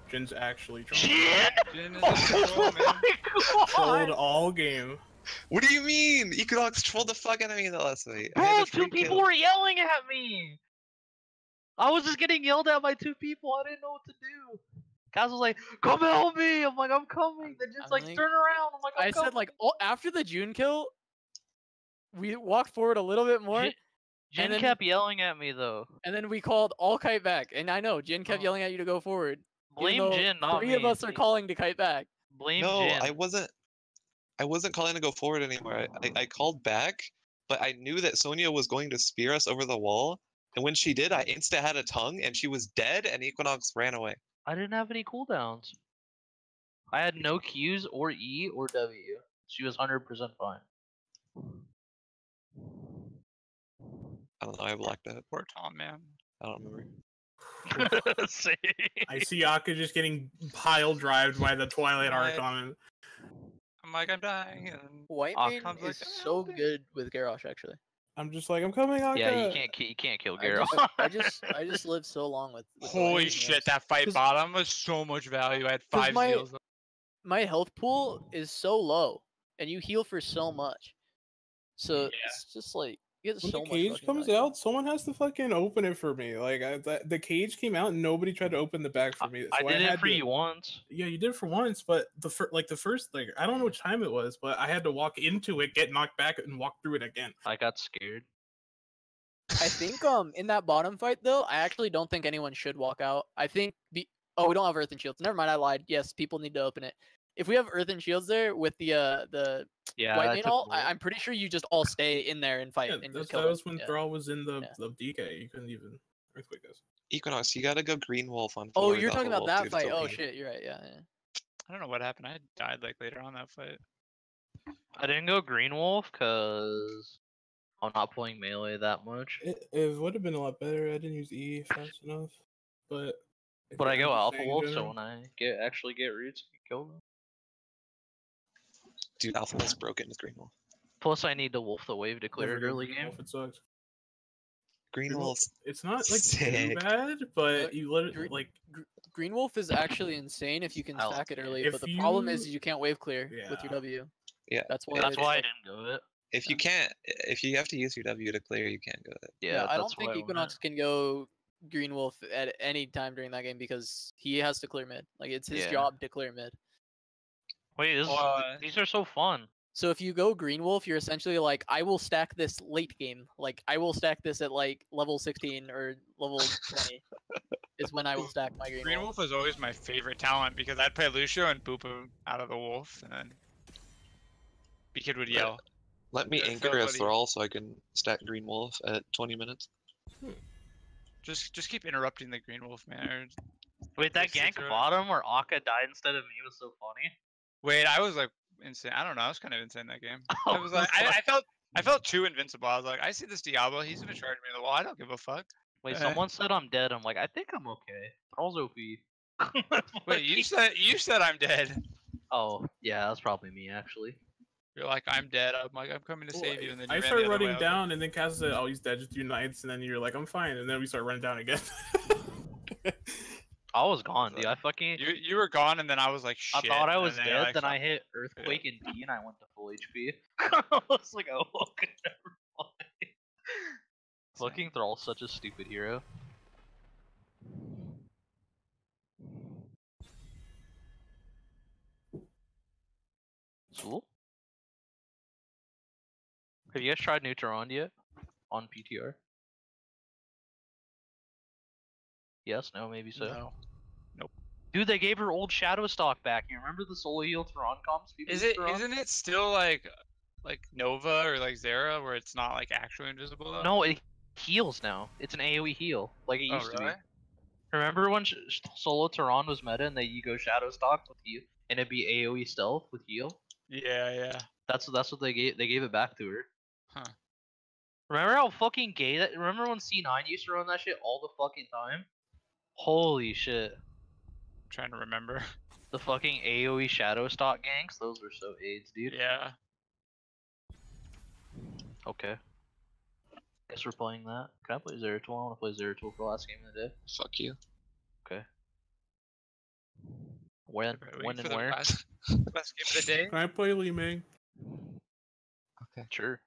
Jin's actually trolling. Jin is Oh in control, man. my Trolled god! all game. What do you mean? Equinox trolled the fuck out of me in the last fight. I Bro, had a 2 free people kill. were yelling at me! I was just getting yelled at by 2 people, I didn't know what to do. Kaz was like, come help me! I'm like, I'm coming! Then Jin's I'm like, like- turn around! I'm like, I'm I coming! said like after the June kill, we walked forward a little bit more, Jin then- kept yelling at me though. and then we called all kite back. And I know Jin kept Oh. yelling at you to go forward. even Blame though Jin, not 3 me. of us are calling to kite back. Blame No, Jin. I wasn't calling to go forward anymore. I called back, but I knew that Sonya was going to spear us over the wall. And when she did, I insta had a tongue, and she was dead, and Equinox ran away. I didn't have any cooldowns. I had no Qs or E or W. She was 100% fine. I don't know. I blocked that. Poor Tom, man. I don't remember. Same. I see Akka just getting pile drived by the Twilight Right. Archon. I'm like, I'm dying. And White Ah, Mane Tom's like, is "Oh, so okay." good with Garrosh actually. I'm just like, I'm coming, Akka. Yeah, you can't kill I Garo. I just lived so long with the Holy Lightning shit, heroes. that fight 'Cause- bottom was so much value. I had 'cause 5 my- steals. My health pool is so low, and you heal for so much. So Yeah. it's just like you get When so the much. cage fucking comes value. out, someone has to fucking open it for me. Like the cage came out and nobody tried to open the bag for me. So I did it had for to- you once. Yeah, you did it for once, but the first I don't know which time it was, but I had to walk into it, get knocked back, and walk through it again. I got scared. I think in that bottom fight though, I actually don't think anyone should walk out. I think oh, we don't have Earth and Shields. Never mind, I lied. Yes, people need to open it. If we have Earth and Shields there with the Yeah, White I Mane took ult, bullet. I'm pretty sure you just all stay in there and fight Yeah, and that just kill was them. when Yeah. Thrall was in the Yeah. DK. You couldn't even earthquake us. Equinox, you gotta go Green Wolf on. Oh, forward you're off talking the about wolf, that dude, it's fight. Oh OP. shit, you're right. Yeah. I don't know what happened. I died like later on that fight. I didn't go Green Wolf because I'm not playing melee that much. It would have been a lot better. I didn't use E fast enough, but. But I I'm go just Alpha saying in Wolf, so general. when I actually get roots, I can kill them. Dude, Alpha Wolf's broken with Green Wolf. Plus, I need to wolf the wave to clear Never it did early Green game. Wolf, it sucks. Green Green Wolf- Wolf's It's not like too Sick. bad, but Look, you let it Gre- like Green Wolf is actually insane if you can I'll- stack it early, if but the problem is you- you can't wave clear with Yeah. your W. Yeah. That's why. That's it's why I like- didn't go it. if you can't, if you have to use your W to clear, you can't go it. Yeah, I don't that's think why I went Equinox it. can go Green Wolf at any time during that game because he has to clear mid. Like it's his Yeah. job to clear mid. Wait, these are so fun. So if you go Green Wolf, you're essentially like, I will stack this late game. Like I will stack this at like level 16 or level 20 is when I will stack my Green, Green Wolf. Wolf was always my favorite talent because I'd play Lucio and boop him out of the wolf, and then B-Kid would yell. Let me Yeah, anchor so as buddy. Thrall so I can stack Green Wolf at 20 minutes. Just keep interrupting the Green Wolf, man. or- Wait, that Just sit gank through it. bottom where Akka died instead of me was so funny. Wait, I was like insane. I don't know. I was kind of insane that game. I Oh, was like, I felt too invincible. I was like, I see this Diablo. He's gonna charge me to the wall. I don't give a fuck. Wait, Uh, someone said I'm dead. I'm like, I think I'm okay. Thrall's OP. Wait, you said I'm dead. Oh, yeah, that's probably me actually. You're like, I'm dead. I'm like, I'm coming to save you, and then you I ran start the other way. running I was like, down, and then Kaz said, "Oh, he's dead. Just do knights." And then you're like, "I'm fine." And then we start running down again. I was gone, dude. I fucking. You were gone, and then I was like, I shit. thought I and was then dead, like, then I hit Earthquake and D, and I went to full HP. I was like, oh, okay, never mind. Fucking Thrall's such a stupid hero. Cool. Have you guys tried Neutron yet? On PTR? Yes, no, maybe so. No. Dude, they gave her old Shadow Stock back. You remember the Solo Heal Theron comps? people Is used it? to run? Isn't it still like Nova or like Zera, where it's not like actually invisible? Though? No, it heals now. It's an AoE heal, like it Oh, used to really? be. Remember when Solo Tehran was meta and you go Shadow Stock with heal, and it'd be AoE stealth with heal? Yeah. That's what they gave. They gave it back to her. Huh. Remember how fucking gay that? Remember when C9 used to run that shit all the fucking time? Holy shit! trying to remember. The fucking AoE Shadow Stock ganks, those were so AIDS, dude. Yeah. Okay. Guess we're playing that. Can I play Zeratul? I want to play Zeratul for the last game of the day. Fuck you. Okay. When? Waiting When for and the where? last game of the day. Can I play Li Ming? Okay. Sure.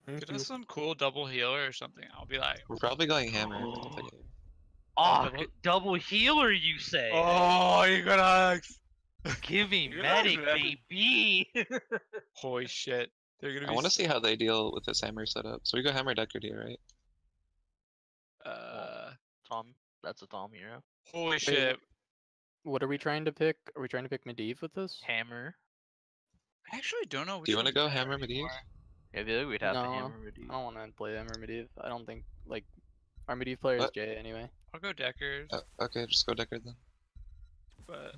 Thank Get you. us some cool double healer or something. I'll be like, We're probably going hammer. Oh, double- double healer, you say? oh, Equinox! Give me You're medic, not- baby. Holy shit. They're gonna be I want to see how they deal with this hammer setup. So we go hammer Deckard here, right? Tom, that's a Tom hero. Holy shit. What are we trying to pick? Are we trying to pick Medivh with this? Hammer. I actually don't know. Do you want to go hammer Medivh? I feel like we'd have to No, hammer Medivh. I don't want to play Hammer Medivh. I don't think like our Medivh player is What? Jay anyway. I'll go Deckard, Okay, just go Deckard then. but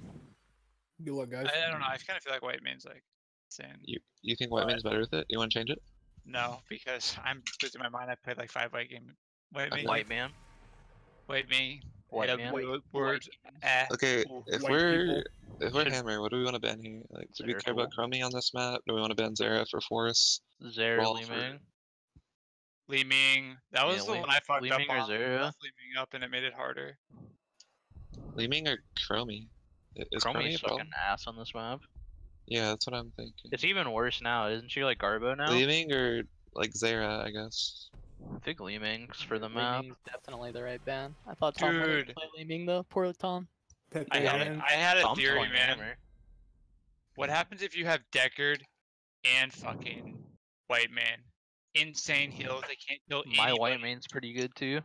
Good luck, guys. I don't know. I kind of feel like White Main's like insane. You think White Man's better with it? You want to change it? No, because I'm losing my mind. I played like 5 White game. White Main. White man. White Main. White yeah, man. Word. Eh. Okay, if White we're Should- hammer, what do we want to ban here? Like, do we care Zeratul. about Chromie on this map? Do we want to ban Zera for Force? Zera Brawl Li for- Ming. Li Ming. That was Yeah, the Li- one I fucked Li up Ming or on. Zera? Both Li Ming up and it made it harder. Li Ming or Chromie? Is Chromie Chromie's a problem? fucking ass on this map. Yeah, that's what I'm thinking. It's even worse now, isn't she like Garbo now? Li Ming or like Zera, I guess. I think Li Ming's for the Li map. Ming's definitely the right ban. I thought Tom wanted to Dude. play Li Ming though. Poor Tom. I had a Tom's theory, playing man. hammer. What happens if you have Deckard and fucking White Man? Insane heals. They can't kill My anybody. White Main's pretty good too.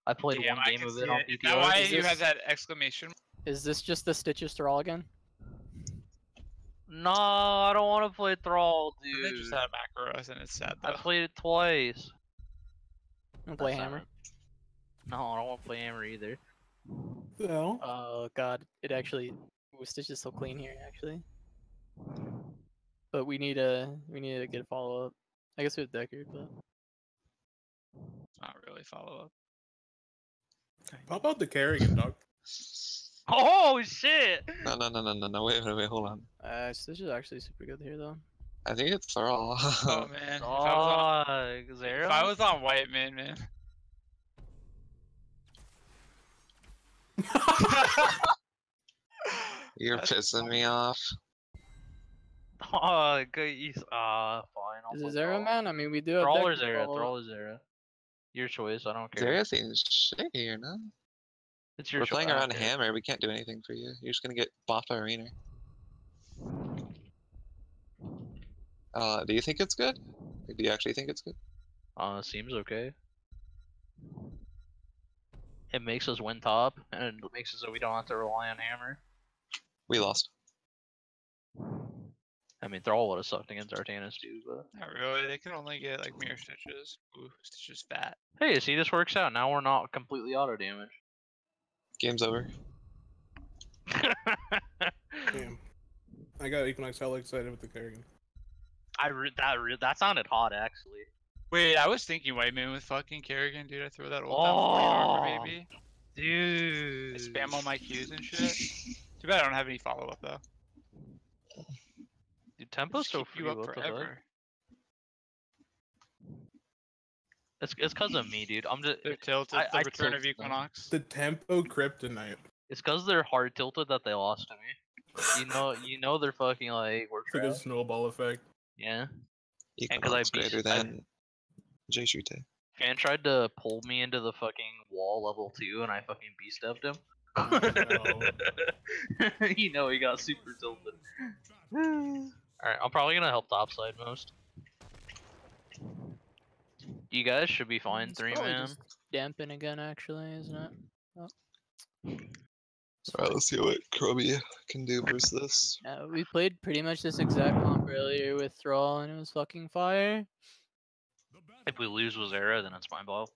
I played Damn, one I game can of see it on Is that PTR. why Is you this- have that exclamation? Is this just the Stitches Thrall again? No, I don't want to play Thrall, And they dude. just had Macros and it's sad I though. played it twice. I'm play That's Hammer. not- No, I don't want to play Hammer either. No. Oh god, it actually Stitch is so clean here actually. But we need to get a follow up. I guess with Deckard, but Not really follow up. Pop out the Kerrigan, dog. Oh shit! No, wait, hold on. Stitch is actually super good here though. I think it's Thrall. Oh man. Dog, If Zera? I was on White Man, man. You're That's pissing me off. Oh, good. Fine. I'll Is play it Zera Thrall. man? I mean we do have Thrall or Deckard Zera? follow up. Thrall or Zera? Your choice. I don't care. Zera seems shit here, no? It's your We're choice. playing I don't around care. hammer. We can't do anything for you. You're just gonna get Boffa Arena. Do you think it's good? Or do you actually think it's good? Seems okay. It makes us win top, and it makes it so we don't have to rely on hammer. We lost. I mean, Thrall would have sucked against Artanis too, but Not really. They can only get like mirror stitches. Ooh, Stitch is fat. hey, see, this works out. Now we're not completely auto damage. Game's over. Damn. I got Equinox hella excited with the Kerrigan. That sounded hot actually. Wait, I was thinking White Man with fucking Kerrigan, dude. I threw that old down 40 armor, Oh. baby. I Dude. spam all my Qs and shit. Too bad I don't have any follow up though. Dude, tempo's Just so keep free. you up What the fuck? forever. It's cause of me, dude. I'm just. They're tilted. I The return of tilted them. Equinox. The tempo kryptonite. It's cause they're hard tilted that they lost to me. You know they're fucking like we're It's like a trash. snowball effect. Yeah. Equinox beat- greater I- than J Shute. Fan tried to pull me into the fucking wall level 2 and I fucking B-stepped him. You know he got super tilted. Alright, I'm probably gonna help topside most. You guys should be fine, It's 3 probably man. just Dampen again actually, isn't it? Alright, let's see what Chromie can do versus this. We played pretty much this exact comp earlier with Thrall and it was fucking fire. If we lose with Zera, then it's my fault.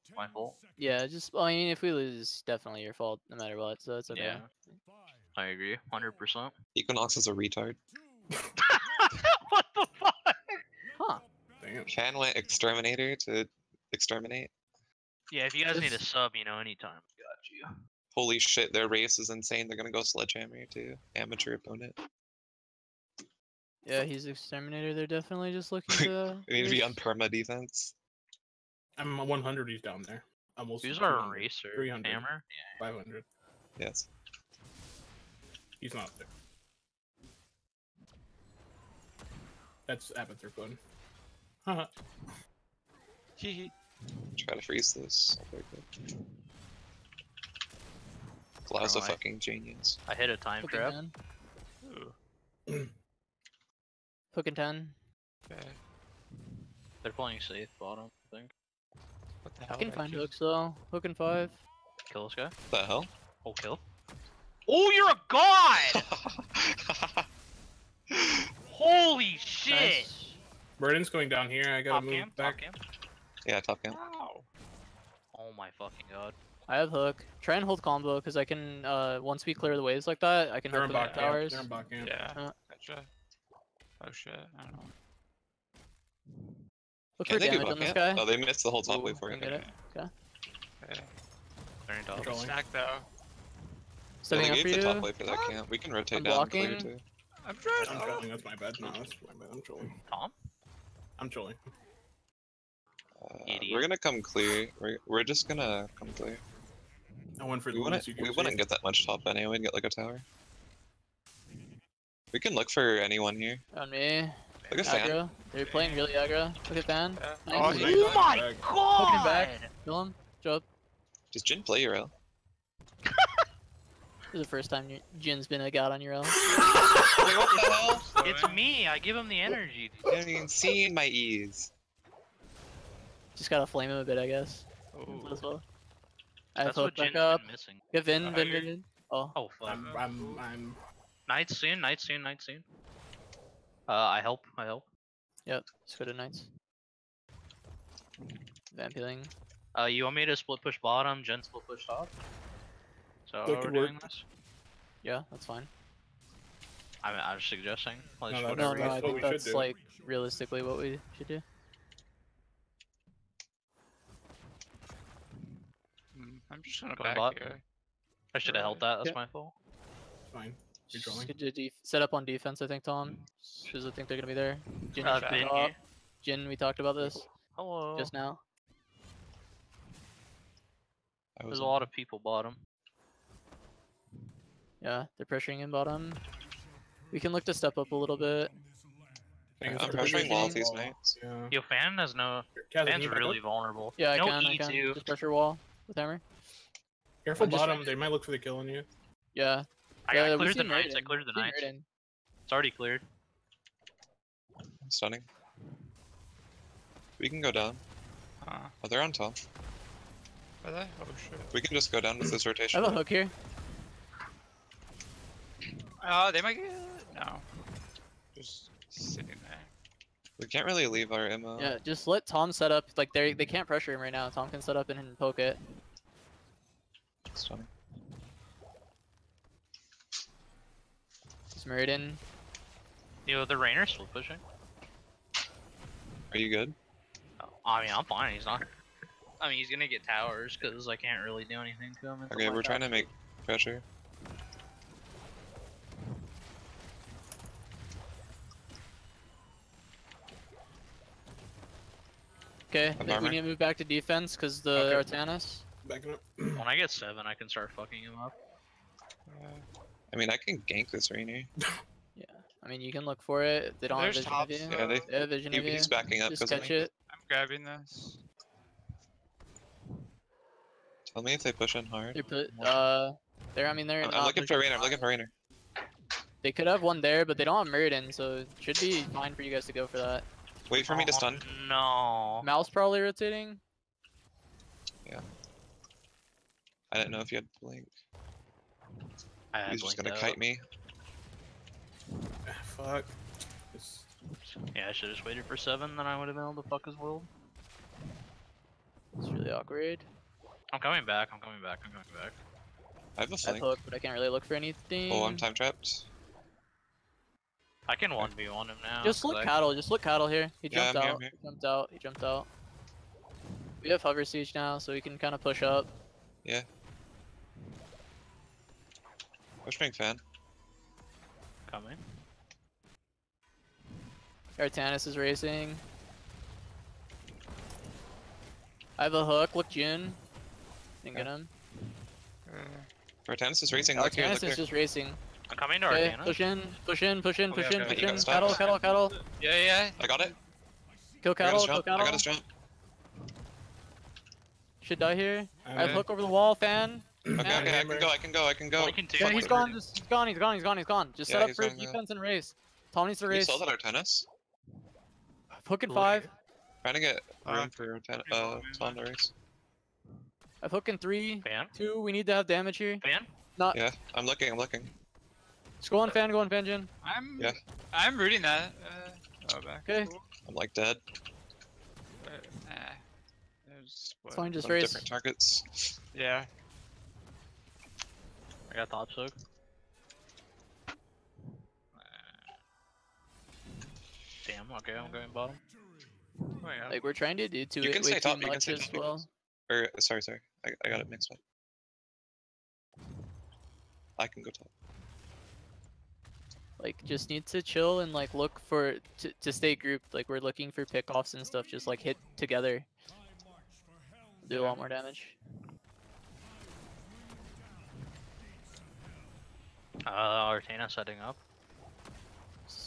Yeah, I mean if we lose it's definitely your fault no matter what, so it's okay. Yeah. I agree, 100%. Equinox is a retard. What the fuck? Huh. Damn. Fan went Exterminator to Exterminate. Yeah, if you guys need a This- sub, you know, anytime, got you. Holy shit, their race is insane. They're gonna go Sledgehammer too. Amateur opponent. Yeah, he's Exterminator, they're definitely just looking to We need to be on use- perma defense. I'm 100. He's down there. Almost. Who's our 200, racer? 300. Hammer? 500. Yes. He's not there. That's Abathur Code. Haha. Hee Try to freeze this. Okay, good. Glau's a Alright. fucking genius. I hit a time Hook and trap. 10. Ooh. Hook and 10. Okay. They're playing safe bottom, I think. What the I hell? can did find just- hooks though. Hook and 5. Kill this guy. What the hell? Oh, kill. Oh, you're a god! Holy shit! Nice. Burden's going down here. I gotta Top move cam, top back. cam. Yeah, top cam. Ow. Oh my fucking god. I have hook. Try and hold combo because I can. Once we clear the waves like that, I can They're hook in them bot with camp. towers. They're in bot camp. Yeah. Uh. Gotcha. Oh shit. I don't know. Look Can for they do damage bot on this camp? guy. Oh, they missed the whole top Ooh, wave for can you. get it. Okay. Okay. They're in top. Controlling. Stack though. Yeah, Stepping they up for gave the top you. wave for that camp. We can rotate I'm down and clear blocking. too. I'm trying. I'm trolling. That's my bad. No, that's my bad. I'm trolling. Tom? I'm trolling. Idiot. We're gonna come clear. We're just gonna come clear. I went for We the wouldn't, ones you we can wouldn't see. get that much top anyway. We'd get like a tower. We can look for anyone here. On me. Look at Fan. Aggro. They're playing really aggro. Look at Fan. Yeah. Nice. Oh, Nice. he Oh my Back. Hook him god! back. Kill him. Jump. Does Jin play URL? This is the first time Jin's been a god on your own. Wait, what the hell? It's me. I give him the energy. You haven't even seen my E's. Just gotta flame him a bit, I guess. Ooh. As well. I have That's what hook back Jin's up. been missing. Get Vin. Oh, Vin. you're- Vin. Oh. Oh fuck. I'm. Night soon, night soon, night soon. I help, I help. Yep. Let's go to Knights. Vampiling. You want me to split push bottom, Jen split push top? So That we're could doing work. this? Yeah, that's fine. I was suggesting. Like, No, just that's- No, whatever. no, I what think we should that's do. like realistically what we should do. I'm just gonna Going back bot. here. I should have held that, that's Yeah. my fault. Fine. You're Just trolling. good to set up on defense, I think, Tom. Because I think they're gonna be there. Jin, Uh, should Vin go here. up. Jin, we talked about this Hello. just now. There's a lot of people bottom. Yeah, they're pressuring in bottom. We can look to step up a little bit. Thank you I'm for pressuring wall positioning. these nights. Yeah. Yo, Fan has no. Kaz, can Fan's you back really up? vulnerable. Yeah, I no can. E2. Just pressure wall with hammer. Careful I'm just bottom. trying They might look for the kill on you. Yeah. I we cleared see the knights. I Meriden. cleared the See knights. Meriden. It's already cleared. Stunning. We can go down. Huh. Oh, they're on top. Are they? Oh shit. We can just go down with this I rotation. have a hook here. Oh, they might get no. Just sitting there. We can't really leave our ammo. Yeah, just let Tom set up. Like they can't pressure him right now. Tom can set up and poke it. Stunning. He's Meriden. Yo, the Rainer's still pushing. Are you good? I mean, I'm fine. He's not. I mean, he's gonna get towers because I can't really do anything to him. Okay, we're trying to make pressure. Okay, I I'm think we armor. need to move back to defense because the Okay. Artanis. Backing up. When I get 7, I can start fucking him up. I mean, I can gank this Rainier. Yeah, I mean you can look for it. If they don't have There's vision of tops. you. Yeah, They have vision of you. he's backing up Just because of catch me. it. I'm grabbing this. Tell me if they push in hard. They're put. They're. I mean they're. I'm not looking for pushing Rainer. I'm looking for Rainer. They could have one there, but they don't have Meriden, so it should be fine for you guys to go for that. Wait for me to stun. No. Mouse probably rotating. I didn't know if you had blink. I had He's just blinked gonna out. kite me. Ah, fuck. Just- Yeah, I should have just waited for 7, then I would have been able to fuck his world. It's really awkward. I'm coming back. I'm coming back. I'm coming back. I have a I have flank. hook, but I can't really look for anything. Oh, I'm time trapped. I can 1v1 him now. Just 'cause look I- cattle. Just look cattle here. He Yeah, jumped I'm here, out. I'm here. He jumped out. He jumped out. We have hover siege now, so we can kind of push up. Pushing fan. Coming. Artanis is racing. I have a hook. Look, June. Didn't get him. Artanis is racing. Look here, Artanis look is here. just racing. I'm coming to Okay, Arcana. push in, push in, push in, Okay, push in, okay, push okay. in. You got Cattle, stopped. cattle, cattle. Yeah. I got it. Kill I got cattle, his kill jump. I cattle. got his jump. Should die here. I have Okay. hook over the wall, fan. Okay, Yeah. okay, I can go. Linking two. Yeah, Linking he's gone, he's gone, he's gone, he's gone, he's gone. Just Yeah, set up he's for gone, yeah. defense and race. Tom needs to Can you race. sell that Artanis? Hook in 5. Trying to get room Uh, for Tom to race. I have hook in 3. Fan. 2, we need to have damage here. Fan. Yeah, I'm looking. Just go on fan, Jin. Yeah. I'm rooting that. Oh, back. Okay. Cool. I'm like dead. Nah. There's It's fine, just Some race. different targets. Yeah. I got top soak. Damn. Okay, I'm going bottom. Oh, yeah. Like, we're trying to do too, You can way stay too top, you can much stay as top. well. Or sorry. I got it mixed up. I can go top. Like, just need to chill and, like, look for, to stay grouped. Like, we're looking for pickoffs and stuff. Just, like, hit together. Do a lot more damage. Artana setting up.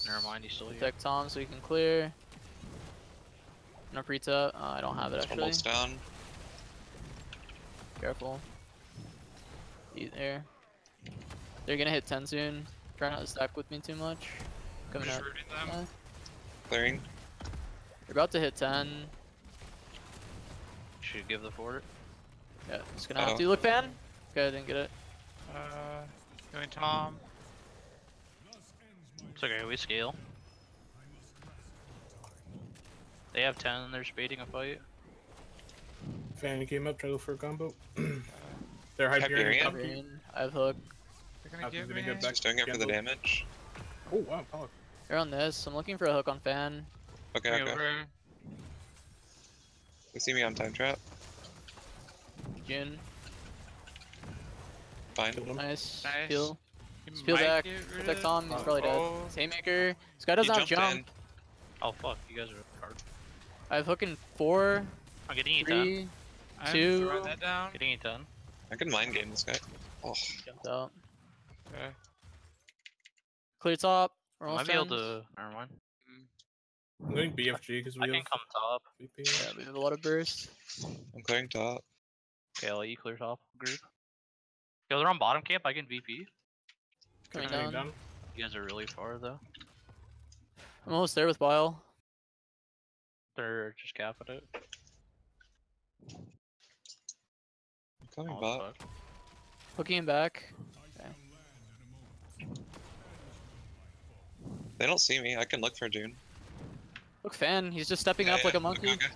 Never mind, he's still here. Protect Tom so he can clear. No Prita. I don't have it actually. Almost down. Careful. Eat there. They're gonna hit 10 soon. Try not to stack with me too much. I'm Coming just up. rooting them. Clearing. They're about to hit 10. Should give the fort. Yeah, just gonna have to. Look, fan. Okay, I didn't get it. Going Tom. It's okay, we scale. They have 10 and they're spading a fight. Fan came up, try to go for a combo. They're Hyperion. Hyperion. Up. Green. I have hook. They're gonna After give they me. get back- Just doing it for the Cancel. damage. Oh wow, Pollock. They're on this. I'm looking for a hook on fan. Okay, Coming okay. over. They see me on time trap. Jin. Fine. Killed him. Nice. Nice. Peel. You Just peel might back. get rid Protect of- Tom. He's probably dead. Oh. Haymaker. This guy He doesn't have jumped jump. Oh fuck, you guys are hard. I have hook in 4, I'm getting you 10. 3. I'm Two. throwing that down. Getting you 10. I can mind game this guy. Oh, Jumped out. Okay. Clear top. We're I might almost be able done. to. Never mind. I'm going BFG because I we can have come top. VP. Yeah, we have a lot of burst. I'm clearing top. Okay, I'll let you clear top group. Yo, they're on bottom camp. I can VP. Coming Coming down. You guys are really far though. I'm almost there with Bile. They're just capping it. I'm coming Oh, bot. fuck. Hooking him back. They don't see me. I can look for June. Look, fan. He's just stepping Yeah, up like a yeah. monkey. Okay.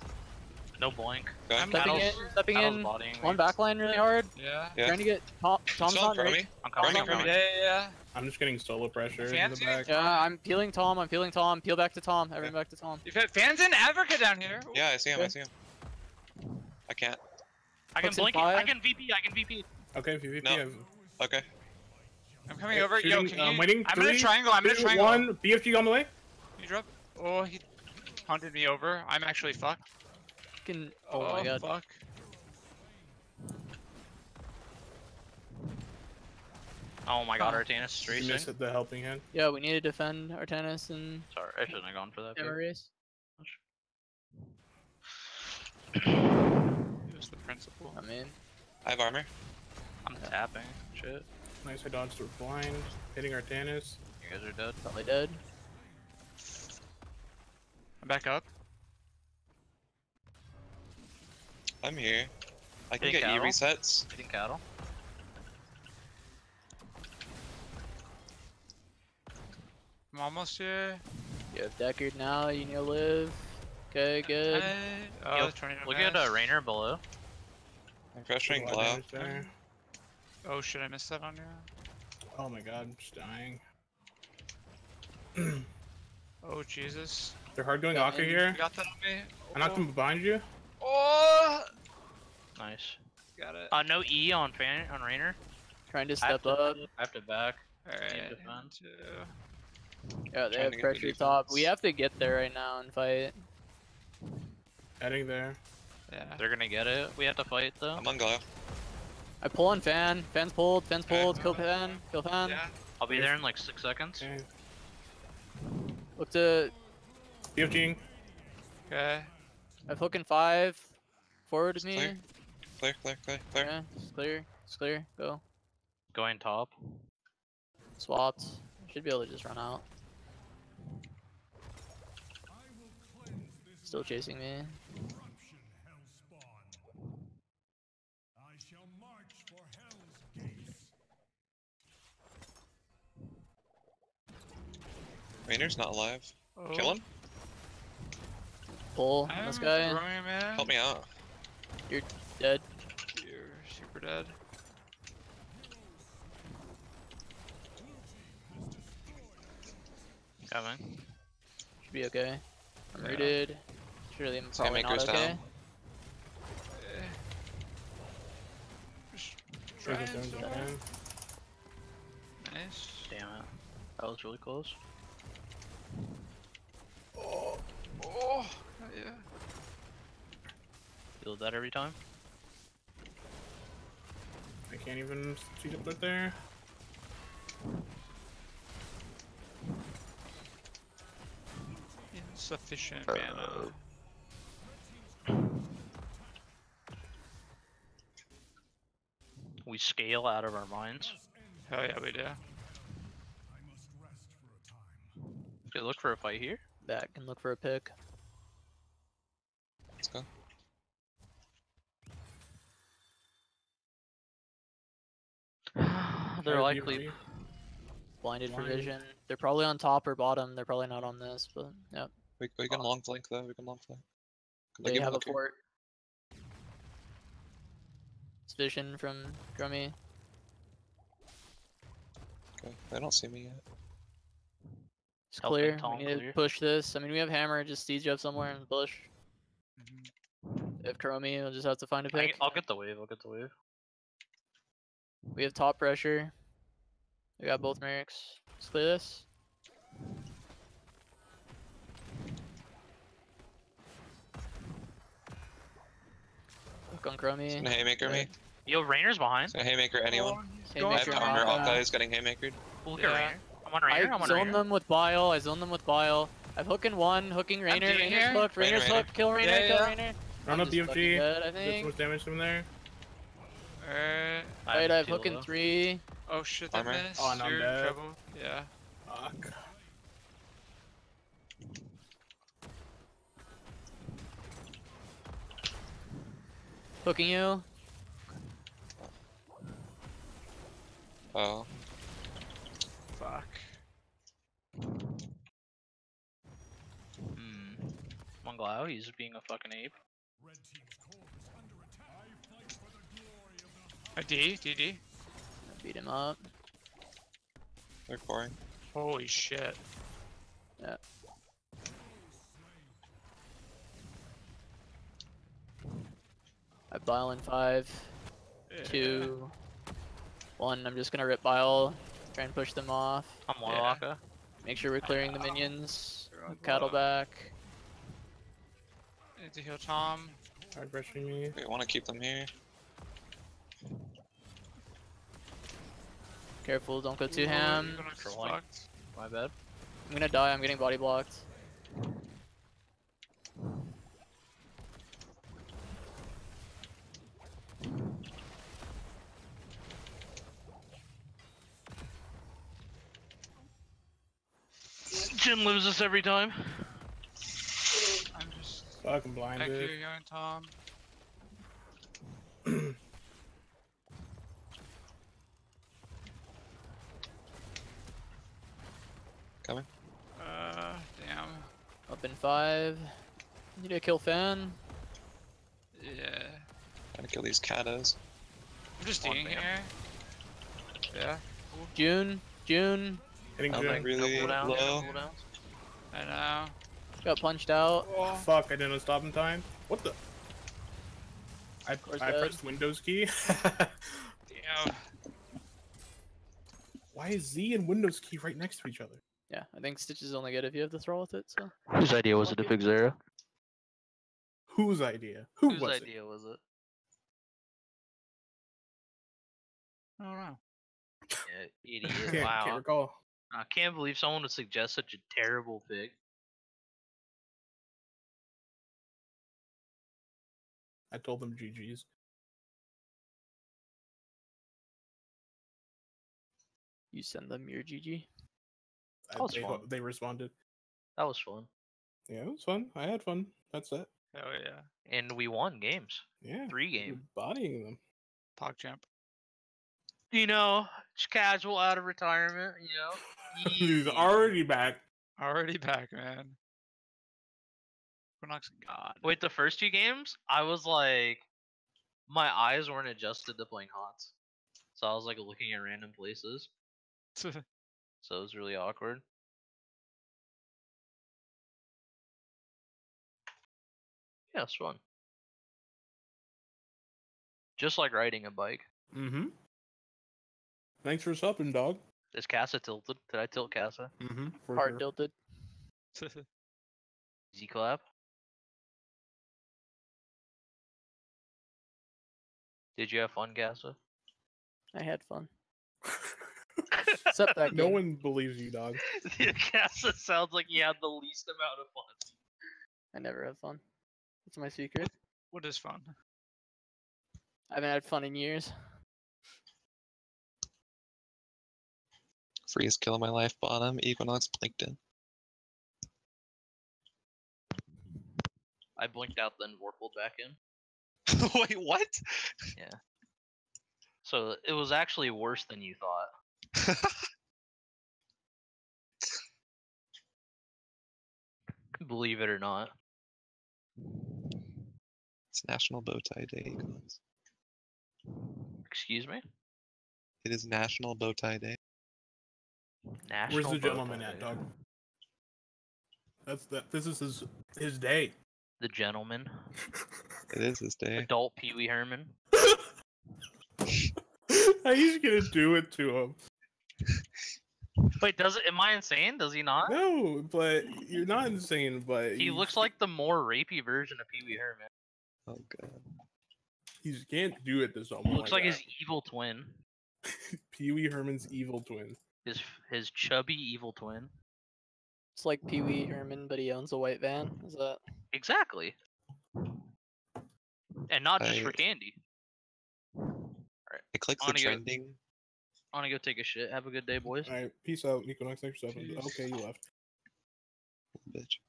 No blink. Go ahead. I'm Stepping Battles- in, stepping Battles in. bodying One me. backline really hard. Yeah. Yeah. Trying to get Tom's Still in not front of right. me. I'm coming. Running I'm from coming. Yeah. I'm just getting solo pressure into the Fancy? back. Yeah, I'm peeling Tom. I'm peeling Tom. Peel back to Tom. Everyone back to Tom. You've had fans in Africa down here. Ooh. Yeah, I see him. I Okay. see him. I can't. I can Hooks in blink it. I 5. can VP. I can VP. Okay, PvP. No. I've- Okay. I'm coming Hey, over. Yo, shooting, can I'm you? waiting. I'm gonna 3, triangle. I'm gonna 2, triangle. 1. BFG on the way. Can you drop? Oh, he hunted me over. I'm actually fucked. Oh my god. Fuck. Oh my god, Huh. Artanis You racing. missed the helping hand. Yeah, we need to defend Artanis and Sorry, I shouldn't have gone for that. Hammer pick. race. Here's the principle. I mean, I have armor. I'm tapping. Shit. Nice, I dodged the blind. Hitting Artanis. You guys are dead. probably dead. I'm back up. I'm here. I can Hitting get E cattle. resets. Hitting cattle. I'm almost here. You have Deckard now. You need to live. Okay, good. Oh, Yo, the tornado Look at missed. Rainer below. I'm pressuring A lot of glow. damage there. Oh shit, I missed that on you. Oh my god, I'm just dying. Oh Jesus. They're hard going Yeah, Aka and- here. You got that on me? I knocked him behind you. Oh! Nice. Got it. No E on Rainer. Trying to I have step up. I have to back. Alright. defend. Yeah, they Trying have to get the pressure top. We defense. have to get there right now and fight. Heading there. Yeah. They're gonna get it. We have to fight though. I'm on Glaive. I pull on Fan. Fan's pulled. Fan's Okay. pulled. Kill Fan. Kill Fan. Yeah. I'll be there in like 6 seconds. Okay. Look to. BFG. Okay. I've hook in 5. Forward to me. Clear. Clear, clear, clear, clear. Yeah, it's clear. It's clear. Go. Going top. Swapped. Should be able to just run out. Still chasing me. Rainer's not alive. Oh. Kill him? Pull on this guy. Growing, man. Help me out. Dead. You're super dead. Coming. Should be okay. I'm Yeah. rooted. Surely I'm probably not Haymaker's okay. down. Trying to down. Nice. Damn it. That was really close. Oh, yeah. Feel that every time. I can't even cheat up there. Insufficient mana. We scale out of our minds. Hell yeah, we do. Okay, look for a fight here. Back and look for a pick. Let's go. They're Fire likely. BFG. Blinded for Blinded. vision. They're probably on top or bottom. They're probably not on this, but yep. We can long flank though. We can long flank. Could They give have a Hooker? fort. It's vision from Drummy. Okay. They don't see me yet. It's Helping clear. Tom We need clear. to push this. I mean, we have hammer. Just siege up somewhere in the bush. If Chromie, we'll just have to find a pick. I'll get the wave. I'll get the wave. We have top pressure. We got both Merrics. Let's clear this. Look on Chromie. Gonna haymaker me. Yo, Rainer's behind. Gonna haymaker anyone. Hey, I make have sure armor. not- All guys getting haymakered. We'll get Yeah. Rainer. I'm on Rainer. I'm I on zone Rainer. them with Bile. I zone them with Bile. I've hook in 1, hooking Rainer. doing Rainer's here. hooked. Rainer, Rainer's Rainer. hooked. Kill Rainer. Yeah, Kill yeah. Rainer. Run up I'm just fucking BFG. dead, I Get so think. much damage from there. Alright. Right, I've heal, hook in though. 3. Oh shit, that Armor. missed. Oh, no, I'm You're in dead. trouble. Yeah. Fuck. Hooking you. Oh. Fuck. Monglau, he's being a fucking ape. A D, DD. Beat him up. They're coring. Holy shit. Yeah. I have Bile in 5, Yeah. 2, 1. I'm just gonna rip Bile. Try and push them off. I'm Yeah. Warlocka. Make sure we're clearing the minions. They're Cattle low. back. Need to heal Tom. Hard pressuring me. We want to keep them here. Careful, don't go too Ooh, ham. you're gonna get Trolling. fucked. My bad. I'm gonna die. I'm getting body blocked. Jin lives us every time. I'm just Fucking back blinded. here going Tom. Coming. Damn. Up in 5. Need to kill Fan. Yeah. Trying to kill these catas. I'm just One D'ing man. here. Yeah. June. June. Hitting Oh, June. like really No cooldowns, no low. cooldowns. I know. Got punched out. Oh, fuck, I didn't stop in time. What the? I course I dead. pressed Windows key. Damn. Why is Z and Windows key right next to each other? Yeah, I think Stitch is only good if you have the throw with it, so. Whose idea was it to pick Zera? Whose idea? Who Whose was idea was it? I don't know. Yeah, it? idiot. Can't Wow. recall. I can't believe someone would suggest such a terrible pick. I told them GG's. You send them your GG. I- That was they, fun. they responded. That was fun. Yeah, it was fun. I had fun. That's it. Oh yeah. And we won games. Yeah. 3 You're game. bodying them. PogChamp. You know, just casual out of retirement, you know. He's Easy. already back. Already back, man. Equinox God. Wait, the first 2 games, I was like, my eyes weren't adjusted to playing HOTS. So I was like looking at random places. So it was really awkward. Yeah, it's fun. Just like riding a bike. Mm-hmm. Thanks for supping, dog. Is Casa tilted? Did I tilt Casa? Mm-hmm. Hard tilted. Easy clap. Did you have fun, Casa? I had fun. Except that No game. one believes you, dog. Casa sounds like he had the least amount of fun. I never have fun. That's my secret. What is fun? I haven't had fun in years. Freeze kill my life bottom. Equinox Plankton. I blinked out, then Vorpaled back in. Wait, what? So it was actually worse than you thought. Believe it or not. It's National Bowtie Day, Equinox. Excuse me? It is National Bowtie Day. National Where's the Bow gentleman Tie at, Day. dog? This is his day. The gentleman. It is his day. Adult Pee Wee Herman. How you gonna do it to him? Wait, am I insane? Does he not? No, but you're not insane. But He looks like the more rapey version of Pee Wee Herman. Oh god. you can't do it to someone. He looks like that. his evil twin. Pee Wee Herman's evil twin. His chubby evil twin. It's like Pee Wee Herman, but he owns a white van. Is that? Exactly. And not just for I- candy. I clicked the Wanna go- trending. I want to go take a shit. Have a good day, boys. All right, peace out, Equinox. Thanks for stepping. Peace. Okay, you left. Bitch.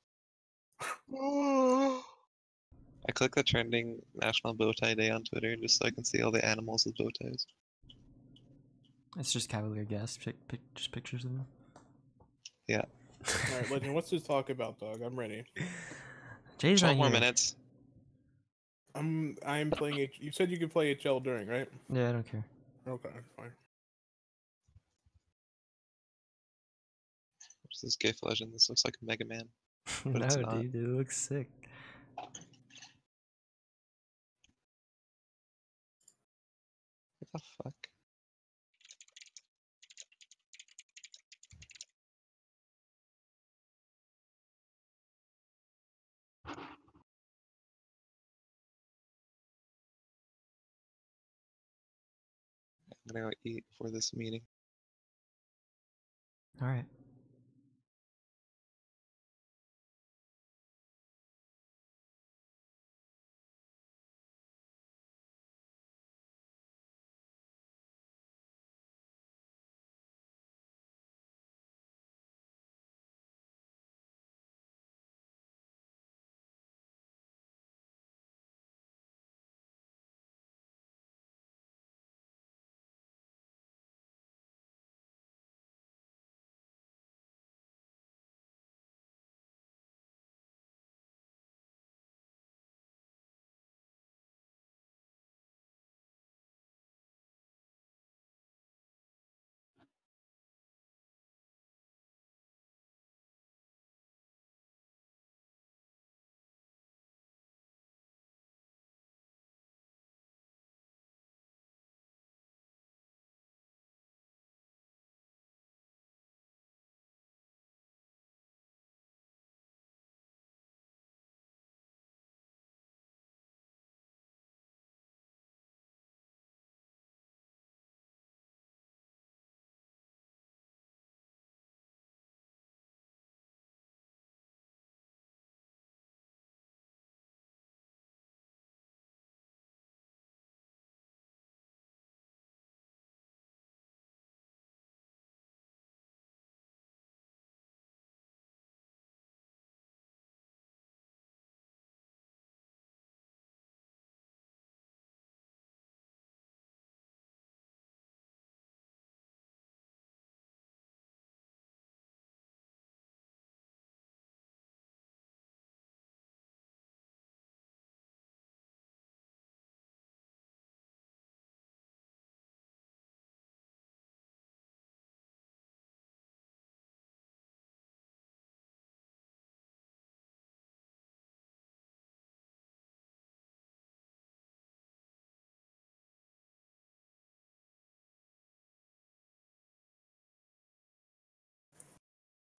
I clicked the trending National Bowtie Day on Twitter just so I can see all the animals with bow ties. It's just Cavalier Gas. Just pictures of them. All right, Legend. What's this talk about, dog? I'm ready. Jay's 12 not more here. minutes. I'm playing it. You said you could play HL during, right? Yeah, I don't care. Okay, fine. What's this GIF legend? This looks like Mega Man. no, it's not. dude, it looks sick. What the fuck? I'm gonna go eat before this meeting. All right.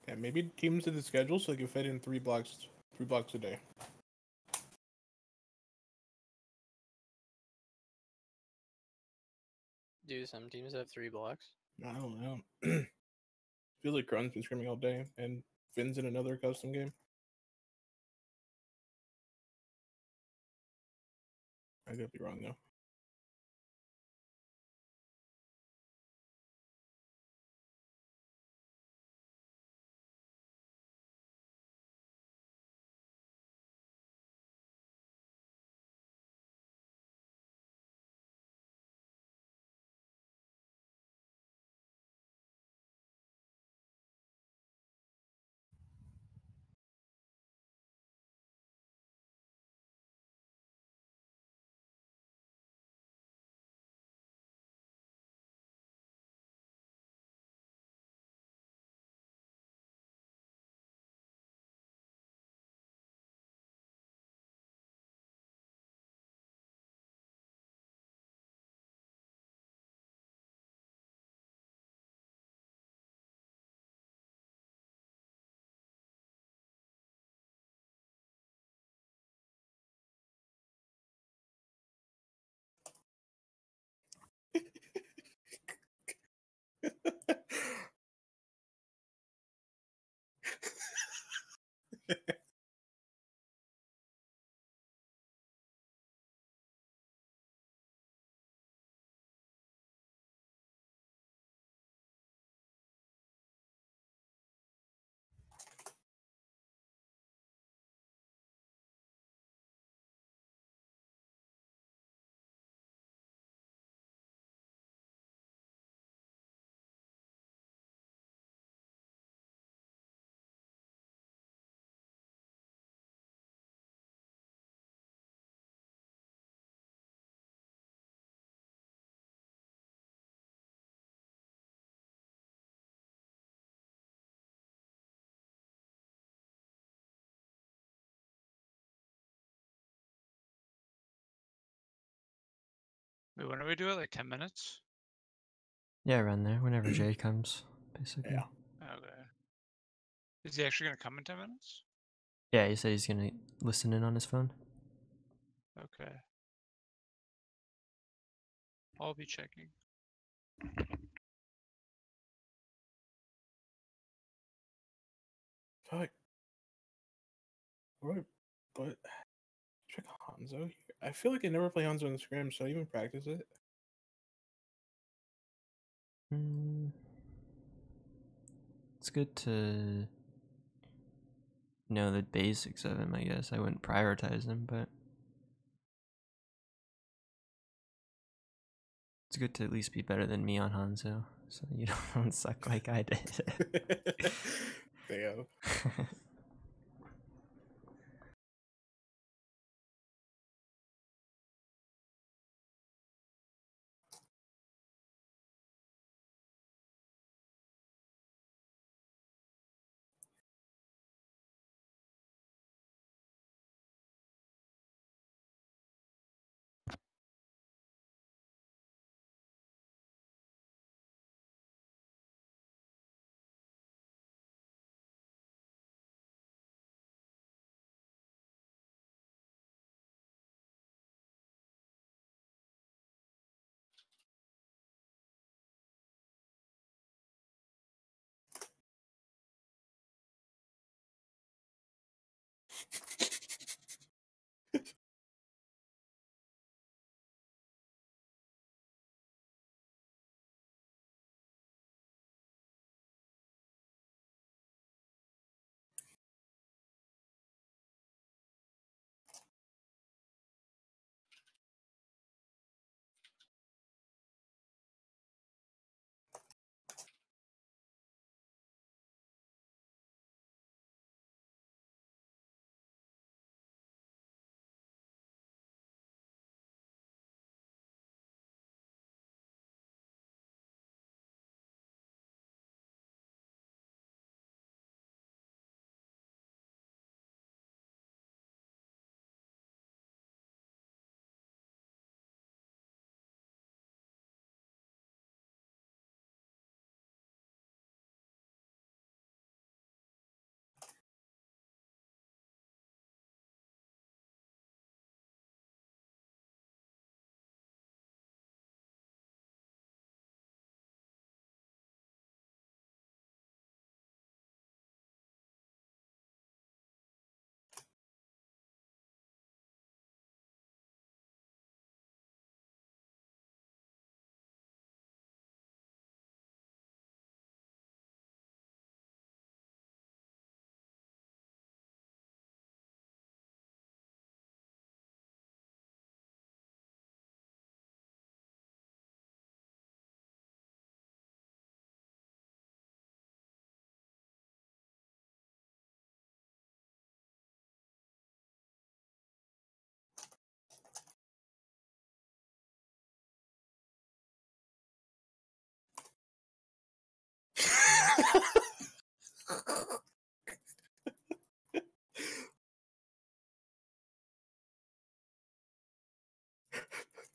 Yeah, maybe teams to the schedule so they can fit in 3 blocks a day. Do some teams have 3 blocks? I don't know. Feels like Crun's been screaming all day, and Finn's in another custom game. I could be wrong though. Wait, when do we do it? Like 10 minutes? Yeah, around there. Whenever Jay comes, basically. Yeah. Okay. Is he actually gonna come in 10 minutes? Yeah, he said he's gonna listen in on his phone. Okay. I'll be checking. Fuck. What? But check Hanzo here. I feel like I never play Hanzo in the scrim, so I even practice it. It's good to know the basics of him, I guess. I wouldn't prioritize him, but it's good to at least be better than me on Hanzo, so you don't suck like I did. Damn.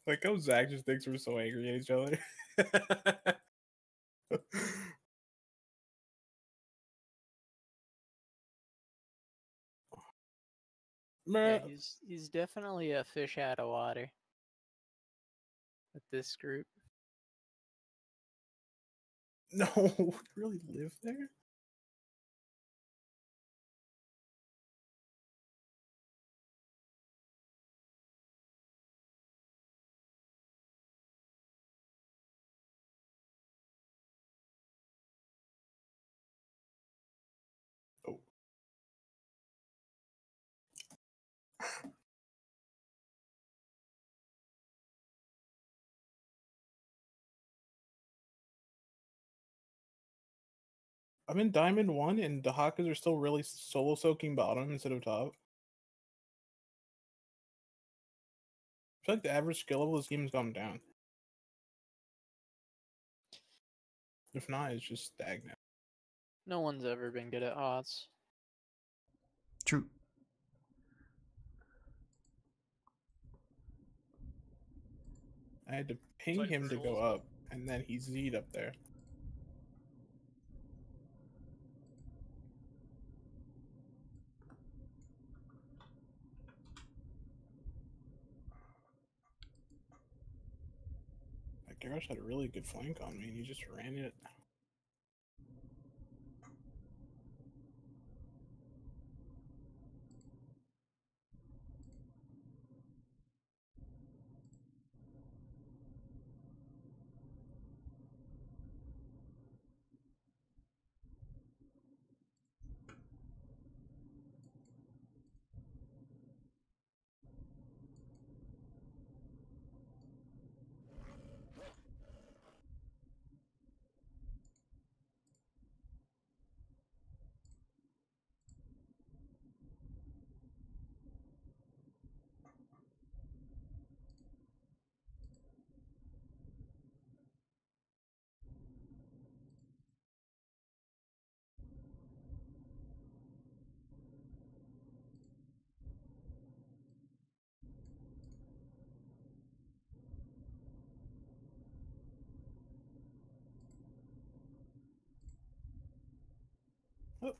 Like how Zach just thinks we're so angry at each other. Yeah, Meh. he's definitely a fish out of water with this group. No, you really live there? Oh. I'm in Diamond 1 and the Hakas are still really solo soaking bottom instead of top. I feel like the average skill level of this game has gone down. If not, it's just stagnant. No one's ever been good at odds. True. I had to ping like him to brutal go as well. up, and then he Z'd up there. Garrosh had a really good flank on me, and he just ran it. Oh.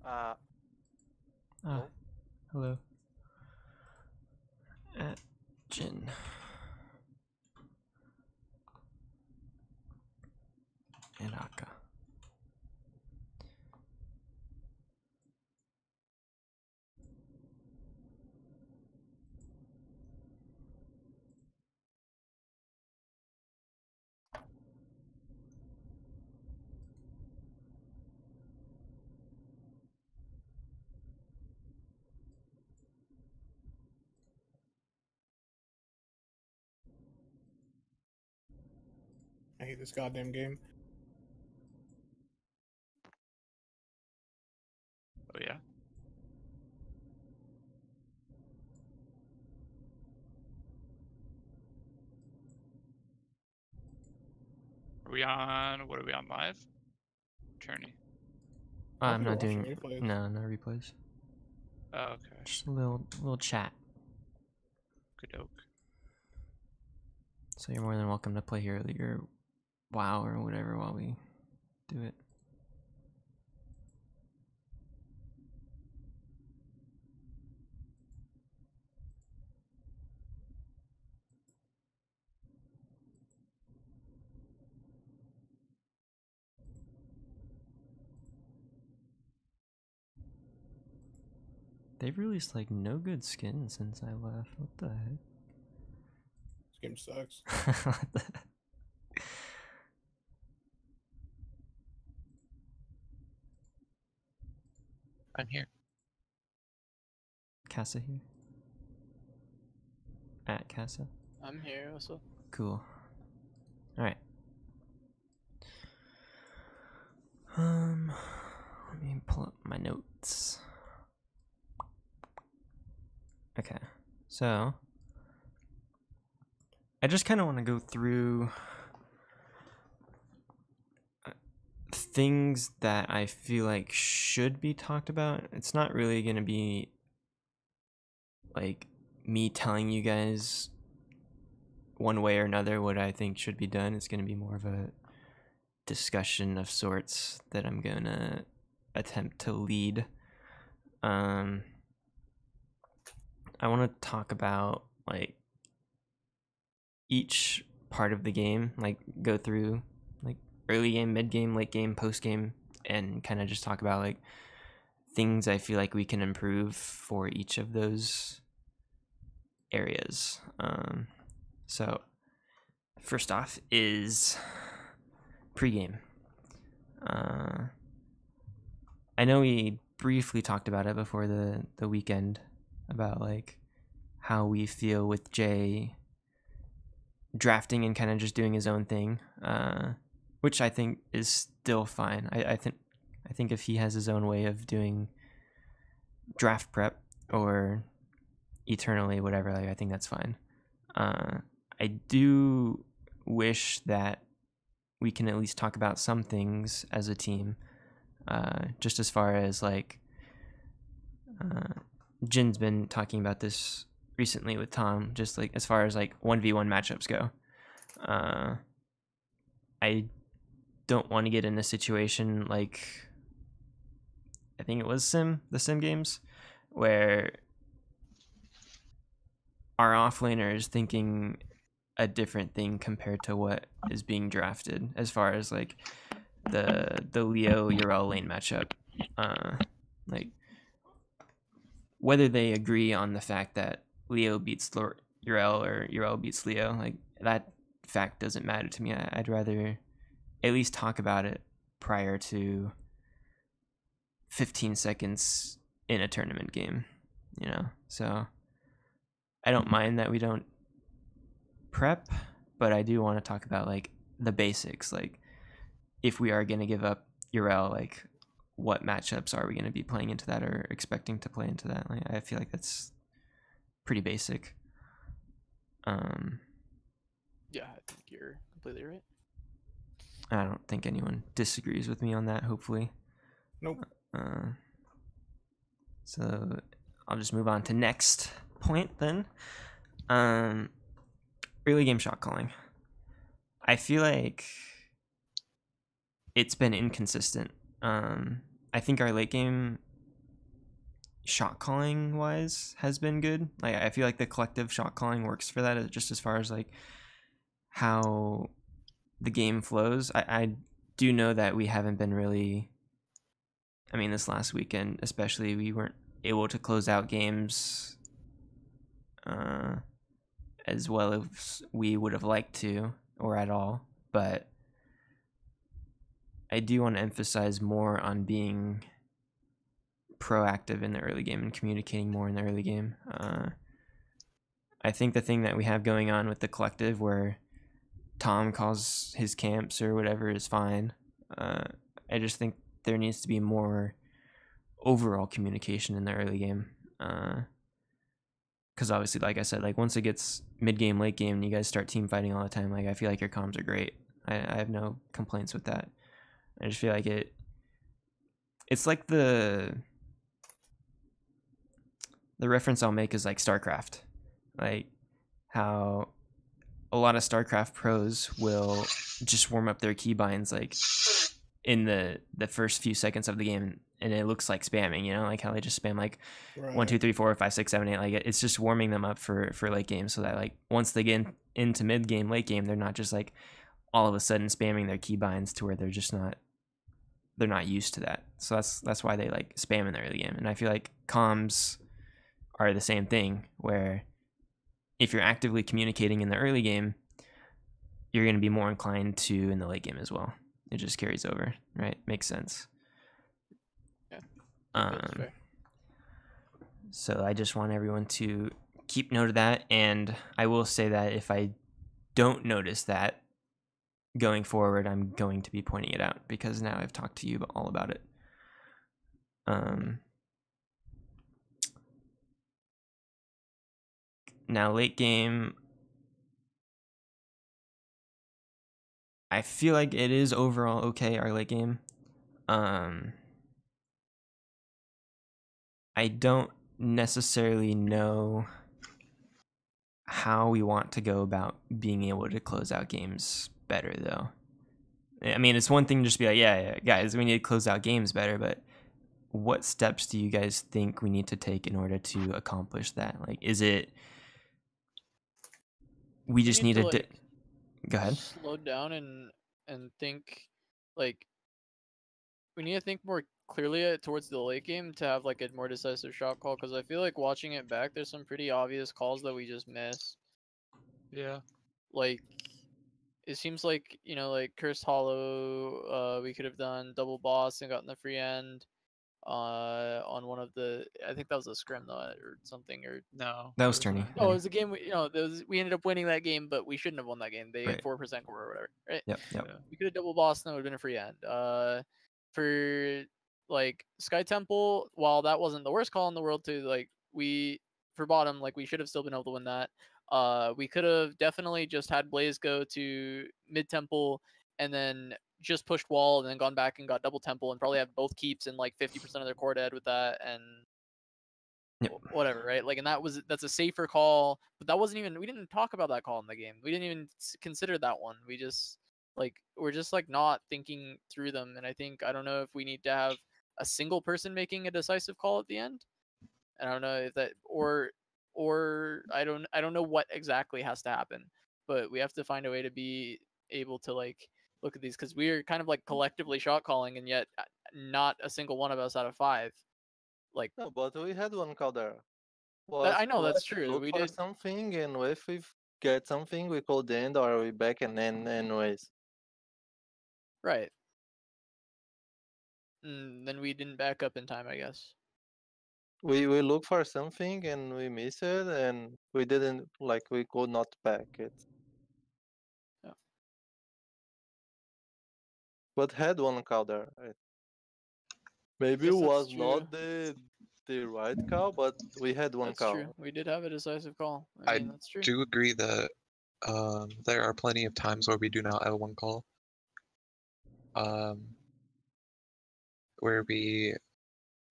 Ah, Hello? hello. Jin. And Akka. I hate this goddamn game. Oh yeah. we on? What are we on live? Tourney. I'm not watching doing replays. no replays. Oh, okay. Just a little chat. Good oak. So you're more than welcome to play here your WoW or whatever while we do it. They've released like no good skins since I left. What the heck? This game sucks. What the heck? I'm here. Casa here. At Casa. I'm here also. Cool. Alright. Let me pull up my notes. Okay. So I just kind of want to go through things that I feel like should be talked about. It's not really going to be like me telling you guys one way or another what I think should be done. It's going to be more of a discussion of sorts that I'm going to attempt to lead. I want to talk about like each part of the game, like go through like early game, mid game, late game, post game, and kind of just talk about like things I feel like we can improve for each of those areas. So first off is pregame. I know we briefly talked about it before the weekend about like how we feel with Jay drafting and kind of just doing his own thing, which I think is still fine. I think if he has his own way of doing draft prep or eternally whatever, like I think that's fine. I do wish that we can at least talk about some things as a team, just as far as like Jin's been talking about this recently with Tom, just like as far as like 1v1 matchups go. I don't want to get in a situation like I think it was the Sim games where our offlaner is thinking a different thing compared to what is being drafted as far as like the Leo Yrel lane matchup. Like whether they agree on the fact that Leo beats Yrel or Yrel beats Leo, like that fact doesn't matter to me. I'd rather at least talk about it prior to 15 seconds in a tournament game, you know? So I don't mind that we don't prep, but I do want to talk about like the basics, like if we are going to give up Yrel, like what matchups are we going to be playing into that or expecting to play into that? Like I feel like that's pretty basic. Yeah, I think you're completely right. I don't think anyone disagrees with me on that, hopefully. Nope. So I'll just move on to next point then. Early game shot calling. I feel like it's been inconsistent. I think our late game shot calling wise has been good. Like I feel like the collective shot calling works for that, just as far as like how the game flows. I do know that we haven't been really, I mean this last weekend especially, we weren't able to close out games as well as we would have liked to, or at all, but I do want to emphasize more on being proactive in the early game and communicating more in the early game. I think the thing that we have going on with the collective where Tom calls his camps or whatever is fine. I just think there needs to be more overall communication in the early game. Because obviously, like I said, like once it gets mid game, late game, and you guys start team fighting all the time, like I feel like your comms are great. I have no complaints with that. I just feel like it's like the reference I'll make is like StarCraft, like how a lot of StarCraft pros will just warm up their keybinds like in the first few seconds of the game, and it looks like spamming, you know, like how they just spam like 1 2 3 4 5 6 7 8, like it's just warming them up for late game, so that like once they get into mid game, late game, they're not just like all of a sudden spamming their keybinds to where they're not used to that. So that's why they like spam in the early game. And I feel like comms are the same thing, where if you're actively communicating in the early game, you're going to be more inclined to in the late game as well. It just carries over, right? Makes sense. Yeah, that's fair. So I just want everyone to keep note of that. And I will say that if I don't notice that going forward, I'm going to be pointing it out, because now I've talked to you all about it. Now late game, I feel like it is overall okay, our late game. I don't necessarily know how we want to go about being able to close out games better, though. I mean, it's one thing to just be like, yeah, guys, we need to close out games better, but what steps do you guys think we need to take in order to accomplish that? Like, is it we just need to like, go ahead. Slow down and think, like, we need to think more clearly towards the late game to have like a more decisive shot call, because I feel like watching it back, there's some pretty obvious calls that we just missed. Yeah. Like, it seems like, you know, like Cursed Hollow, we could have done double boss and gotten the free end on one of the, I think that was a scrim though, or something, or No. That was tourney. oh, it was a game. You know, we ended up winning that game, but we shouldn't have won that game. They Right. had 4% core or whatever, right? Yep. We could have double bossed, and it would have been a free end. For like Sky Temple, while that wasn't the worst call in the world, to like for bottom, like we should have still been able to win that. We could have definitely just had Blaze go to mid temple and then just pushed wall and then gone back and got double temple and probably have both keeps and like 50% of their core dead with that, and whatever, right? Like, and that's a safer call, but that wasn't even, we didn't talk about that call in the game. We didn't even consider that one. We just we're just like not thinking through them. And I don't know if we need to have a single person making a decisive call at the end. And I don't know if that, or I don't know what exactly has to happen, but we have to find a way to be able to like look at these, because we're kind of like collectively shot calling, and yet not a single one of us out of 5. Like, No, but we had one call there. I know that's Let's true. Look We for did. something, and if we get something, we could end, or we back and end anyways. Right. Then we didn't back up in time, I guess. We look for something and we miss it, and we didn't, like, we could not back it. Yeah. But had one call there. Maybe it Guess that's was true. not the right call, but we had one That's call. true. We did have a decisive call. I I mean, that's true. do agree that there are plenty of times where we do not have one call. Where we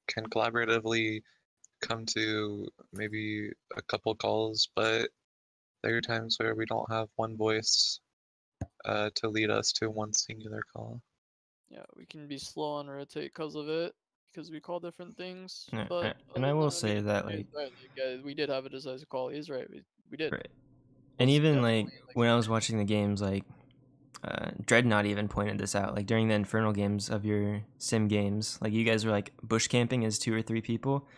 can collaboratively come to maybe a couple calls, but there are times where we don't have one voice to lead us to one singular call. Yeah, we can be slow on rotate because of it, because we call different things. Yeah, But and I will say that like we did have a decisive call. He's right. We did. right. And even like definitely, when I was watching the games, like Dreadnought even pointed this out. Like during the Infernal games of your sim games, like you guys were like bush camping as 2 or 3 people,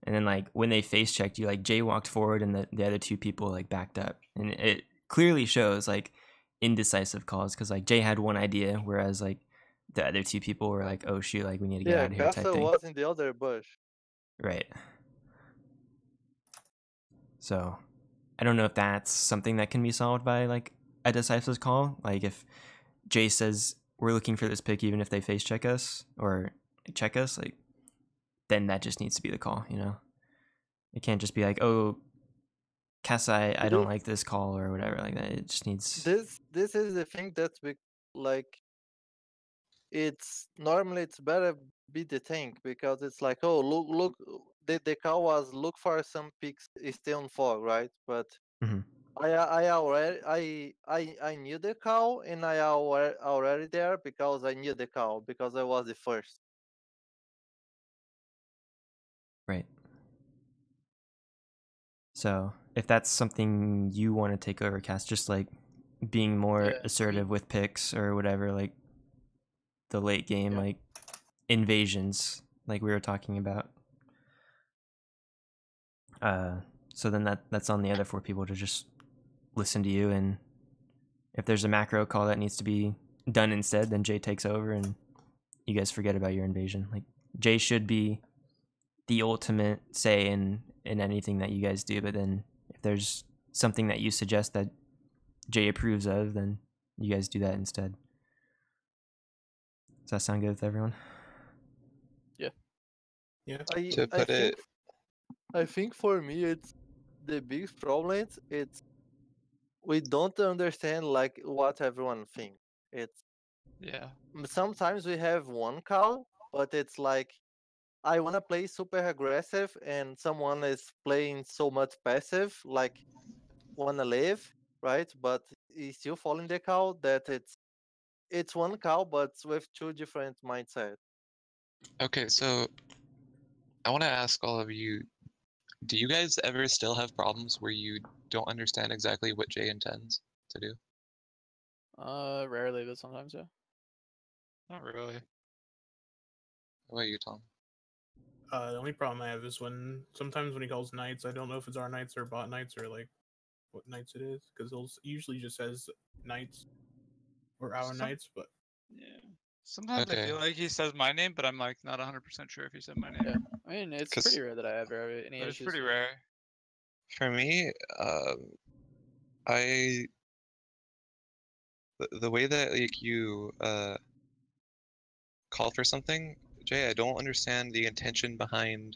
and then like when they face checked you, like Jay walked forward and the other 2 people like backed up, and it clearly shows like indecisive calls, because like Jay had one idea, whereas like the other 2 people were like, oh shoot, like we need to get out of here type Castle thing. was in the other bush. Right. So I don't know if that's something that can be solved by like a decisive call. Like if Jay says we're looking for this pick, even if they face check us or check us, like then that just needs to be the call, you know? It can't just be like, oh, Kasai, I don't like this call or whatever like that. It just needs. This is the thing that we like it's normally it's better be the tank because it's like, oh, look, the call was look for some picks stay on fog, right? But Mhm. I already I knew the call and I already there because I knew the call because I was the first. Right. So if that's something you want to take over, Cass, just like being more Yeah, I mean- assertive with picks or whatever, like the late game, Yeah. like invasions, like we were talking about. So then that's on the other 4 people to just listen to you, and if there's a macro call that needs to be done instead, then Jay takes over and you guys forget about your invasion. Like Jay should be the ultimate say in anything that you guys do, but then if there's something that you suggest that Jay approves of, then you guys do that instead. Does that sound good with everyone? Yeah. To put it, I think for me it's the biggest problem. It's we don't understand like what everyone thinks. It's Yeah. sometimes we have one call, but it's like I wanna play super aggressive and someone is playing so much passive, like wanna live, right? But he's still following the call that it's one call but with 2 different mindsets. okay, so I want to ask all of you, do you guys ever still have problems where you don't understand exactly what Jay intends to do? Rarely, but sometimes, yeah. Not really. What about you, Tom? The only problem I have is when sometimes when he calls knights, I don't know if it's our knights or bot knights or like what knights it is because he'll usually just says knights or our Some- knights, but Yeah. Sometimes I Okay. feel like he says my name, but I'm like not 100% sure if he said my name. Yeah. I mean, it's 'Cause- pretty rare that I ever have any But it's issues. pretty with it. rare. For me, I the way that like you call for something, Jay, I don't understand the intention behind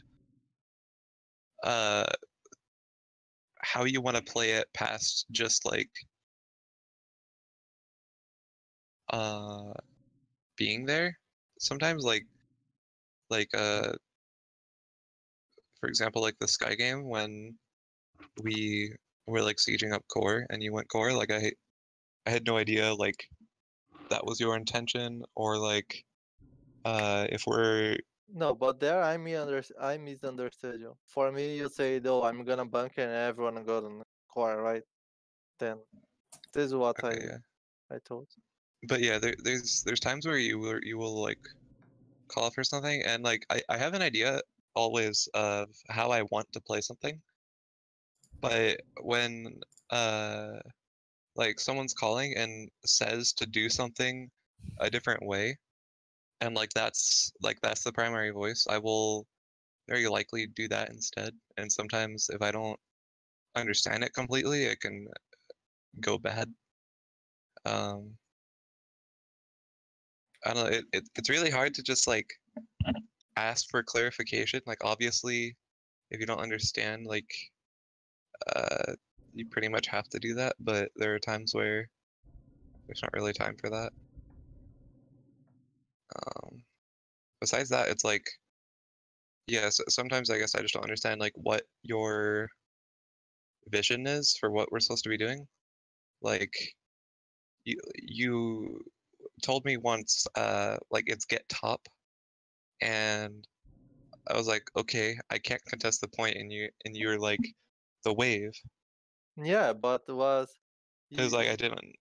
uh how you want to play it past just like uh being there. Sometimes like for example like the Sky game when we were like sieging up core and you went core, like I had no idea like that was your intention or like if we're No, but there I misunderstood you. For me, you say, "Oh, I'm gonna bunker and everyone go to core," right? Then this is what okay, yeah. I told. But yeah, there's times where you will like call for something and like I have an idea always of how I want to play something. But when like someone's calling and says to do something a different way and like that's the primary voice, I will very likely do that instead. And sometimes if I don't understand it completely, it can go bad. I don't know, it's really hard to just like ask for clarification. Like obviously if you don't understand, like you pretty much have to do that, but there are times where there's not really time for that. Besides that, it's like, yeah, sometimes I guess I just don't understand like what your vision is for what we're supposed to be doing. Like you told me once, like it's get top, and I was like, okay, I can't contest the point, and you're like, the wave. Yeah, but was It was like I didn't.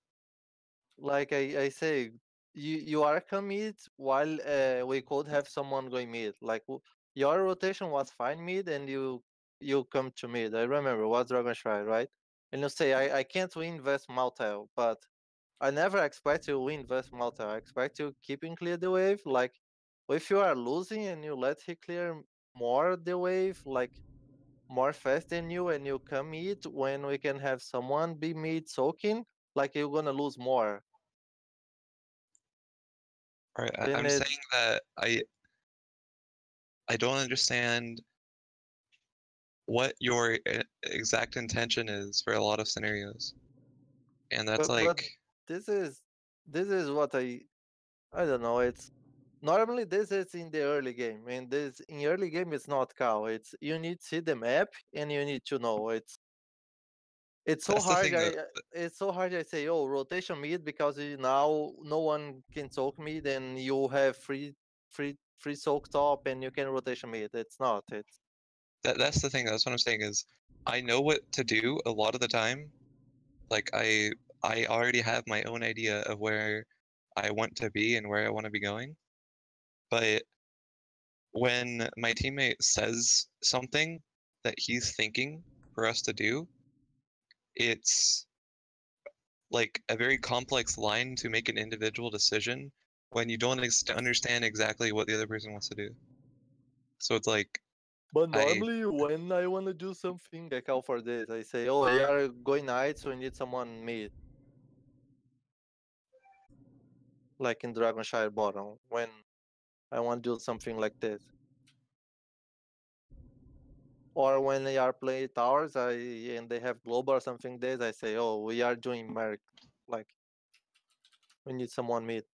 like I say, you are commit while we could have someone going mid. Like your rotation was fine mid, and you come to mid. I remember was Dragon Shrine, right? And you say I can't win Vest Maltail, but I never expect to win Vest Maltail. I expect to keeping clear the wave. Like if you are losing and you let he clear more the wave, like more fast than you, and you come mid when we can have someone be mid soaking, like you're gonna lose more. All right, Then I'm it's saying that I don't understand what your exact intention is for a lot of scenarios, and that's but like this is this is what I don't know. It's normally this is in the early game, and this in early game it's not cow. It's you need to see the map and you need to know. It's so That's the hard. thing that It's so hard. I say, oh, rotation mid because now no one can soak mid, and you have free soak top, and you can rotation mid. It's not. that's the thing. That's what I'm saying is, I know what to do a lot of the time. Like I already have my own idea of where I want to be and where I want to be going. But when my teammate says something that he's thinking for us to do, it's like a very complex line to make an individual decision when you don't understand exactly what the other person wants to do. So it's like But I normally, when I want to do something, I call for this. I say, oh, we are going night, so we need someone mid. Like in Dragonshire bottom, when I want to do something like this. Or when they are playing towers, and they have global or something this, I say, oh, we are doing merc. Like, we need someone mid.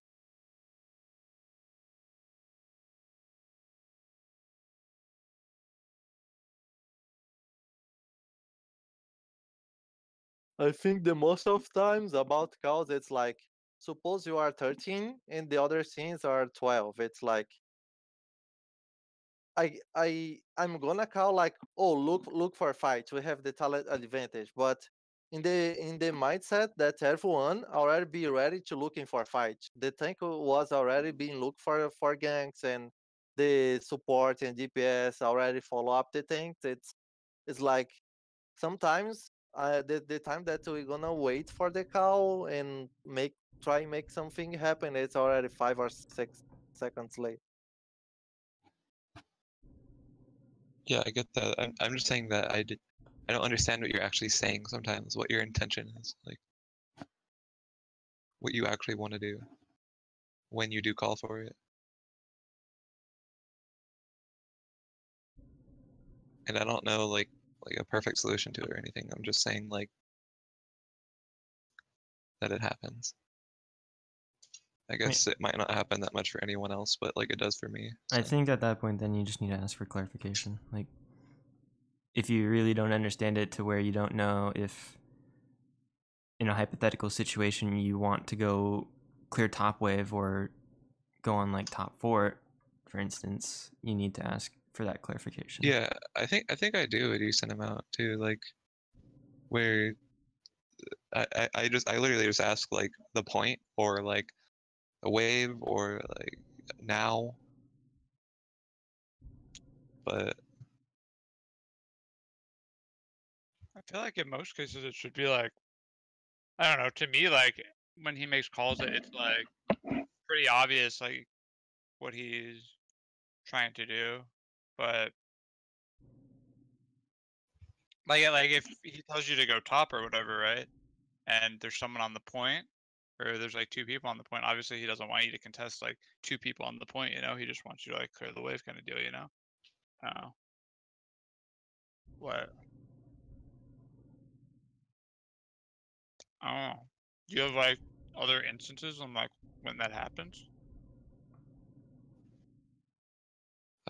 I think the most of times about cows, it's like, suppose you are 13 and the other scenes are 12. It's like, I'm gonna call like, oh, look for fight. We have the talent advantage, but in the mindset that everyone already be ready to looking for fight. The tank was already being looked for ganks, and the support and DPS already follow up the tanks. It's like sometimes the time that we're gonna wait for the call and make something happen, it's already 5 or 6 seconds late. yeah, I get that. I'm just saying that I don't understand what you're actually saying sometimes, what your intention is, like what you actually want to do when you do call for it. And I don't know like a perfect solution to it or anything. I'm just saying like that it happens. I guess it might not happen that much for anyone else, but like it does for me. I so. think at that point, then you just need to ask for clarification. Like, if you really don't understand it to where you don't know if, in a hypothetical situation, you want to go clear top wave or go on like top fort, for instance, you need to ask for that clarification. Yeah, I think I do a decent amount too. Like, where I literally just ask like the point or like a wave or like now. But I feel like in most cases it should be like, I don't know. To me, like when he makes calls, it's like pretty obvious, like what he's trying to do. But like if he tells you to go top or whatever, right? And there's someone on the point, or there's like two people on the point. Obviously, he doesn't want you to contest like two people on the point. You know, he just wants you to like clear the wave kind of deal. You know. What? I don't know. Do you have like other instances on like when that happens?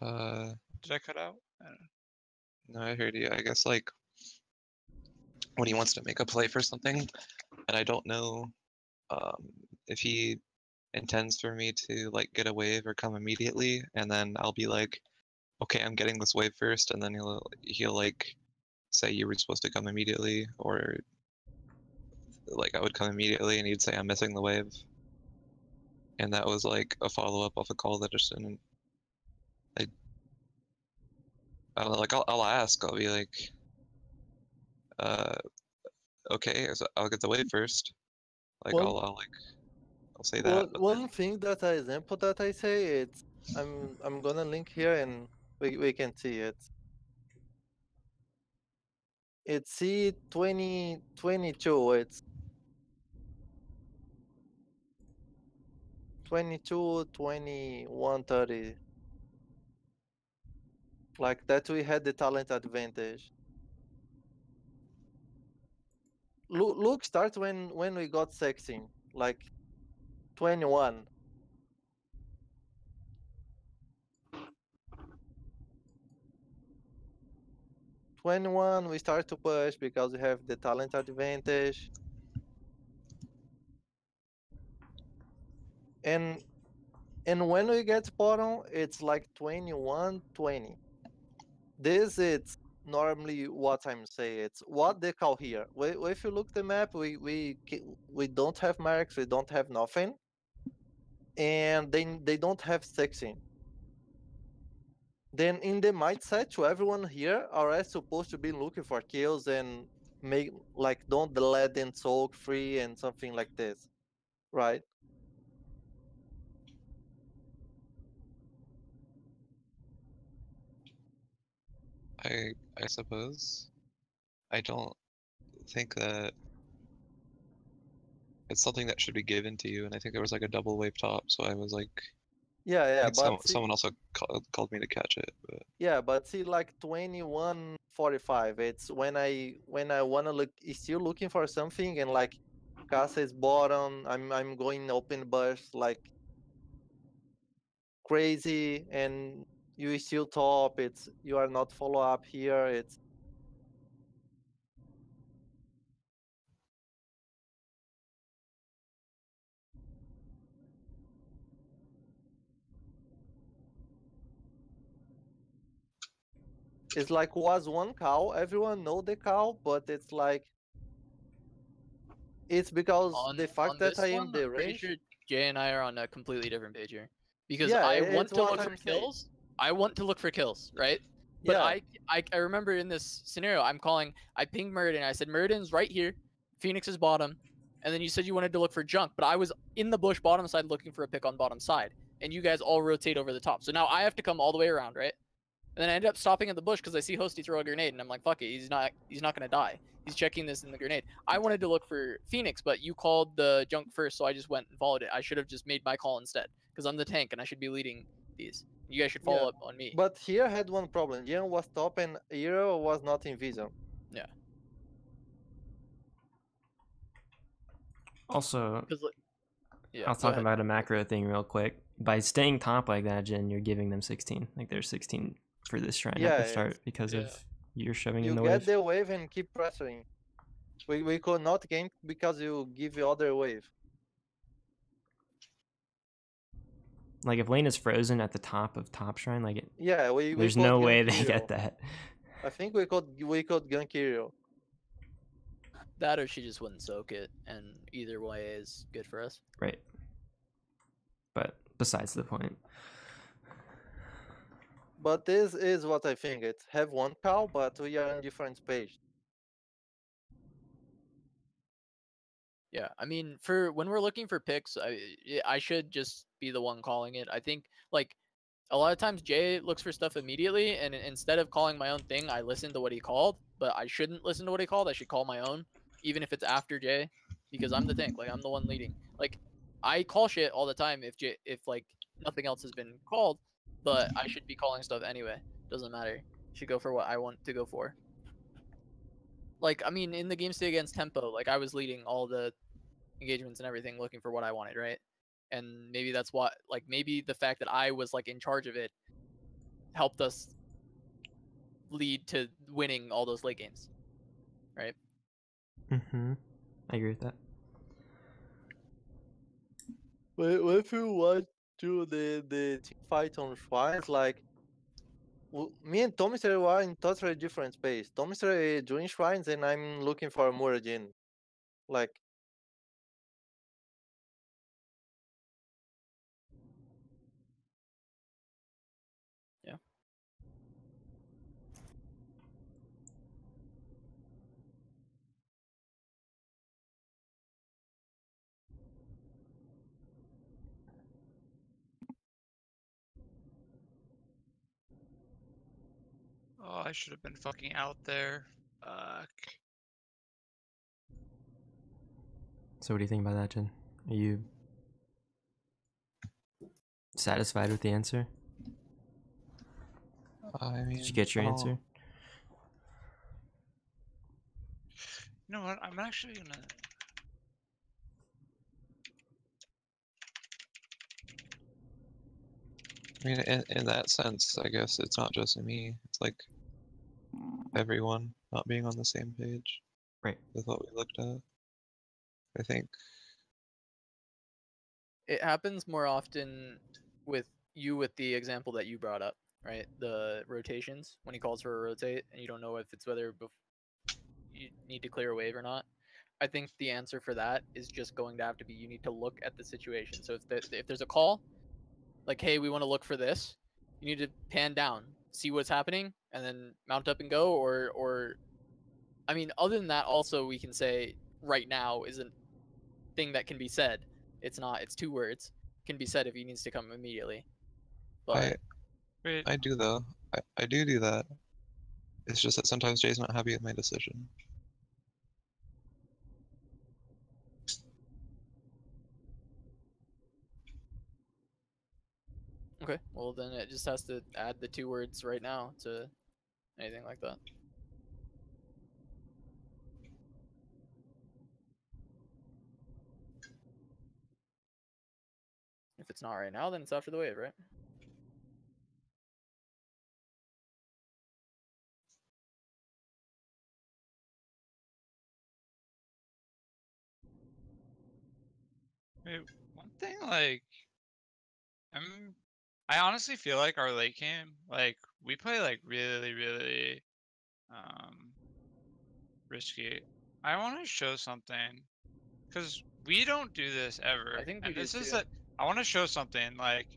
Did I cut out? I don't know. No, I heard you. I guess like when he wants to make a play for something, and I don't know if he intends for me to like get a wave or come immediately, and then I'll be like, okay, I'm getting this wave first, and then he'll like say you were supposed to come immediately, or like I would come immediately, and he'd say I'm missing the wave, and that was like a follow up off a call that just didn't. I don't know, like I'll ask. I'll be like, okay, so I'll get the wave first. Like Well- I'll say that. But One thing that I example that I say, it's I'm gonna link here and we can see it. It's C2022. It's 22, 21, 30. Like that, we had the talent advantage. Look, start when we got 16. Like 21. We start to push because we have the talent advantage. And when we get bottom, it's like 21-20. This is normally what I'm saying. It's what they call here. If you look the map, we don't have marks, we don't have nothing, and they don't have 16. Then in the mindset to everyone here are supposed to be looking for kills and make like don't let them soak free and something like this, right? I suppose. I don't think that it's something that should be given to you, and I think there was like a double wave top, so I was like, Yeah, I think but see, someone also called me to catch it, but yeah, but see, like 21:45. It's when I wanna look, still looking for something, and like Casa is bottom. I'm going open burst like crazy, and you still top. It's you are not follow up here. It's like was one call. Everyone know the call, but it's like it's because the fact that this I am one, the I'm pretty range. sure Jay and I are on a completely different page here. Because Yeah, I it's want to what look for I'm saying. kills. I want to look for kills, right? But Yeah. I remember in this scenario, I pinged Muradin. I said, Muradin's right here. Phoenix is bottom. And then you said you wanted to look for junk, but I was in the bush bottom side looking for a pick on bottom side. And you guys all rotate over the top. So now I have to come all the way around, right? And then I ended up stopping at the bush because I see Hosty throw a grenade, and I'm like, fuck it, he's not gonna die. He's checking this in the grenade. I wanted to look for Phoenix, but you called the junk first, so I just went and followed it. I should have just made my call instead, because I'm the tank and I should be leading these. You guys should follow Yeah, up on me. But here had one problem. Jan was top and Hero was not in vision. Yeah. Also, Yeah, I'll go talk ahead. about a macro thing real quick. By staying top like that, Jen, you're giving them 16. Like there's 16 for this shrine Yeah, at the start it's- because yeah. of you're shoving You in the get wave. the wave and keep pressuring. We could not gain because you give the other wave. Like if lane is frozen at the top of top shrine, like it, Yeah, we there's could no gank way they Hero. get that. I think we could gank Hero. That or she just wouldn't soak it, and either way is good for us. Right. But besides the point. But this is what I think. It's have one call, but we are on different page. Yeah, I mean, for when we're looking for picks, I should just be the one calling it. I think like a lot of times Jay looks for stuff immediately, and instead of calling my own thing, I listen to what he called. But I shouldn't listen to what he called. I should call my own, even if it's after Jay, because I'm the tank. Like I'm the one leading. Like I call shit all the time if like nothing else has been called, but I should be calling stuff anyway. Doesn't matter. Should go for what I want to go for. Like I mean, in the game state against Tempo, like I was leading all the engagements and everything, looking for what I wanted, right? And maybe that's what, like, maybe the fact that I was like in charge of it helped us lead to winning all those late games, right? Mm-hmm. I agree with that. Well, if you want to the team fight on shrines, like me and Tomister were in totally different space. Tomister is doing shrines, and I'm looking for Muradin. Like Yeah. Oh, I should have been fucking out there. Fuck. So what do you think about that, Jen? Are you satisfied with the answer? I mean, Did you get your I don't- answer? You know what? I'm actually gonna. I mean, in that sense, I guess it's not just me. It's like everyone not being on the same page Right. with what we looked at. I think. It happens more often with the example that you brought up, right? The rotations, when he calls for a rotate and you don't know if it's whether you need to clear a wave or not. I think the answer for that is just going to have to be you need to look at the situation. So if there's a call, like, hey, we want to look for this, you need to pan down, see what's happening, and then mount up and go. Or I mean, other than that, also we can say right now is a thing that can be said. It's not. It's 2 words. Can be said if he needs to come immediately. But I do though. I do that. It's just that sometimes Jay's not happy with my decision. okay, well then it just has to add the 2 words right now to anything like that. If it's not right now, then it's after the wave, right? Wait, one thing, like, I honestly feel like our late game, like, we play like really risky. I want to show something, because we don't do this ever. I think we And do this is too. I want to show something, like,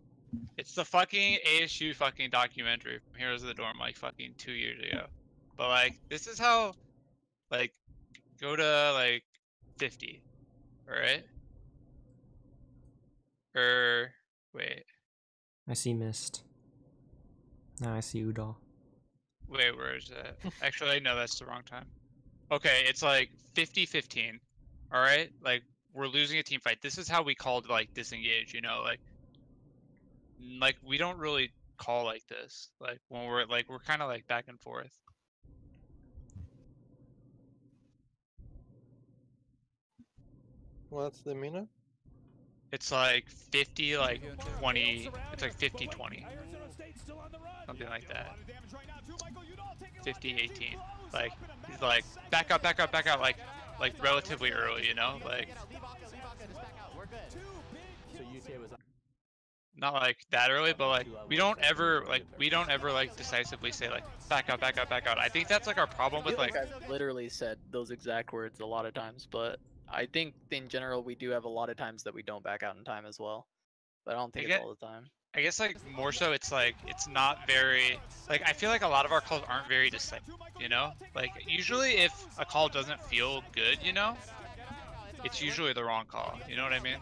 it's the fucking ASU fucking documentary from Heroes of the Dorm, like fucking 2 years ago. But like, this is how, like, go to like 50, alright? Or wait, I see mist. Now I see Udall. wait, where is it? Actually, no, that's the wrong time. Okay, it's like 50-15. Alright? Like, we're losing a team fight. This is how we called like disengage, you know, like we don't really call like this. Like when we're kind of like back and forth. What's the meaning? It's like 50, like 20. It's like 50-20. Something like that. 50-18. Like, he's like, back out, like relatively early, you know? Like, not like that early, but like, we don't ever like decisively say like, back out. I think that's like our problem with like, I've literally said those exact words a lot of times, but I think in general we do have a lot of times that we don't back out in time as well. But I don't think it's all the time. I guess like more so it's like it's not very like I feel like a lot of our calls aren't very decisive, you know? Like usually if a call doesn't feel good, you know, it's usually the wrong call. You know what I mean?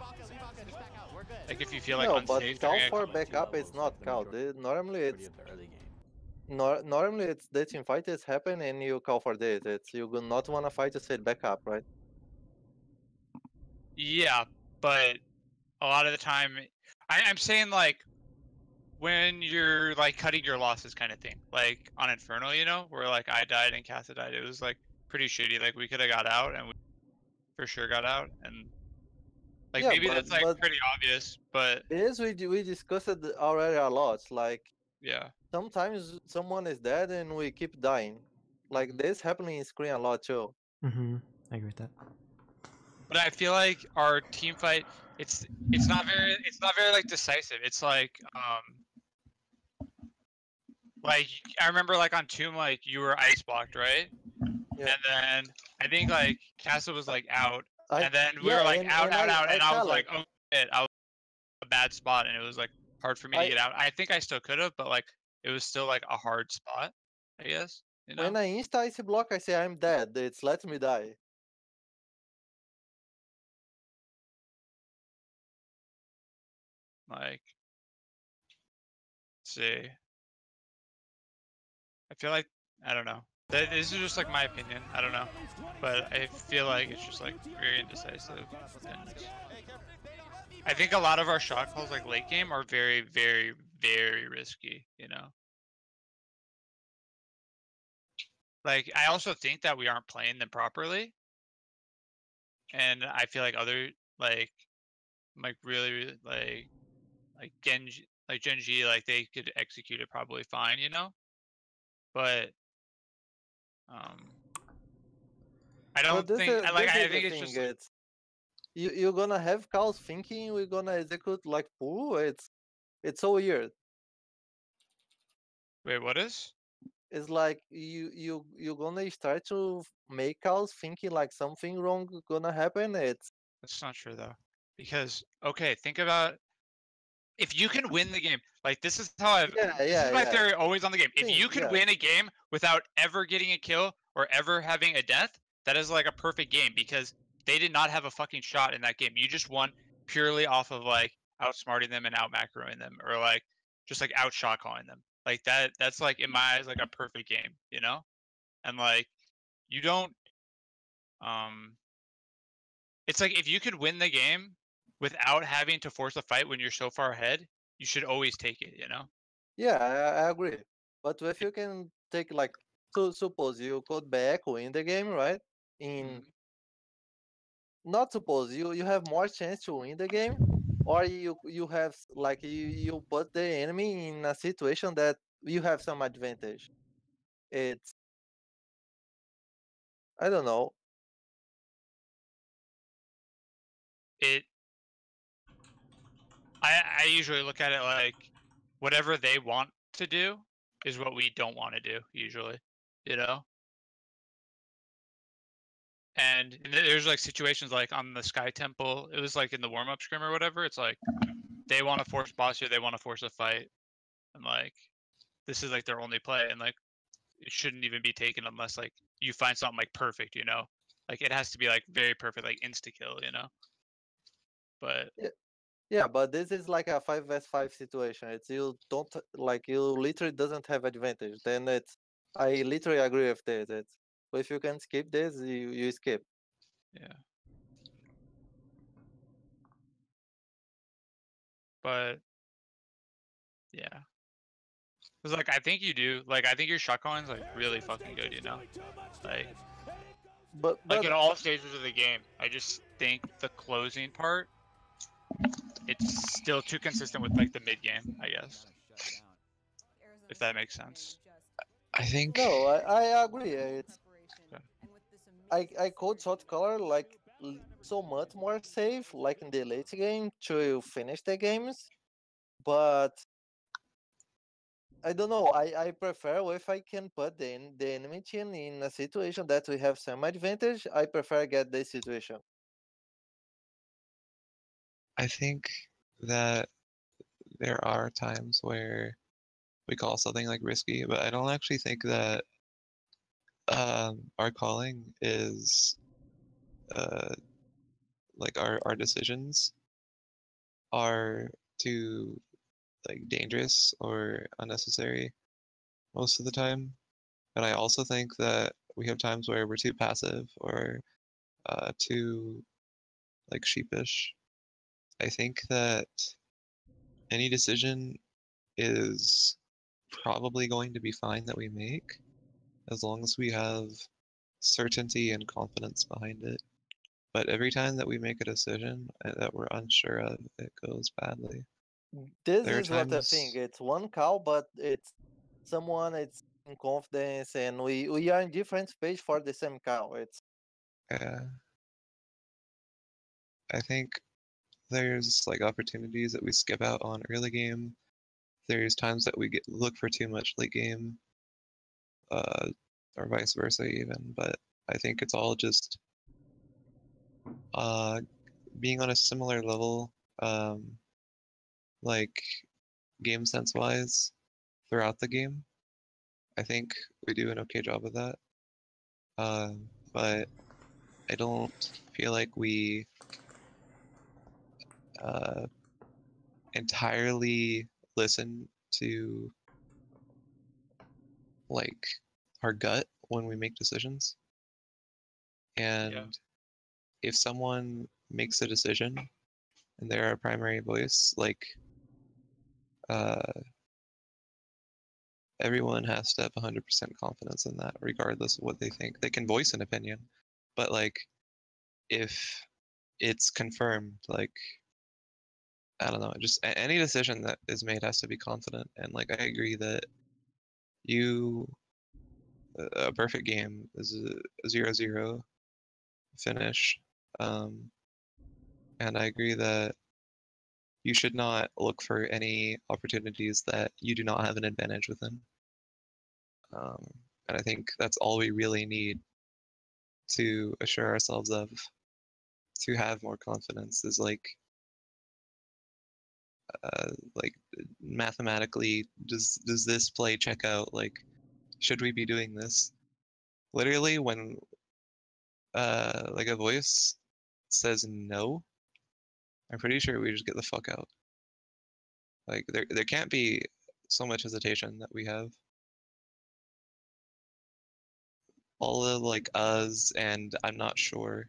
Like if you feel like No, unsafe but call during a for call. backup is not call. Normally it's normally it's the team fight is happen and you call for this. It's you do not want to fight to say backup, right? Yeah, but a lot of the time I'm saying like when you're like cutting your losses kind of thing. Like on Inferno, you know, where like I died and Casa died. It was like pretty shitty. Like we could have got out and we for sure got out and like Yeah, maybe but- that's like but- pretty obvious, but This we discussed it already a lot. Like yeah. sometimes someone is dead and we keep dying. Like this happening in screen a lot too. Mm-hmm. I agree with that. But I feel like our team fight, it's not very like decisive. It's like I remember like on Tomb, like you were ice blocked, right? Yeah. And then I think like Casa was like out, I- and then we yeah, were like and- out, and and I was felt like, oh shit, I was in a bad spot, and it was like hard for me to I- get out. I think I still could have, but like it was still like a hard spot, I guess. You know? When I insta ice block, I say I'm dead. It's let me die. Like, let's see. I feel like I don't know. This is just like my opinion. I don't know, but I feel like it's just like very indecisive. And I think a lot of our shot calls, like late game, are very, very, very risky. You know. Like I also think that we aren't playing them properly, and I feel like other like really like Genji, Like Gen G, like they could execute it probably fine, you know. But I But don't this think is like this I is the think it's thing. just like, It's you're gonna have cows thinking we're gonna execute like poo. It's so weird. wait, what is? It's like you're gonna start to make cows thinking like something wrong gonna happen. It's That's not true though, because okay, think about if you can win the game. Like this is how I've. yeah, This is yeah, my yeah. theory always on the game. If Thing, you can yeah. win a game without ever getting a kill or ever having a death, that is like a perfect game because they did not have a fucking shot in that game. You just won purely off of like outsmarting them and out macroing them, or like just like out shot calling them. Like that. That's like in my eyes like a perfect game, you know. And like you don't. It's like if you could win the game without having to force a fight when you're so far ahead, you should always take it, you know? Yeah, I agree. But if you can take like, so suppose you could back win the game, right? In Mhm. not suppose you have more chance to win the game, or you have like you put the enemy in a situation that you have some advantage. It's I don't know. It I usually look at it like whatever they want to do is what we don't want to do usually, you know? And there's like situations like on the Sky Temple, it was like in the warm up scrim or whatever. It's like they want to force boss here, they want to force a fight, and like this is like their only play, and like it shouldn't even be taken unless like you find something like perfect, you know? Like it has to be like very perfect, like insta kill, you know? But Yeah, but this is like a 5v5 situation. It's you don't like you literally doesn't have advantage. Then it's I literally agree with this. It's but if you can skip this, you skip. yeah. But yeah. Cause like I think you do. Like I think your shotgun's like really fucking good, you know? But Like in all stages of the game. I just think the closing part it's still too consistent with like the mid game, I guess. If that makes sense. I think no, I agree. It's Okay. I code shot color like so much more safe, like in the late game to finish the games. But I don't know. I prefer if I can put the enemy team in a situation that we have some advantage. I prefer get this situation. I think that there are times where we call something like risky, but I don't actually think that our calling is like our decisions are too like dangerous or unnecessary most of the time. But I also think that we have times where we're too passive or too like sheepish. I think that any decision is probably going to be fine that we make as long as we have certainty and confidence behind it. But every time that we make a decision that we're unsure of, it goes badly. This There are is what I think. times, It's one call, but it's someone it's in confidence, and we are in different page for the same call. It's I think there's like opportunities that we skip out on early game. There's times that we look for too much late game, or vice versa even. But I think it's all just being on a similar level, like game sense wise, throughout the game. I think we do an okay job of that. But I don't feel like we entirely listen to like our gut when we make decisions. And if someone makes a decision and they're our primary voice, like everyone has to have 100% confidence in that, regardless of what they think. They can voice an opinion, but like if it's confirmed, like I don't know. Just any decision that is made has to be confident, and like I agree that a perfect game is a 0-0 finish, and I agree that you should not look for any opportunities that you do not have an advantage within. And I think that's all we really need to assure ourselves of, to have more confidence, is like mathematically, does this play check out? Like, should we be doing this? Literally, when like a voice says no, I'm pretty sure we just get the fuck out. Like, there can't be so much hesitation that we have. All the like us and I'm not sure,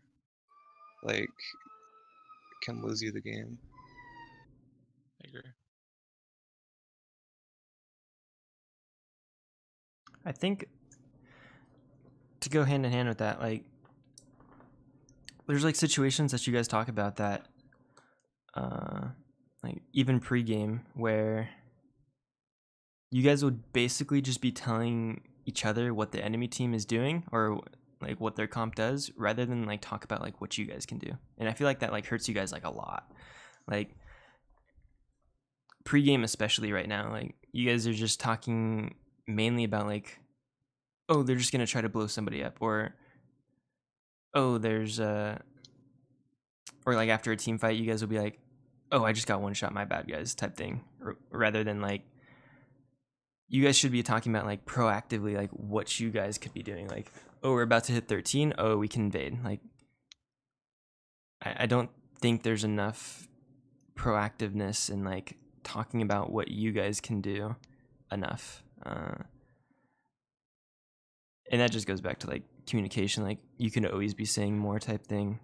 like, can lose you the game. I agree. I think to go hand in hand with that, like, there's like situations that you guys talk about that, like even pregame, where you guys would basically just be telling each other what the enemy team is doing or like what their comp does, rather than like talk about like what you guys can do. And I feel like that like hurts you guys like a lot. Like pregame, especially right now, like you guys are just talking mainly about like, oh, they're just gonna try to blow somebody up, or oh, there's or like after a team fight, you guys will be like, oh, I just got one shot, my bad guys, type thing, rather than like, you guys should be talking about like proactively like what you guys could be doing. Like, oh, we're about to hit 13, oh, we can invade. Like, I don't think there's enough proactiveness in like talking about what you guys can do enough. And that just goes back to like communication, like you can always be saying more type thing.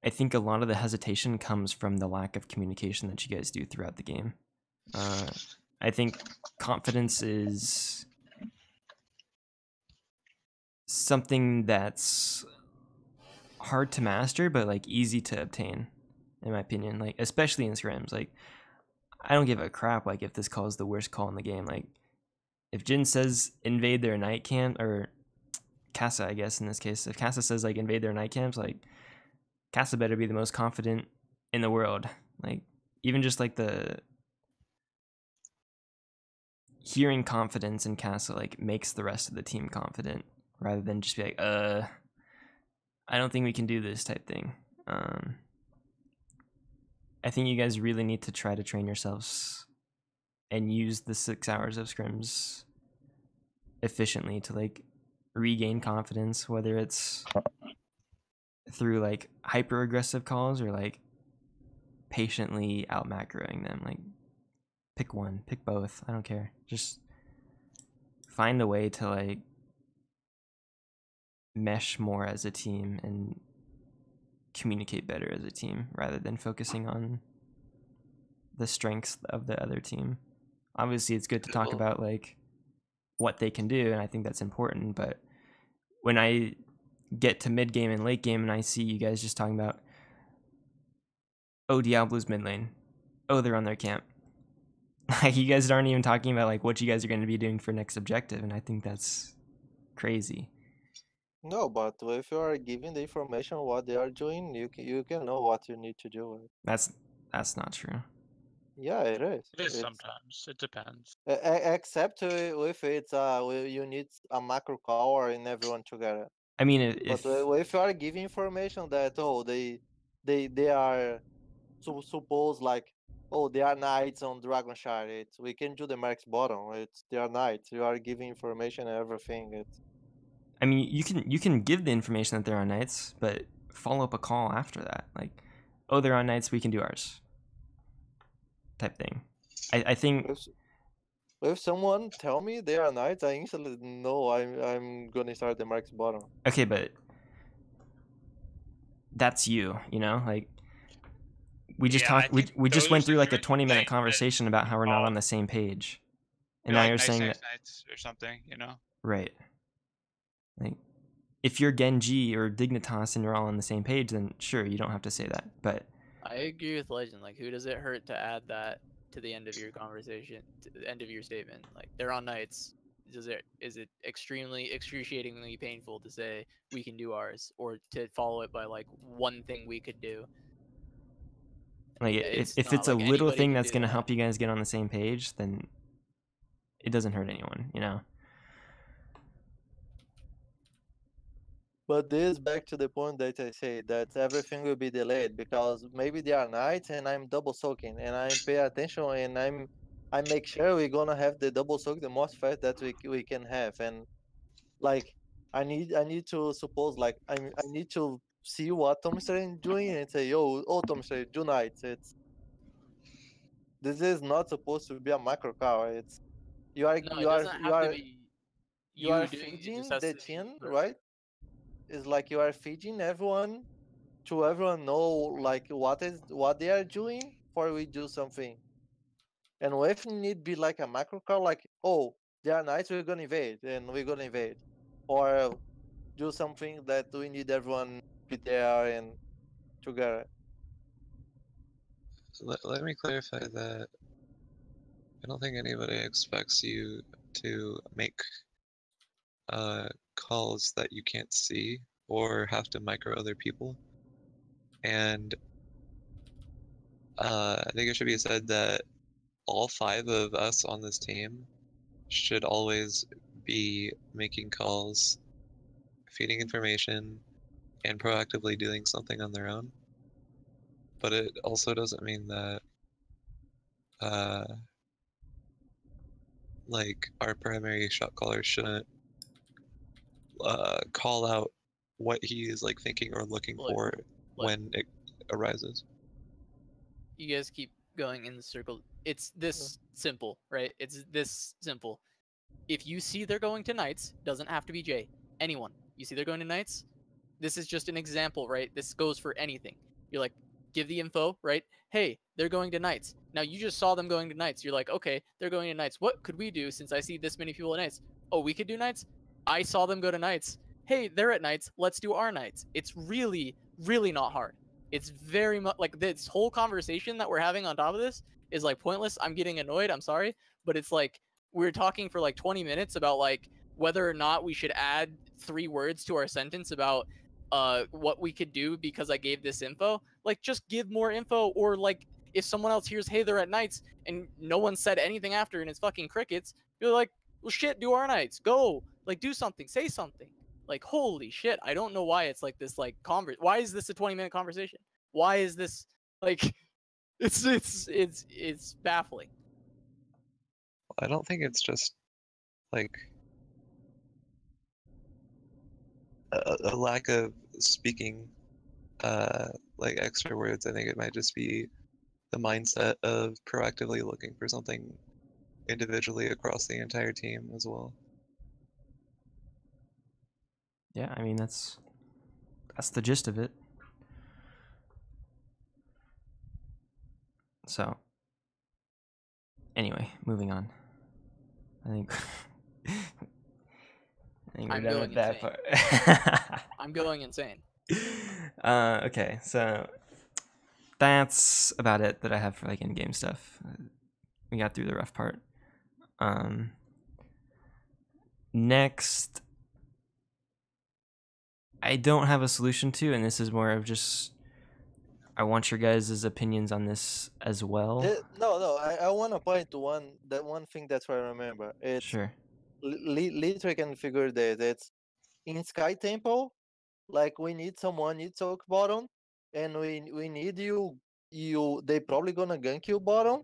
I think a lot of the hesitation comes from the lack of communication that you guys do throughout the game. I think confidence is something that's hard to master, but like easy to obtain, in my opinion. Like especially in scrims, like I don't give a crap like if this call is the worst call in the game. Like if Jin says invade their night camp, or Kassa, I guess in this case, if Kassa says like invade their night camps, like Kassa better be the most confident in the world. Like even just like the hearing confidence in Kassa like makes the rest of the team confident, rather than just be like, I don't think we can do this type thing. I think you guys really need to try to train yourselves and use the 6 hours of scrims efficiently to like regain confidence, whether it's through like hyper aggressive calls or like patiently out macroing them. Like pick one, pick both, I don't care. Just find a way to like mesh more as a team and communicate better as a team, rather than focusing on the strengths of the other team. Obviously it's good to talk about like what they can do, and I think that's important, but when I get to mid game and late game and I see you guys just talking about, oh, Diablo's mid lane, oh, they're on their camp, like you guys aren't even talking about like what you guys are going to be doing for next objective, and I think that's crazy. No, but if you are giving the information what they are doing, you can know what you need to do. That's not true. Yeah, it is. It is It's, sometimes. It depends. except if it's you need a macro call or in everyone together. I mean, if But if you are giving information that they are suppose like, oh, they are knights on Dragon Shard, we can do the Mercs bottom. They are knights. You are giving information and everything. I mean, you can give the information that they're on nights, but follow up a call after that. Like, oh, they're on nights, we can do ours. Type thing. I think if someone tell me they are knights, I instantly know I'm gonna start the Mercs bottom. Okay, but that's you know, like we just Yeah, I talked, think we just those went through like a different 20-minute things conversation about how we're not on the same page, and now like you're nice saying nights, that, nights or something, you know? right? Like, if you're Genji or Dignitas and you're all on the same page, then sure, you don't have to say that. But I agree with Legend. Like, who does it hurt to add that to the end of your conversation, to the end of your statement? Like, they're on Knights. Is it extremely excruciatingly painful to say we can do ours, or to follow it by like one thing we could do? Like It's if not it's a like little anybody thing can that's do gonna that. help you guys get on the same page, then it doesn't hurt anyone, you know. But this back to the point that I say that everything will be delayed because maybe they are nights and I'm double soaking and I pay attention and I make sure we're gonna have the double soak the most fast that we can have. And like I need to suppose like I need to see what Tom is doing and say, yo, oh Tom do nights. This is not supposed to be a macro car. It's you are No, you it are doesn't you have to are be you are you doing it. It just feeding has the to be team, for right? It's like you are feeding everyone to everyone know like what they are doing before we do something. And if need be like a macro call, like, oh, they are nice, we're gonna invade and we're gonna invade. Or do something that we need everyone be there and together. Let me clarify that I don't think anybody expects you to make calls that you can't see or have to micro other people. And I think it should be said that all 5 of us on this team should always be making calls, feeding information, and proactively doing something on their own. But it also doesn't mean that like our primary shot caller shouldn't call out what he is like thinking or looking Look, for look. when it arises. You guys keep going in the circle. It's this simple, right? It's this simple. If you see they're going to Knights, doesn't have to be Jay. Anyone. You see they're going to Knights? This is just an example, right? This goes for anything. You're like, give the info, right? Hey, they're going to Knights. Now you just saw them going to Knights. You're like, okay, they're going to Knights. What could we do since I see this many people at Knights? Oh, we could do Knights? I saw them go to Knights. Hey, they're at Knights. Let's do our Knights. It's really, really not hard. It's very much like this whole conversation that we're having on top of this is like pointless. I'm getting annoyed. I'm sorry. But it's like we're talking for like 20 minutes about like whether or not we should add 3 words to our sentence about what we could do because I gave this info. Like, just give more info, or like if someone else hears, hey, they're at Knights, and no one said anything after, and it's fucking crickets, you're like, well, shit, do our Knights, go, like, do something, say something. Like, holy shit, I don't know why it's like this, like, why is this a 20-minute conversation? Why is this like? It's baffling. I don't think it's just like a lack of speaking like extra words. I think it might just be the mindset of proactively looking for something individually across the entire team as well. Yeah, I mean that's the gist of it. So anyway, moving on. I think we're I'm done going with that insane. part. I'm going insane. Okay, so that's about it that I have for like in-game stuff. We got through the rough part. Next, I don't have a solution to, and this is more of just I want your guys' opinions on this as well. No, I want to point to one thing that's what I remember. It's Sure. literally can figure that it's in Sky Temple. Like we need someone need talk bottom, and we need you. They probably gonna gank you bottom,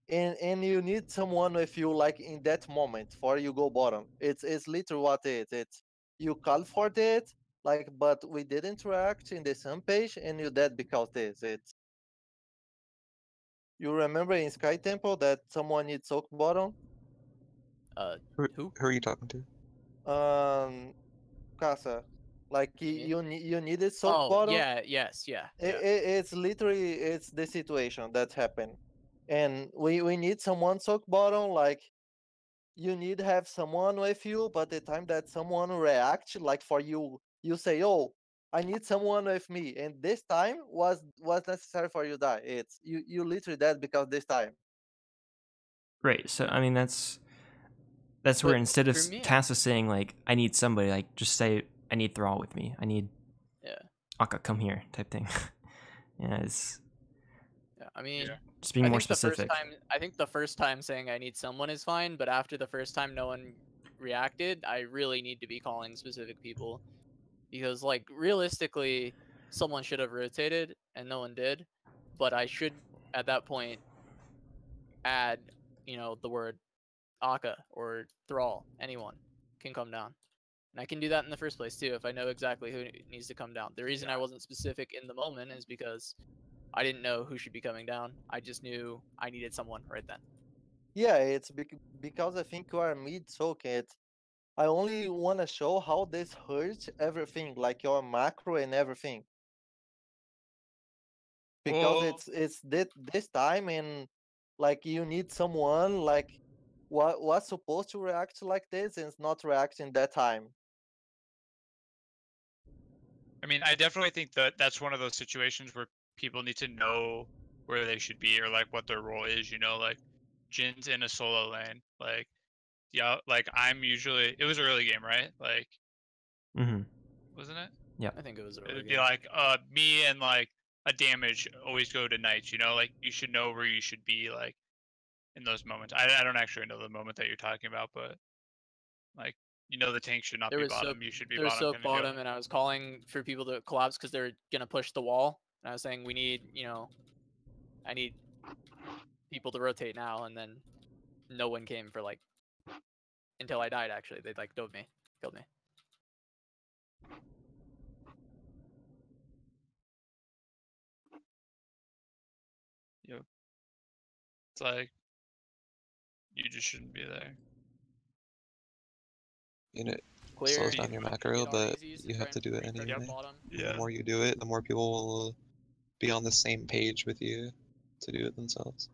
and you need someone with you like in that moment for you go bottom. It's literally what it is. It's you call for that, like, but we did interact in the same page, and you dead because this. It's you remember in Sky Temple that someone needs soak bottom. Who? Who are you talking to? Casa, like Me? you needed soak Oh, bottom. yeah, yes, yeah. It's literally it's the situation that happened, and we need someone soak bottom. Like you need to have someone with you, but the time that someone react, like for you, you say, oh, I need someone with me, and this time was necessary for you to die. It's you literally dead because this time. Right. So I mean that's where But instead of for me, Casa saying like I need somebody, like just say I need Thrall with me. I need yeah, Akka, come here type thing. Yeah, it's yeah. I mean, Yeah. just being I more think the first specific. time, I think the first time saying I need someone is fine, but after the first time no one reacted, I really need to be calling specific people because, like, realistically, someone should have rotated and no one did, but I should at that point add, the word Akka or Thrall. Anyone can come down. And I can do that in the first place too if I know exactly who needs to come down. The reason I wasn't specific in the moment is because I didn't know who should be coming down. I just knew I needed someone right then. Yeah, it's because I think you are mid socket. I only want to show how this hurts everything, like your macro and everything. Because Well, it's this time, and like you need someone like what's supposed to react like this and it's not reacting that time. I mean, I definitely think that that's one of those situations where people need to know where they should be or like what their role is. Like Jin's in a solo lane. Like, yeah, like I'm usually. It was early game, right? Like, Mm-hmm. wasn't it? I think it was early It'd be game. like me and like a damage always go to knights. Like you should know where you should be like in those moments. I don't actually know the moment that you're talking about, but like the tank should not There be was bottom. You should be there was bottom soak kind of deal. bottom, and I was calling for people to collapse because they're gonna push the wall. And I was saying we need, I need people to rotate now, and then no one came for like until I died. Actually, they like dove me, killed me. Yep. It's like you just shouldn't be there. It Clear. slows down your macro, get but REZs you try have to and do it recrush anyway. bottom. The more you do it, the more people will be on the same page with you to do it themselves.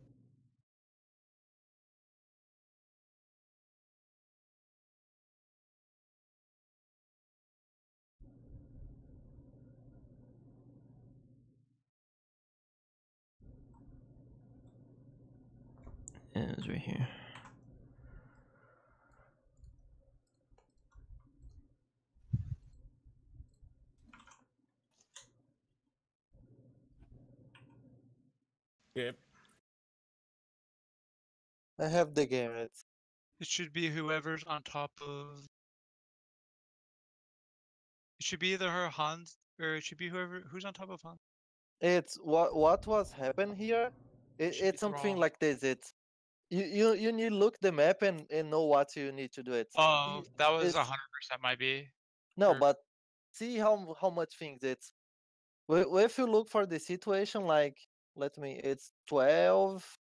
Yeah, it was right here. Yep. I have the game. It should be whoever's on top of. It should be either her Hans or it should be who's on top of Hans. It's what was happened here. Should be It's something Thrall. like this. It's you need to look the map and know what you need to do. Oh, that was it's 100% might be. no, Or- but see how much things it's. If you look for the situation, like it's 12.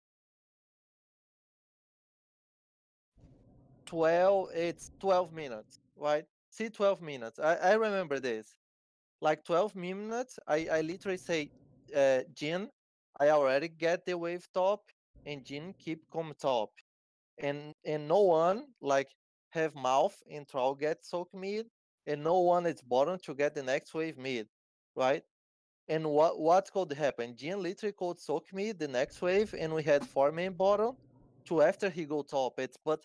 It's 12 minutes, right? See, 12 minutes. I remember this. Like 12 minutes, I literally say, Jin, I already get the wave top, and Jin keep come top. And no one like have mouth and Troll get soak mid, and no one is bottom to get the next wave mid, right? And what's going to happen? Jin literally called soak mid the next wave, and we had 4 main bottom to after he go top. It's but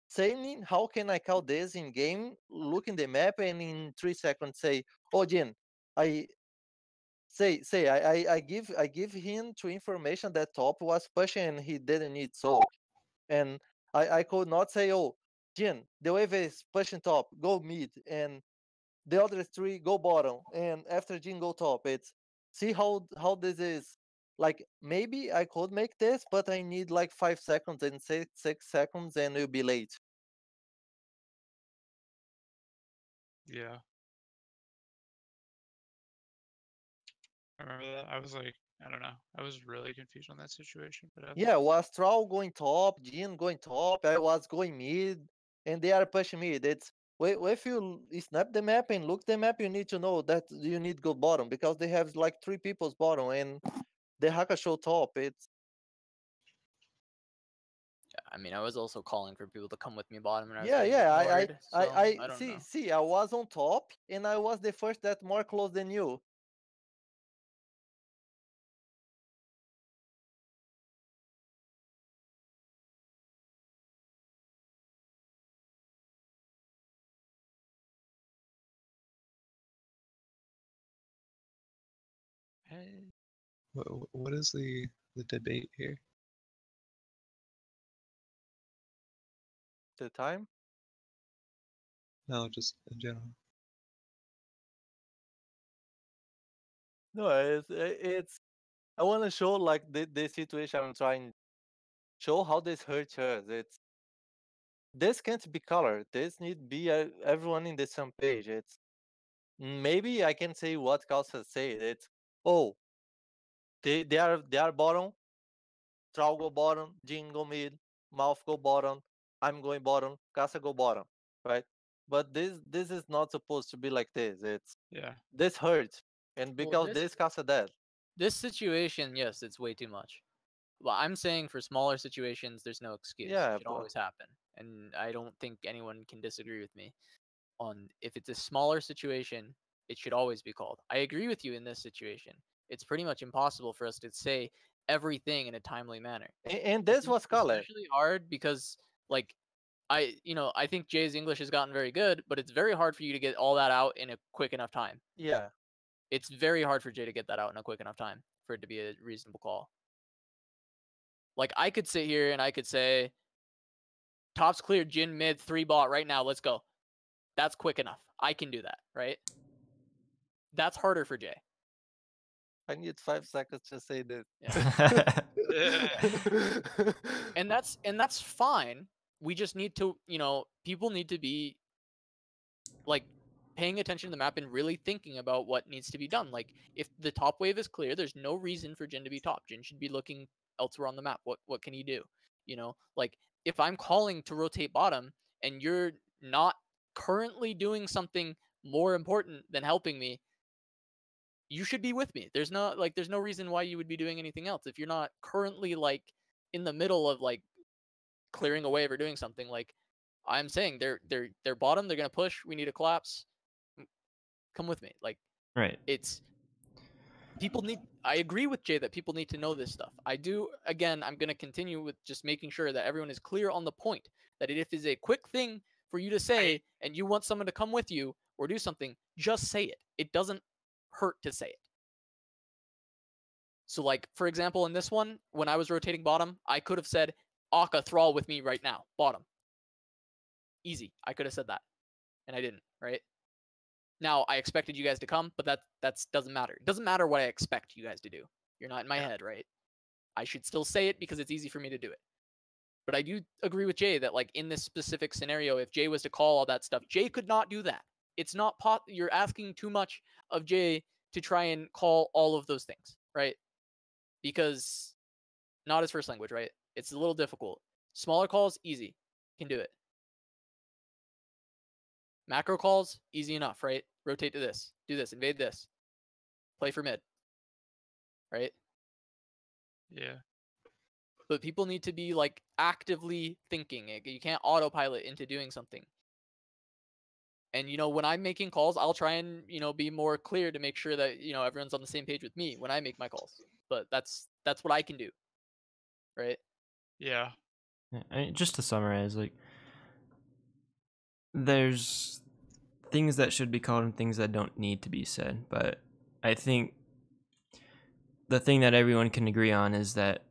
saying how can I count this in game, look in the map and in 3 seconds say, oh Jin, I I give him to information that top was pushing and he didn't need soak. And I could not say, oh Jin, the wave is pushing top, go mid, and the other three go bottom, and after Jin go top. It's see how this is. Like maybe I could make this, but I need like 5 seconds and 6 seconds and it'll be late. Yeah. I remember that. I was like, I don't know. I was really confused on that situation. But Yeah, was Troll going top, Jin going top, I was going mid, and they are pushing mid. It's if you snap the map and look the map, you need to know that you need go bottom because they have like 3 people's bottom and the Hackashow top. It's I mean, I was also calling for people to come with me bottom, and I was Yeah, getting yeah. ignored. So I don't See, know. see. I was on top, and I was the first that more close than you. What is the debate here? The time. No, just in general. No, it's. I want to show like the situation I'm trying. Show how this hurts us. It's. This can't be colored. This need be everyone in the same page. It's. Maybe I can say what Kalsa said. It's. Oh, they are bottom. Troll go bottom. Jin go mid. Mouth go bottom. I'm going bottom. Casa go bottom. Right. But this is not supposed to be like this. It's. Yeah. This hurts, and Well, because this Casa dead. This situation, yes, it's way too much. Well, I'm saying for smaller situations, there's no excuse. Yeah, It should but- always happen, and I don't think anyone can disagree with me on if it's a smaller situation, it should always be called. I agree with you in this situation. It's pretty much impossible for us to say everything in a timely manner. And this was color. Especially hard because, like, I think Jay's English has gotten very good, but it's very hard for you to get all that out in a quick enough time. Yeah. It's very hard for Jay to get that out in a quick enough time for it to be a reasonable call. Like, I could sit here and I could say, top's clear, Jin mid, 3 bot right now, let's go. That's quick enough. I can do that, right? That's harder for Jay. I need 5 seconds to say this. And that's fine. We just need to, people need to be like paying attention to the map and really thinking about what needs to be done. Like, if the top wave is clear, there's no reason for Jin to be top. Jin should be looking elsewhere on the map. What can he do? Like, if I'm calling to rotate bottom and you're not currently doing something more important than helping me, you should be with me. There's no reason why you would be doing anything else if you're not currently like in the middle of like clearing a wave or doing something. Like, I'm saying they're bottom, they're gonna push, we need a collapse. Come with me. Like, Right. I agree with Jay that people need to know this stuff. I do. Again, I'm gonna continue with just making sure that everyone is clear on the point that if it is a quick thing for you to say and you want someone to come with you or do something, just say it. It doesn't hurt to say it. So, like, for example, in this one, when I was rotating bottom, I could have said, Akka, thrall with me right now, bottom. Easy. I could have said that, and I didn't, right? Now, I expected you guys to come, but that doesn't matter. It doesn't matter what I expect you guys to do. You're not in my head, right? I should still say it because it's easy for me to do it. But I do agree with Jay that, like, in this specific scenario, if Jay was to call all that stuff, Jay could not do that. It's not you're asking too much of Jay to try and call all of those things, right? Because not his first language, right? It's a little difficult. Smaller calls, easy. Can do it. Macro calls, easy enough, right? Rotate to this. Do this. Invade this. Play for mid. Right? Yeah. But people need to be, like, actively thinking. You can't autopilot into doing something. And, when I'm making calls, I'll try and, be more clear to make sure that, everyone's on the same page with me when I make my calls. But that's what I can do. Right? Yeah. Just to summarize, like, there's things that should be called and things that don't need to be said. But I think the thing that everyone can agree on is that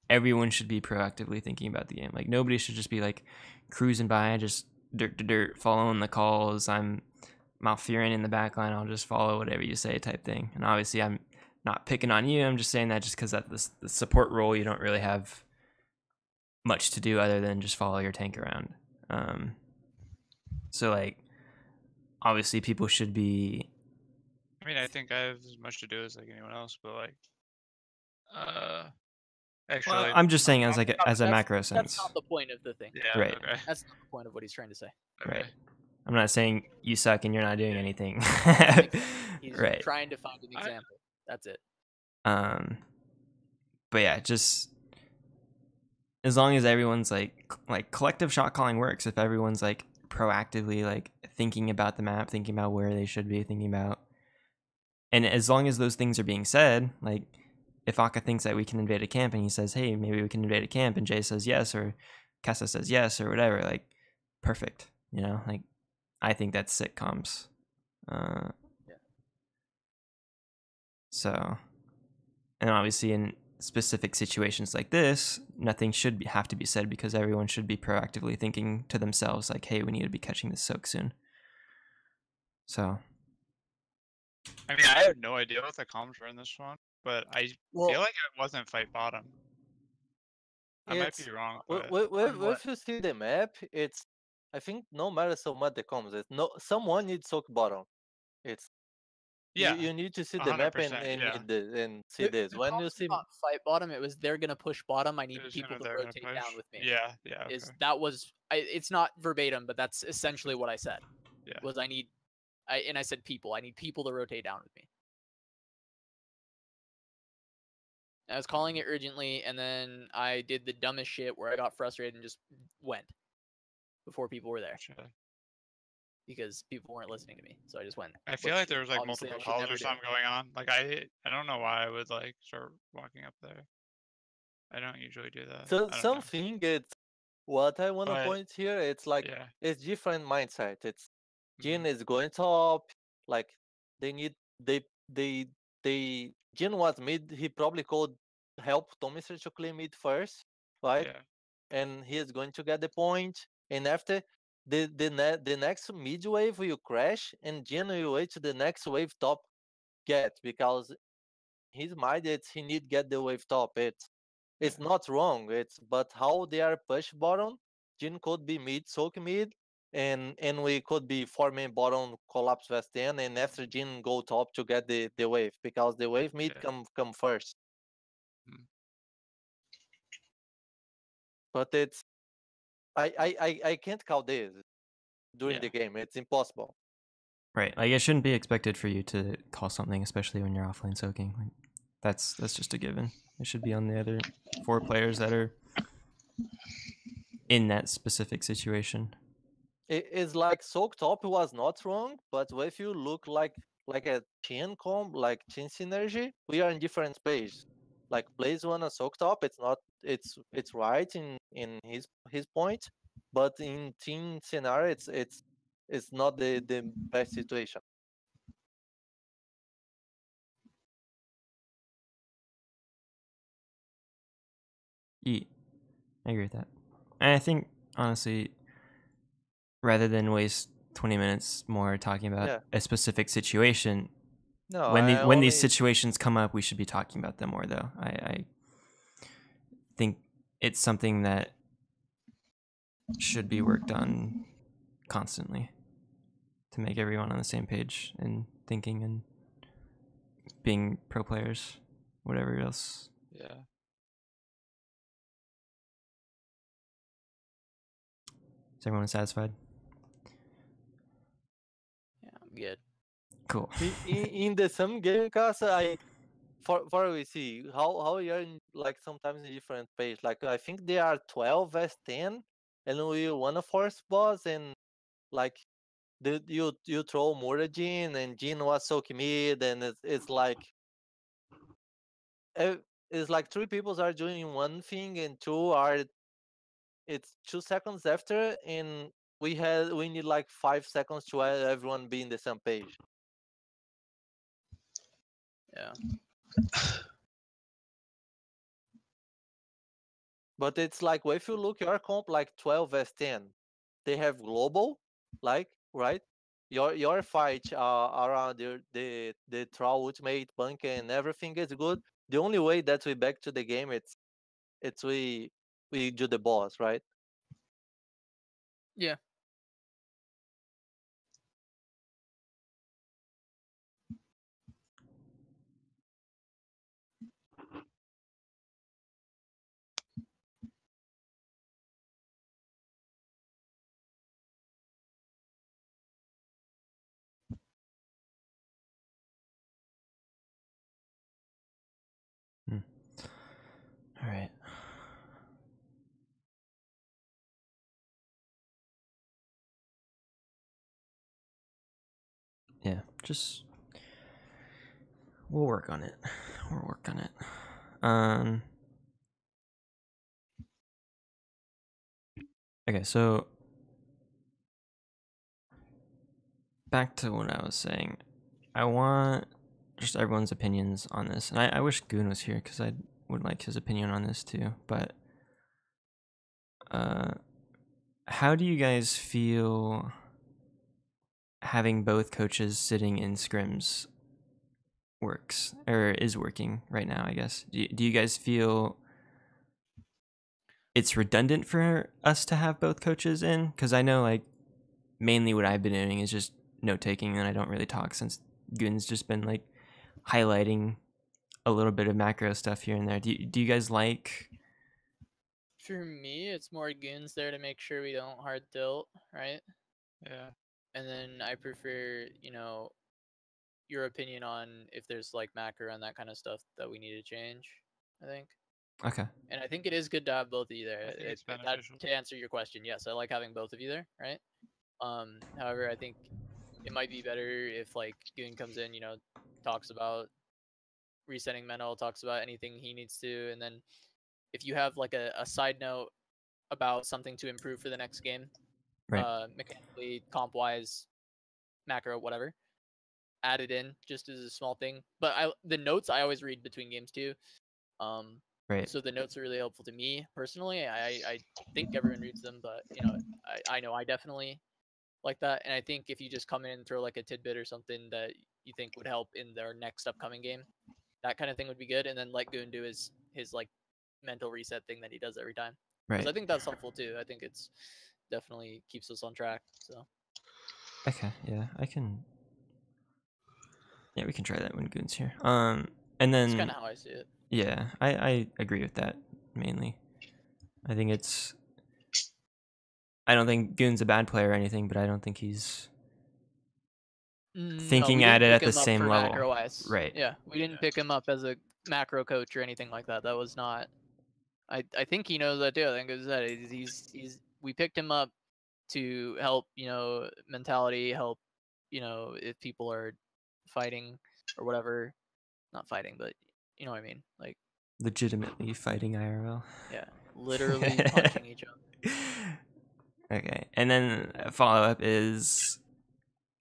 everyone should be proactively thinking about the game. Like, nobody should just be, like, cruising by, just dirt, following the calls. I'm Malfurion in the backline, I'll just follow whatever you say type thing. And obviously, I'm not picking on you. I'm just saying that just because at the support role, you don't really have much to do other than just follow your tank around. So, like, obviously people should be... I mean, I think I have as much to do as, like, anyone else, but, like, actually... Well, I'm just saying as a macro sense. That's not the point of the thing. Yeah, Right. Okay. That's not the point of what he's trying to say. Right. I'm not saying you suck and you're not doing anything. He's Right. trying to find an example. That's it. But yeah, just as long as everyone's like collective shot calling works, if everyone's like proactively like thinking about the map, thinking about where they should be thinking about, and as long as those things are being said, like if Akka thinks that we can invade a camp and he says, hey, maybe we can invade a camp, and Jay says yes, or Kessa says yes, or whatever, like perfect, you know, like I think that's sitcoms. So, and obviously in specific situations like this, nothing should have to be said because everyone should be proactively thinking to themselves like, hey, we need to be catching this soak soon. So I mean, I have no idea what the comms were in this one, but I feel like it wasn't fight bottom. I might be wrong, but If you see the map, it's, I think no matter so much the comms, it's no, someone needs soak bottom. It's yeah, you need to see the map 100%, yeah. and see this. When you see not fight bottom, it was they're gonna push bottom. I need It was people to they're gonna rotate push. down with me. Yeah, yeah. Okay. That was it's not verbatim, but that's essentially what I said. Yeah. Was I said people. I need people to rotate down with me. I was calling it urgently, and then I did the dumbest shit where I got frustrated and just went before people were there. Gotcha. Because people weren't listening to me, so I just went. I feel like there was like obviously multiple I should calls never or do. something going on. Like I don't know why I would like start walking up there. I don't usually do that. so I don't know. something, it's what I want to But, point here. It's like yeah. it's different mindset. It's Jin Mhm. is going top. Like they need they Jin was mid. He probably could help Tomister to clear mid first, right? Yeah. And he is going to get the point. And after the next mid wave will crash, and Jin will wait to the next wave top get, because his mind it's he need get the wave top. It's not wrong. It's but how they are push bottom. Jin could be mid, soak mid, and we could be forming bottom collapse West end, and after Jin go top to get the wave, because the wave mid come first. But it's I can't call this during the game. It's impossible. right, like it shouldn't be expected for you to call something, especially when you're offlane soaking. Like that's just a given. It should be on the other 4 players that are in that specific situation. It's like soak top was not wrong, but if you look like a chain comp, like chain synergy, we are in different space. Like plays one a soak top, it's not it's right in his point, but in team scenario, it's not the best situation. Yeah, I agree with that. And I think honestly, rather than waste 20 minutes more talking about a specific situation, No, when these situations come up, we should be talking about them more. Though I think it's something that should be worked on constantly to make everyone on the same page and thinking and being pro players, whatever else. Yeah. Is everyone satisfied? Yeah, I'm good. Cool. In the same game, cause for we see how you're in, like sometimes in different page. Like I think they are 12 as 10, and we wanna force boss, and like you throw Murajin, and Jin was soaking mid, and it's like it's like 3 people are doing one thing and 2 are it's 2 seconds after, and we need like 5 seconds to everyone be in the same page. Yeah. But it's like, well, if you look your comp like 12 as 10, they have global, like, right? Your fight around the Troll ultimate punk and everything is good. The only way that we back to the game, it's we do the boss, right? Yeah. All right. just we'll work on it. We'll work on it. Okay, so back to what I was saying. I want just everyone's opinions on this, and I wish Goon was here because I would like his opinion on this too. But how do you guys feel having both coaches sitting in scrims works or is working right now? I guess. Do you guys feel it's redundant for us to have both coaches in? Because I know like mainly what I've been doing is just note taking, and I don't really talk since Goon's just been like highlighting a little bit of macro stuff here and there. Do you guys like? For me, it's more Goons there to make sure we don't hard tilt, right? Yeah. And then I prefer, your opinion on if there's like macro and that kind of stuff that we need to change, I think. Okay. And I think it is good to have both of you there. I think it's That, beneficial. to answer your question, yes, I like having both of you there, right? However, I think it might be better if like Goon comes in, talks about resetting mental, talks about anything he needs to, and then if you have like a side note about something to improve for the next game, Right. mechanically, comp wise, macro, whatever, add it in just as a small thing. But the notes I always read between games too. Right. So the notes are really helpful to me personally. I think everyone reads them, but I know I definitely like that. And I think if you just come in and throw like a tidbit or something that you think would help in their next upcoming game, that kind of thing would be good. And then let Goon do his like mental reset thing that he does every time. Because Right. I think that's helpful too. I think it's definitely keeps us on track. So Okay. Yeah, I can. Yeah, we can try that when Goon's here. And that's then kind of how I see it. yeah, I agree with that mainly. I think it's. I don't think Goon's a bad player or anything, but I don't think he's thinking we at didn't it pick at the him up same for level. macro wise. Right. Yeah, we didn't pick him up as a macro coach or anything like that. That was not. I think he knows that too. I think it was that he's we picked him up to help, mentality, help, if people are fighting or whatever, not fighting, but you know what I mean, like Legitimately fighting IRL. yeah, literally punching each other. Okay, and then a follow up is,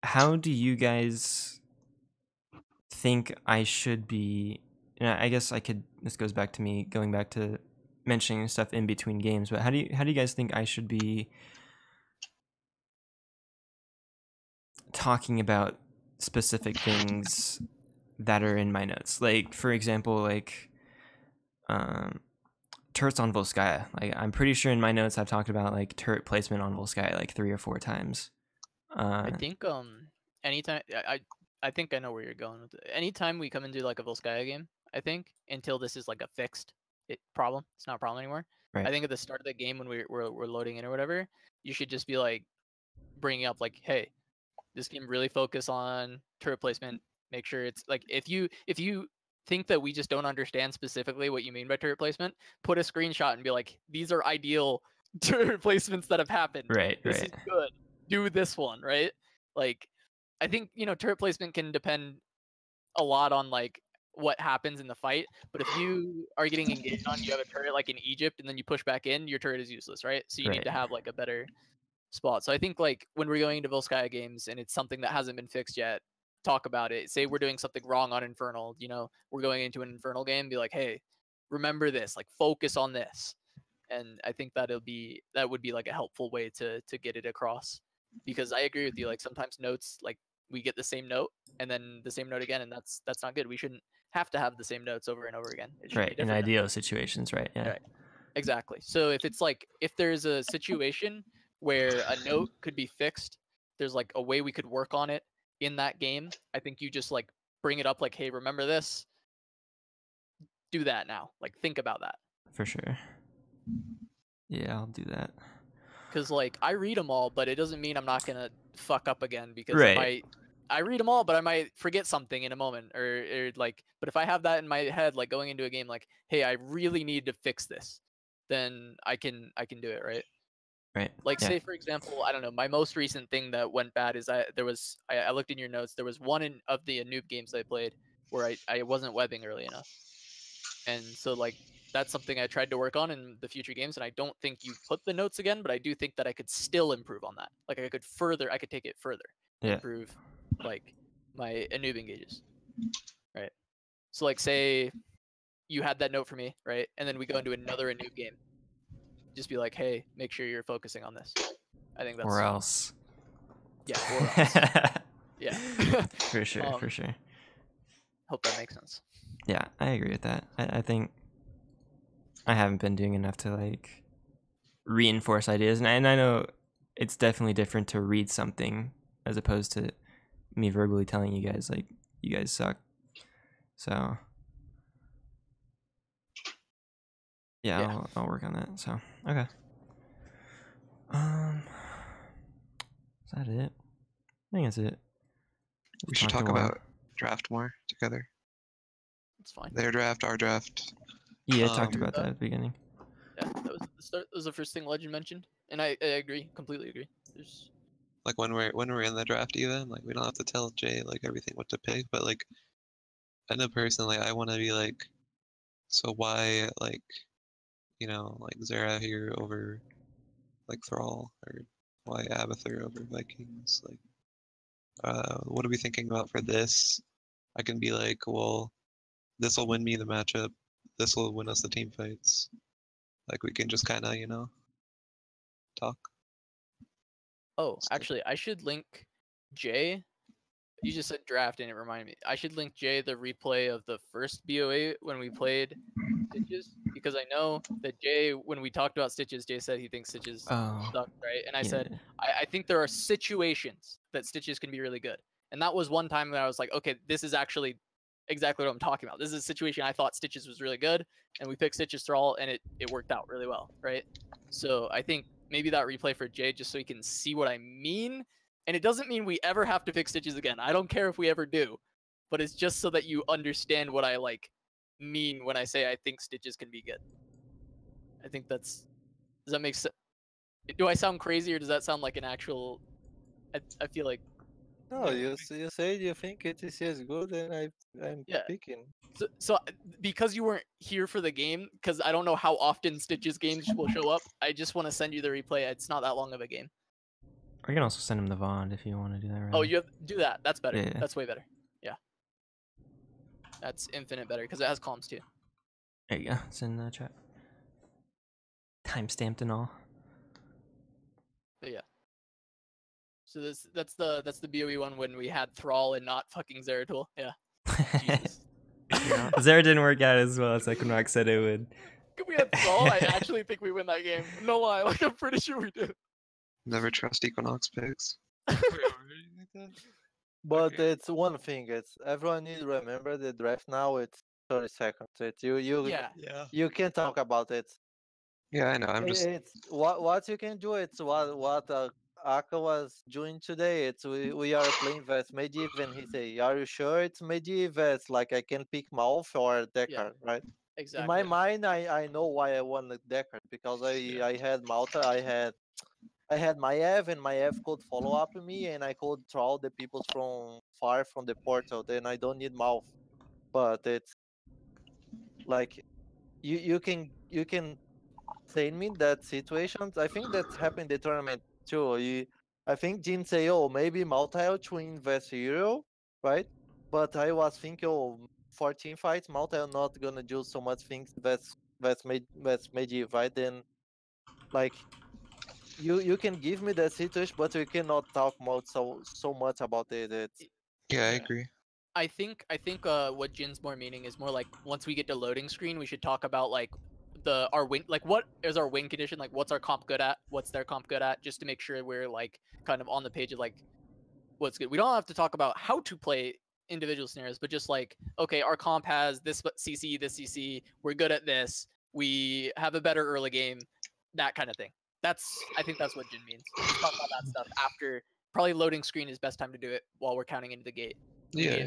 how do you guys think I should be? And I guess I could. This goes back to me going back to mentioning stuff in between games. But how do you guys think I should be talking about specific things that are in my notes? Like for example, like turrets on Volskaya. Like I'm pretty sure in my notes I've talked about like turret placement on Volskaya like 3 or 4 times. I think anytime I think I know where you're going with it. Anytime we come into like a Volskaya game, I think until this is like a fixed problem, it's not a problem anymore. Right. I think at the start of the game when we're loading in or whatever, you should just be like bringing up like, hey, this game really focus on turret placement. Make sure it's like if you think that we just don't understand specifically what you mean by turret placement, put a screenshot and be like, these are ideal turret placements that have happened. Right. This Right. is good. Do this one, right? Like, I think turret placement can depend a lot on like what happens in the fight. But if you are getting engaged on, you have a turret like in Egypt, and then you push back in, your turret is useless, right? So you need Right. to have like a better spot. So I think like when we're going into Volskaya games and it's something that hasn't been fixed yet, talk about it. Say we're doing something wrong on Infernal, we're going into an Infernal game, be like, hey, remember this, like focus on this. And I think that would be like a helpful way to get it across. Because I agree with you, like sometimes notes, like we get the same note and then the same note again, and that's not good. We shouldn't have to have the same notes over and over again. It should be Right. In different. ideal situations, right? Yeah. Right. Exactly. So if it's like if there's a situation where a note could be fixed, there's like a way we could work on it in that game. I think you just like bring it up like, hey, remember this? Do that now. Like think about that. For sure. Yeah, I'll do that. Because like I read them all, but it doesn't mean I'm not gonna fuck up again because Right. I read them all, but I might forget something in a moment or like. But if I have that in my head, like going into a game, like, hey, I really need to fix this, then I can do it, right? Right. Like, yeah. say for example, I don't know, my most recent thing that went bad is I looked in your notes. There was one of the noob games I played where I wasn't webbing early enough, and so like that's something I tried to work on in the future games, and I don't think you put the notes again, but I do think that I could still improve on that. Like I could take it further, Yeah. improve like my noob engages, right? So like say you had that note for me, right, and then we go into another noob game. Just be like, hey, make sure you're focusing on this. I think that's Or else. Yeah, or else. Yeah. For sure, for sure. Hope that makes sense. Yeah, I agree with that. I think I haven't been doing enough to like reinforce ideas, and I know it's definitely different to read something as opposed to me verbally telling you guys like you guys suck. So yeah. I'll work on that. So okay. Is that it? I think that's it. We should talk about draft more together. It's fine. Their draft, our draft. Yeah, I talked about that at the beginning. Yeah, that was the start. That was the first thing Legend mentioned, and I agree, completely agree. There's Like when we're in the draft even, like we don't have to tell Jay like everything what to pick, but like I know personally I want to be like, so why like, you know, like Zera here over like Thrall, or why Abathur over Vikings, like what are we thinking about for this? I can be like, well, this will win me the matchup, this will win us the team fights. Like we can just kind of, you know, talk. Oh, actually, I should link Jay. You just said draft, and it reminded me. I should link Jay the replay of the first BOA when we played Stitches, because I know that Jay, when we talked about Stitches, Jay said he thinks Stitches sucked, right? And I said, I think there are situations that Stitches can be really good. And that was one time that I was like, okay, this is actually exactly what I'm talking about. This is a situation I thought Stitches was really good, and we picked Stitches Thrall, and it worked out really well, right? So I think maybe that replay for Jay, just so he can see what I mean. And it doesn't mean we ever have to pick Stitches again. I don't care if we ever do, but it's just so that you understand what I like mean when I say I think Stitches can be good. I think that's, does that make sense? Do I sound crazy, or does that sound like an actual? I feel like. No, you say you think ATC is good, and I'm picking. So because you weren't here for the game, because I don't know how often Stitches games will show up, I just want to send you the replay. It's not that long of a game. Or you can also send him the Vond if you want to do that. Right? Oh, you do that. That's better. Yeah. That's way better. Yeah. That's infinite better because it has columns too. There you go. It's in the chat. Timestamped and all. But yeah. So that's the BOE one when we had Thrall and not fucking Zeratul. Yeah. Jesus. Zera didn't work out as well as Equinox said it would. If we had Thrall, I actually think we win that game. No lie, like I'm pretty sure we did. Never trust Equinox picks. But it's one thing. It's everyone needs to remember the draft now. It's 30 seconds. It's you can talk about it. Yeah, I know. I'm just. It's what you can do. It's what Aka was doing today. It's we are playing Vest Medivh, and he say, "Are you sure it's Medivh? It's like I can pick Malf or Deckard, right?" Exactly. In my mind, I know why I wanted Deckard because I had Malta, I had my Ev, and my Ev could follow up me, and I could troll the people from far from the portal. Then I don't need Malf. But it's like you can send me that situations. I think that's happened in the tournament too. I think Jin say, oh, maybe Maltail to invest hero, right? But I was thinking, oh, 14 fights, Maltail not gonna do so much things that's Medivh, right? Then like you can give me that situation, but we cannot talk about so much about it. Yeah, I agree. I think what Jin's more meaning is more like once we get to loading screen, we should talk about like our win, like what is our win condition, like what's our comp good at, what's their comp good at, just to make sure we're like kind of on the page of like what's good. We don't have to talk about how to play individual scenarios, but just like, okay, our comp has this CC, we're good at this, we have a better early game, that kind of thing. I think that's what Jin means. We talk about that stuff after. Probably loading screen is best time to do it while we're counting into the gate. Yeah,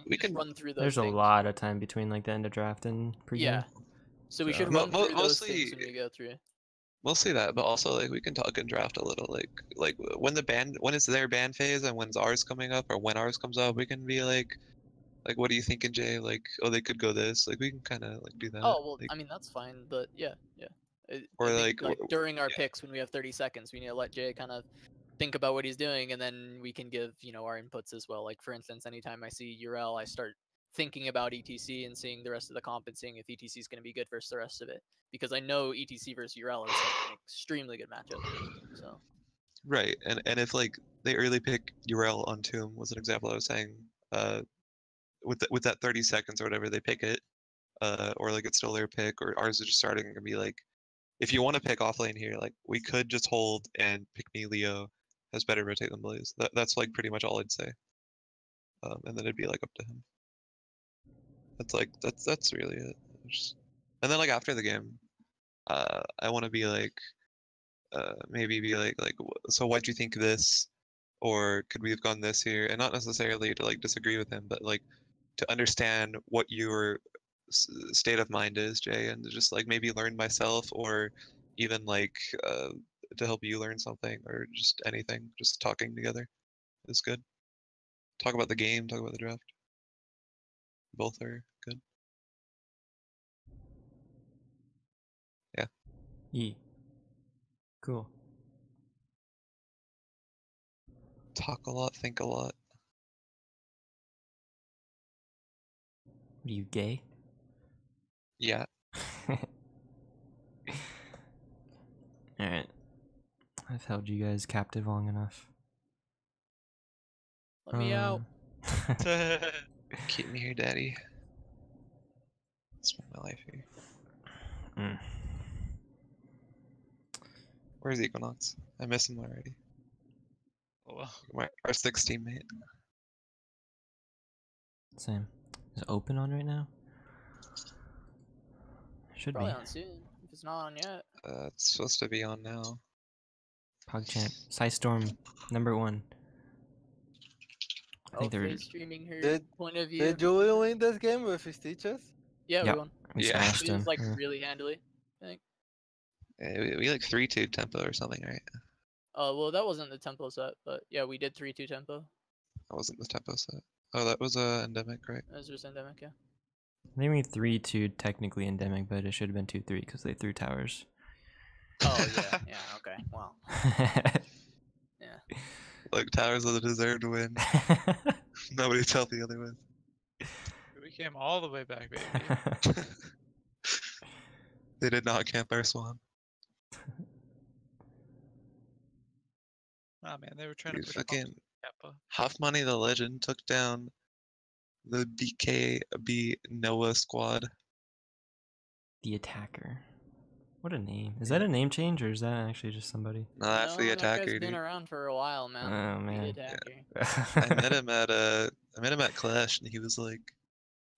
we can run through those. There's a lot of time between like the end of draft and pregame. Yeah, so we should run through those things when we go through. We'll see that, but also like we can talk and draft a little. Like when it's their ban phase and when's ours coming up, or when ours comes up, we can be like what are you thinking, Jay? Like, oh, they could go this. Like we can kind of like do that. Oh well, like, I mean that's fine, but yeah. Or I think, like, during our yeah. picks when we have 30 seconds, we need to let Jay kind of think about what he's doing, and then we can give our inputs as well. Like for instance, anytime I see URL, I start thinking about ETC and seeing the rest of the comp and seeing if ETC is going to be good versus the rest of it, because I know ETC versus URL is like an extremely good matchup. So Right, and if like they early pick URL on Tomb was an example I was saying, with that 30 seconds or whatever they pick it, or like it's still their pick, or ours is just starting and be like, if you want to pick off lane here, like we could just hold and pick me Leo has better rotate than Blaze. That's like pretty much all I'd say. And then it'd be like up to him. That's really it. And then like after the game, I want to be like, maybe be like, so why'd you think this, or could we have gone this here? And not necessarily to like disagree with him, but like to understand what your state of mind is, Jay, and to just like maybe learn myself, or even like to help you learn something, or just anything. Just talking together is good. Talk about the game, talk about the draft. Both are good. Yeah. Cool. Talk a lot, think a lot. What are you, gay? Yeah. Alright. I've held you guys captive long enough. let me out. Keep me here, daddy. Spend my life here. Mm. Where's Equinox? I miss him already. Oh, Our sixth teammate. Same. Is it open on right now? Should Probably be. on soon. If it's not on yet. It's supposed to be on now. PogChamp. Psystorm, #1. I think they're. Faith streaming her Did- point of view. Did you win this game with his teachers? Yeah, Yeah. we won. We Yeah. smashed It was him. like yeah. really handily, I think. We like 3-2 tempo or something, right? Oh well, that wasn't the tempo set, but yeah, we did 3-2 tempo. That wasn't the tempo set. Oh, that was endemic, right? That was just endemic, yeah. I think we 3-2 technically endemic, but it should have been 2-3 because they threw towers. Oh yeah, yeah, okay, wow. Yeah. Like towers are the deserved win. Nobody tell the other way. we came all the way back, baby. They did not camp our swan. Nah, man, they were trying Dude, to push fucking Kappa. Half Money the Legend took down the BKB Noah squad. The attacker. What a name. Is that a name change or is that actually just somebody? No, that's the No, attacker, that guy's been dude. around for a while, man. Oh, The man. attacker. I met him at Clash, and he was like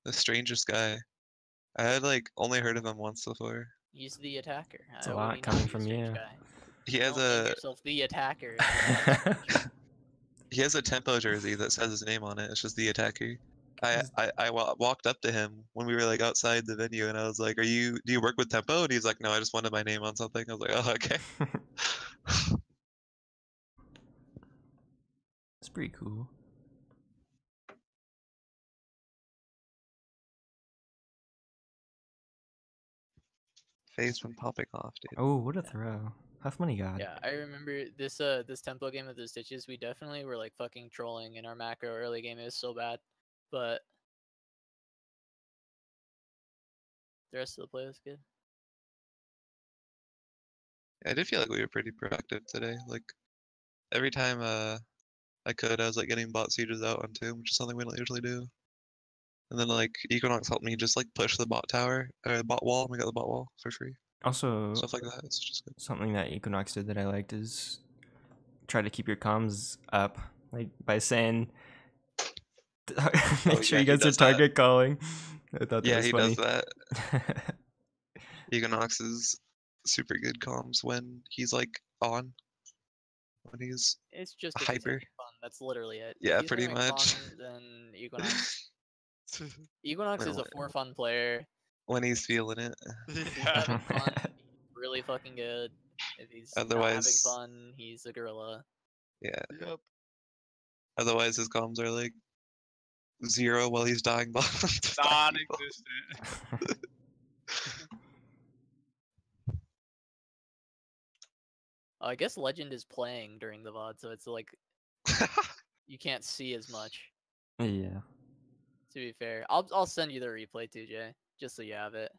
the strangest guy. I had like only heard of him once before. He's the attacker. It's a How would lot he not coming be a from strange you. guy? He has Don't name a yourself the attacker. he has a tempo jersey that says his name on it. It's just the attacker. I walked up to him when we were like outside the venue, and I was like, do you work with Tempo? And he's like, no, I just wanted my name on something. I was like, oh, okay. It's pretty cool. Face from popping off, dude. Oh, what a throw. Half Money God. Yeah, I remember this this tempo game with the stitches. We definitely were like fucking trolling in our macro early game. It was so bad, but the rest of the play was good. I did feel like we were pretty productive today. Like every time I could, I was like getting bot sieges out on Tomb, which is something we don't usually do. And then like Equinox helped me just like push the bot tower or the bot wall, and we got the bot wall for free. Also, Stuff like that. It's just good. something that Equinox did that I liked is try to keep your comms up, like by saying, make sure yeah, you guys he are does that. target calling. I thought that Yeah, was he funny. does that. Equinox is super good comms when he's like on. When he's It's just if he's hyper. having fun. That's literally it. Yeah, If he's pretty having much. Fun, then Equinox. Equinox is a Well, 4 fun player. when he's feeling it. He's Yeah. having fun. He's really fucking good. If he's not having Otherwise- fun, he's a gorilla. Yeah. Yep. Otherwise, his comms are like 0 while he's dying bomb. Non-existent. I guess Legend is playing during the VOD, so it's like you can't see as much. Yeah. To be fair, I'll send you the replay too, Jay, just so you have it.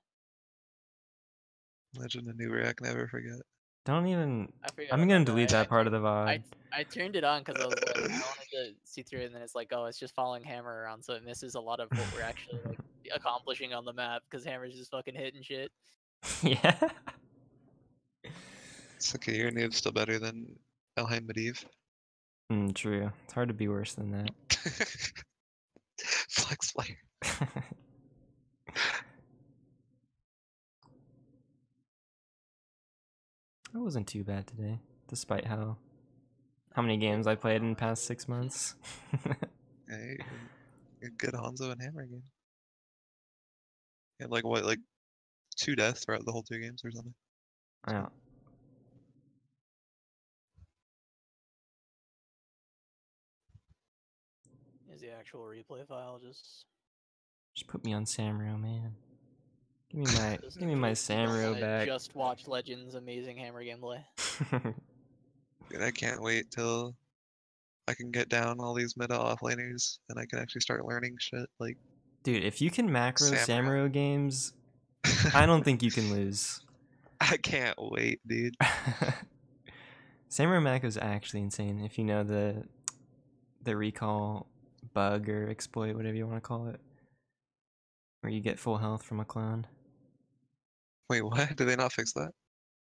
Legend of New Rack, never forget. Don't even. I forget I'm about gonna that. delete that part of the I VOD. I turned it on because I was like, I wanted to see through it, and then it's like, oh, it's just following Hammer around, so it misses a lot of what we're actually like accomplishing on the map because Hammer's just fucking hitting shit. Yeah. It's okay, your noob's still better than Elheim Medivh. True. It's hard to be worse than that. Flex player. It wasn't too bad today, despite how many games I played in the past 6 months. Hey, you're good Hanzo and Hammer game. You had like what, like 2 deaths throughout the whole 2 games or something. Yeah. Is the actual replay file Just put me on Samuro, man. Give me my just give me in my case you don't Samuro wanna back. Just watch Legend's amazing Hammer gameplay. Dude, I can't wait till I can get down all these meta offlaners and I can actually start learning shit like Dude, if you can macro Samuro. Samuro games, I don't think you can lose. I can't wait, dude. Samuro macro is actually insane if you know the recall bug or exploit, whatever you want to call it, where you get full health from a clone. Wait, what? Did they not fix that?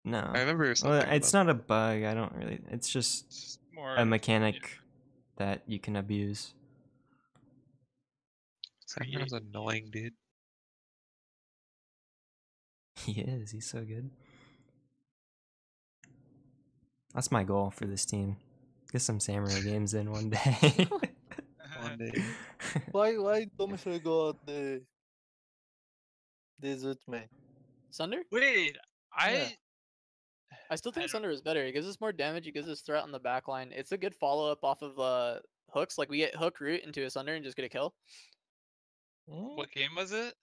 No. I remember something. Well, it's about not a bug. I don't really. It's just It's more a mechanic that you can abuse. Samuro's annoying, dude. He is. He's so good. That's my goal for this team. Get some Samurai games in one day. One day. Why don't forgot the Zootman? Sunder? Wait, Yeah. I still think don't- Sunder is better. It gives us more damage. It gives us threat on the back line. It's a good follow up off of hooks. Like we get hook root into a Sunder and just get a kill. Hmm? what game was it?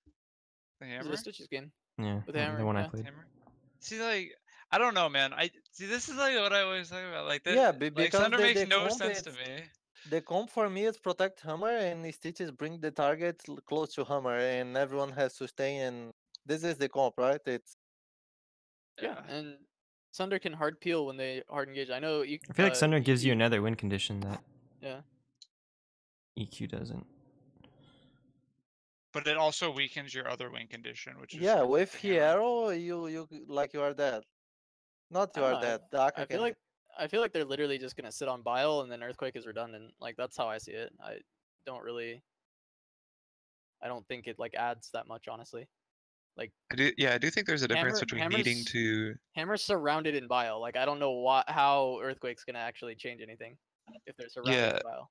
The It Hammer? was a Stitches game. Yeah, With the Hammer, one I yeah. played. Hammer? See, like, I don't know, man. I see. This is like what I always talk about. Like, that, Yeah, like because Sunder makes the no comp sense to is me. the comp for me is protect Hammer and Stitches bring the target close to Hammer and everyone has sustain and this is the comp, right? It's Yeah, and Sunder can hard peel when they hard engage. I know you. I feel like Sunder gives you you- another win condition that Yeah. EQ doesn't. But it also weakens your other win condition, which is yeah, good with for the Hammer. Hero you like you are dead. Not I you don't are know, dead. The Aka I can feel like they're literally just gonna sit on Bile and then Earthquake is redundant. Like that's how I see it. I don't think it like adds that much, honestly. I do think there's a difference between needing Hammer's to Hammer's surrounded in Bile. Like I don't know how Earthquake's gonna actually change anything if they're surrounded Yeah. in Bile.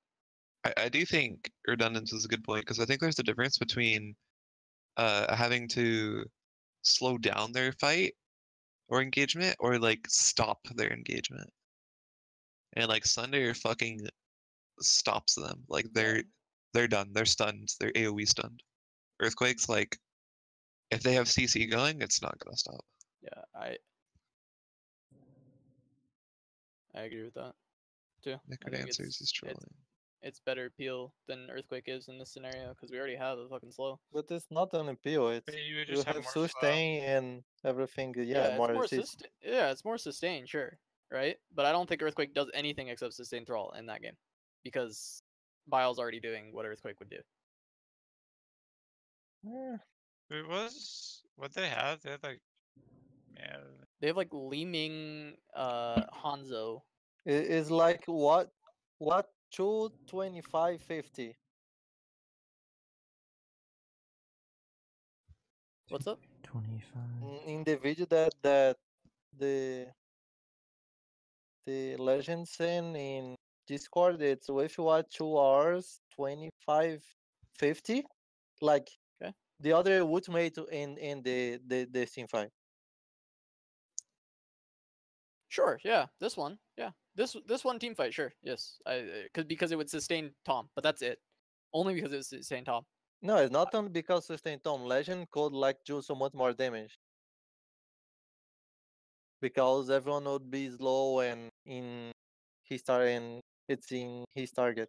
I do think redundance is a good point because I think there's a difference between having to slow down their fight or engagement or like stop their engagement. And like Sunder fucking stops them. Like they're done. They're stunned. They're AoE stunned. Earthquake's like if they have CC going, it's not gonna stop. Yeah, I agree with that too. I think Necrodancers is trolling. it's better peel than Earthquake is in this scenario because we already have a fucking slow. but it's not an appeal, it's But you would you just have have more slow. sustain and everything. Yeah, it's more more assist. it's more sustain, sure, right? But I don't think Earthquake does anything except sustain thrall in that game because Bile's already doing what Earthquake would do. Eh, It was what they had. They had like, yeah, They have like Li Ming, Hanzo. It's like what 225.50. What's up? 25. In the video that the legend sent in Discord, it's with what 2 hours 25.50, like Okay. the other ultimate in the team fight. Sure, yeah, this one, yeah, this one team fight, sure, yes, because it would sustain Tom, but that's it, only because it would sustain Tom. No, it's not only because sustain Tom. Legend could like do so much more damage. Because everyone would be slow and in his and it's in his target.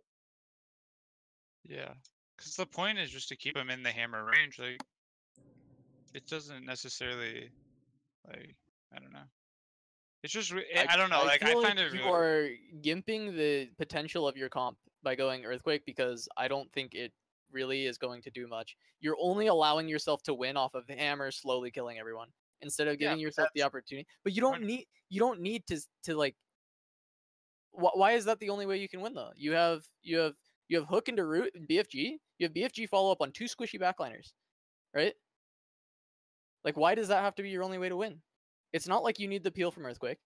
Yeah, because the point is just to keep him in the hammer range. Like, it doesn't necessarily, like, I don't know. It's just I don't know. Like, I feel find like it you really. are gimping the potential of your comp by going Earthquake because I don't think it really is going to do much. You're only allowing yourself to win off of hammer slowly killing everyone instead of Yeah, giving but yourself the that's opportunity. But you don't need to like. Why is that the only way you can win though? You have Hook into root and BFG. You have BFG follow up on 2 squishy backliners, right? Like, why does that have to be your only way to win? It's not like you need the peel from Earthquake.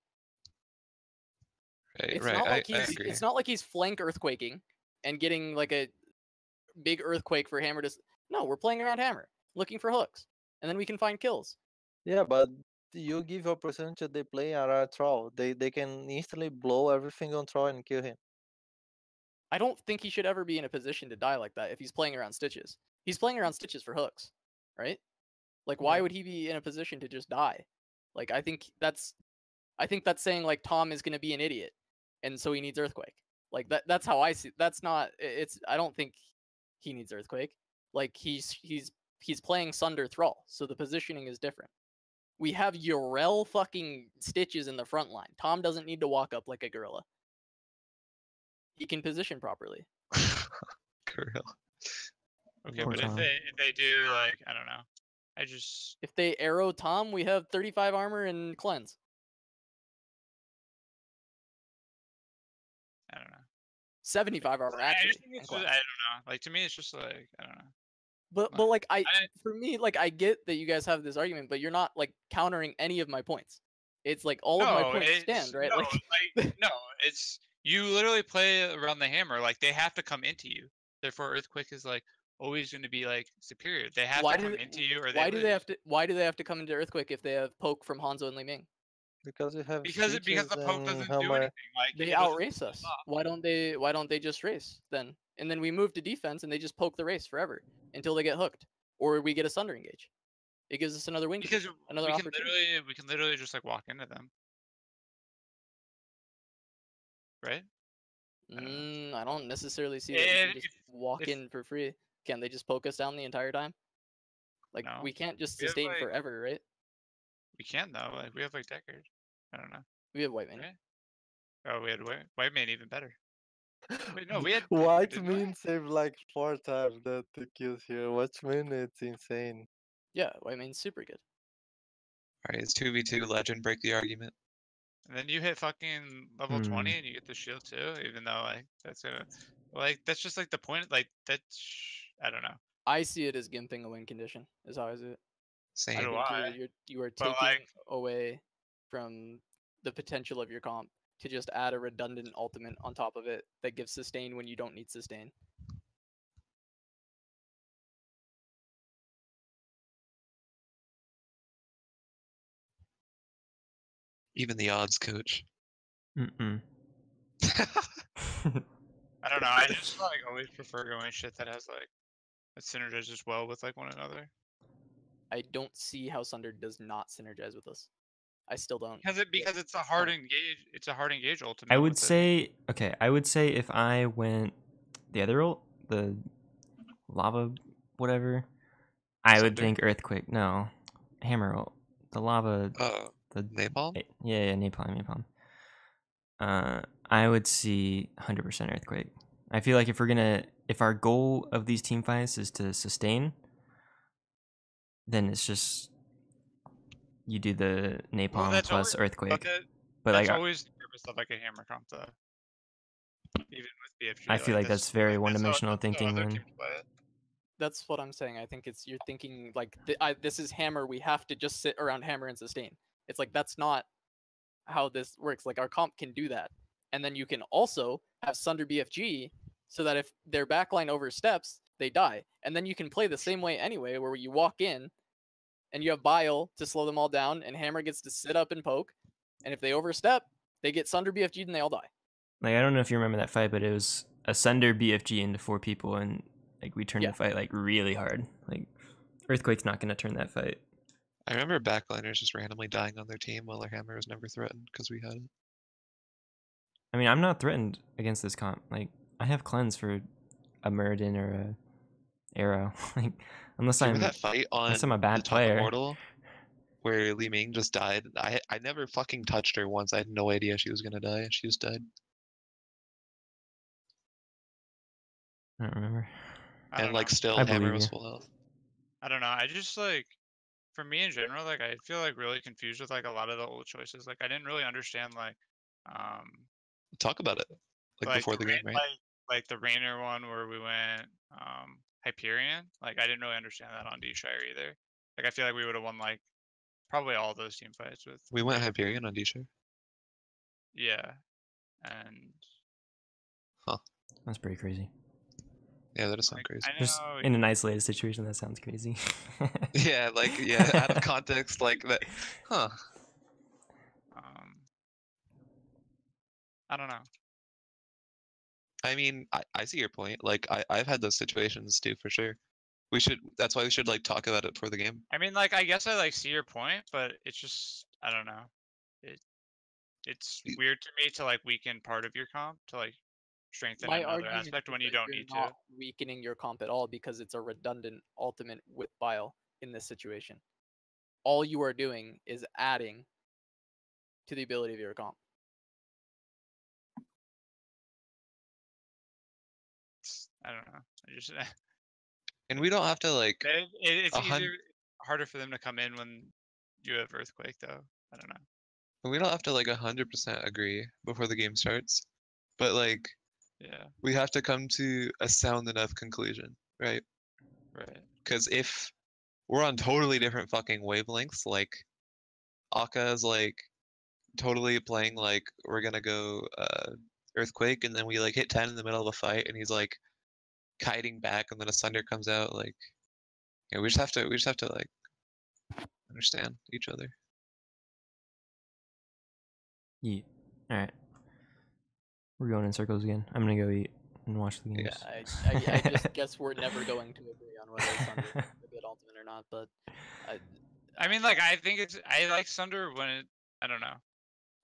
Right, It's right. not like I he's agree. it's not like he's flank earthquaking and getting like a big earthquake for Hammer to. No, we're playing around Hammer, looking for hooks, and then we can find kills. Yeah, but you give opportunity they play at Troll. They can instantly blow everything on Troll and kill him. I don't think he should ever be in a position to die like that if he's playing around Stitches. He's playing around Stitches for hooks, right? Like, why Yeah. would he be in a position to just die? Like, I think that's saying like Tom is gonna be an idiot, and so he needs Earthquake. Like that's how I see. That's not. It's. I don't think he needs Earthquake. Like he's playing Sunder Thrall, so the positioning is different. We have Yorel fucking Stitches in the front line. Tom doesn't need to walk up like a gorilla. He can position properly. Gorilla. Okay, Poor but Tom. if they do, like, I don't know. I just If they arrow Tom, we have 35 armor and cleanse. I don't know. 75 armor I actually. just think and it's just, cleanse. I don't know. Like, to me, it's just like, I don't know. But Like, like I- for me, like I get that you guys have this argument, but you're not like countering any of my points. It's like all of my points stand, right? No, Like no, it's you literally play around the hammer. Like, they have to come into you. Therefore, Earthquake is like always going to be like superior. They have to come into you, or why they do they have to come into Earthquake if they have poke from Hanzo and Li Ming? Because you have because Stitches the poke and doesn't do Hammer. anything. Like, They it doesn't outrace pull us. off. Why don't they just race then? And then we move to defense and they just poke the race forever until they get hooked, or we get a Sunder engage. It gives us another win Because condition, another we can opportunity. literally just like walk into them, right? I don't necessarily see that you can just If- walk if- in for free. Can they just poke us down the entire time? Like No. we can't just We have, sustain like- forever, right? We can though. Like, we have like Deckard. I don't know. We have White Man. Okay. Oh, we had White Man even better. Wait, no, we had White didn't we? Moon saved like 4 times the kills here. White Moon, it's insane. Yeah, White Man's super good. Alright, it's 2v2. Legend, break the argument. And then you hit fucking level 20 and you get the shield too, even though like that's gonna like that's just like the point. Like that's I don't know. I see it as gimping a win condition. Is how I see it. Same. I do think I. you are But, taking like- away from the potential of your comp to just add a redundant ultimate on top of it that gives sustain when you don't need sustain. Even the odds, coach. Mm-mm. I don't know. I just like always prefer going shit that has like that synergizes well with like one another. I don't see how Sunder does not synergize with us. I still don't. Because it's a hard engage. It's a hard engage ultimate. I would with it. say okay. I would say if I went the other ult, the lava, whatever, I would Sunder? think Earthquake. No, Hammer ult. The lava. The Napalm? Yeah, napalm. I would see 100% Earthquake. I feel like if our goal of these team fights is to sustain, then it's just you do the napalm that's plus always- Earthquake. But But that's like, always the purpose of like a hammer comp though. Even with BFG. I feel like that's very like, one-dimensional that's how thinking other then. teams play it. That's what I'm saying. I think you're thinking like this is Hammer. We have to just sit around Hammer and sustain. It's like that's not how this works. Like our comp can do that, and then you can also have Sunder BFG so that if their backline oversteps, they die, and then you can play the same way anyway, where you walk in, and you have Bile to slow them all down, and Hammer gets to sit up and poke, And if they overstep, they get Sunder BFG'd and they all die. Like, I don't know if you remember that fight, but it was a Sunder BFG into 4 people, and like we turned Yeah. the fight like really hard. Like Earthquake's not gonna turn that fight. I remember backliners just randomly dying on their team while their hammer was never threatened because we had it. I mean, I'm not threatened against this comp. Like, I have cleanse for a Muradin or a Arrow. Like, unless I'm Remember that fight on unless I'm a bad the top player. Immortal where Li Ming just died? I never fucking touched her once. I had no idea she was gonna die, and she just died. I don't remember. I don't And like know. still I hammer believe was you. full health. I don't know. I just like, for me in general, like I feel like really confused with like a lot of the old choices. Like I didn't really understand like, Talk about it. Like before the game, right? Like the Rainer one where we went Hyperion. Like I didn't really understand that on D-Shire either. Like I feel like we would have won like probably all those team fights with. We went Hyperion on D-Shire. Yeah, and That's pretty crazy. Yeah, that does sound like, crazy. I Just know. in an isolated situation, that sounds crazy. Yeah, like yeah, out of context, like that. Huh. I don't know. I mean, I see your point. Like I've had those situations too, for sure. That's why we should like talk about it before the game. I mean, like I guess I like see your point, but it's just I don't know. It's weird to me to like weaken part of your comp to like strengthen My another argument aspect is when you that don't you're need not to. weakening your comp at all because it's a redundant ultimate with Bile in this situation. All you are doing is adding to the ability of your comp. I don't know. I just And we don't have to like. it's a hun- easier, harder for them to come in when you have Earthquake though. I don't know. We don't have to like 100% agree before the game starts, but like Yeah. we have to come to a sound enough conclusion, right? Right. Because if we're on totally different fucking wavelengths, like Akka is like totally playing like we're gonna go Earthquake, and then we like hit 10 in the middle of a fight, and he's like kiting back, and then a Sunder comes out. Like, yeah, we just have to like understand each other. Eat. All right. We're going in circles again. I'm gonna go eat and watch the games. Yeah, I just guess we're never going to agree on whether Sunder is a good ultimate or not. But I mean, like I think I like Sunder when I don't know.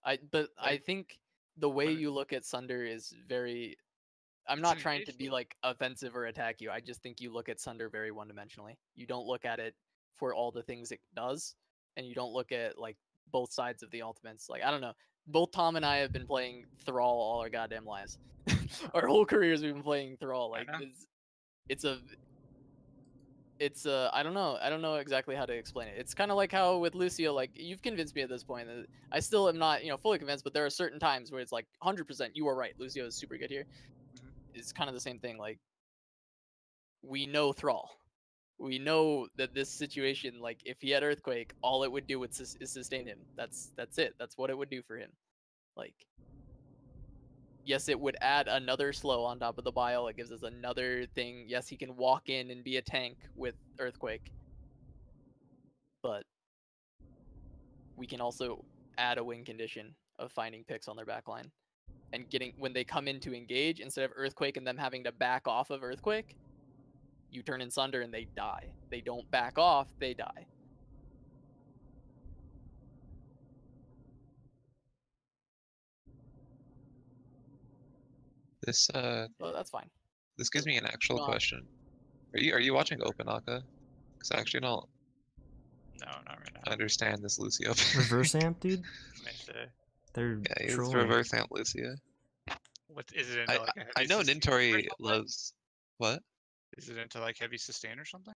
I think the way you look at Sunder is very. I'm not trying to be like offensive or attack you. I just think you look at Sunder very one-dimensionally. You don't look at it for all the things it does, and you don't look at like both sides of the ultimates. Like I don't know. Both Tom and I have been playing Thrall all our goddamn lives. Our whole careers we've been playing Thrall. Like it's I don't know exactly how to explain it. It's kind of like how with Lucio, like you've convinced me at this point. That I still am not fully convinced, but there are certain times where it's like 100% you are right. Lucio is super good here. It's kind of the same thing. Like we know Thrall. We know that this situation, like if he had Earthquake, all it would do is sustain him. That's it. That's what it would do for him. Like, yes, it would add another slow on top of the Bile. It gives us another thing. Yes, he can walk in and be a tank with Earthquake. But we can also add a win condition of finding picks on their backline. And when they come in to engage, instead of Earthquake and them having to back off of Earthquake, you turn in Sunder and they die. They don't back off, they die. This Well, that's fine. This gives me an actual No. question. Are you watching Open Akka? Because I actually don't No, not right now. understand this Lucio. Reverse amp, dude. Maybe. They're Yeah, it's trolling. reverse amp Lucio. What is it into like a heavy I know sustain or Nintori something? loves what? Is it into like heavy sustain or something?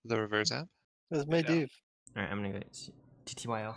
The reverse amp? That's my Yeah. div. All right, I'm gonna go TTYL.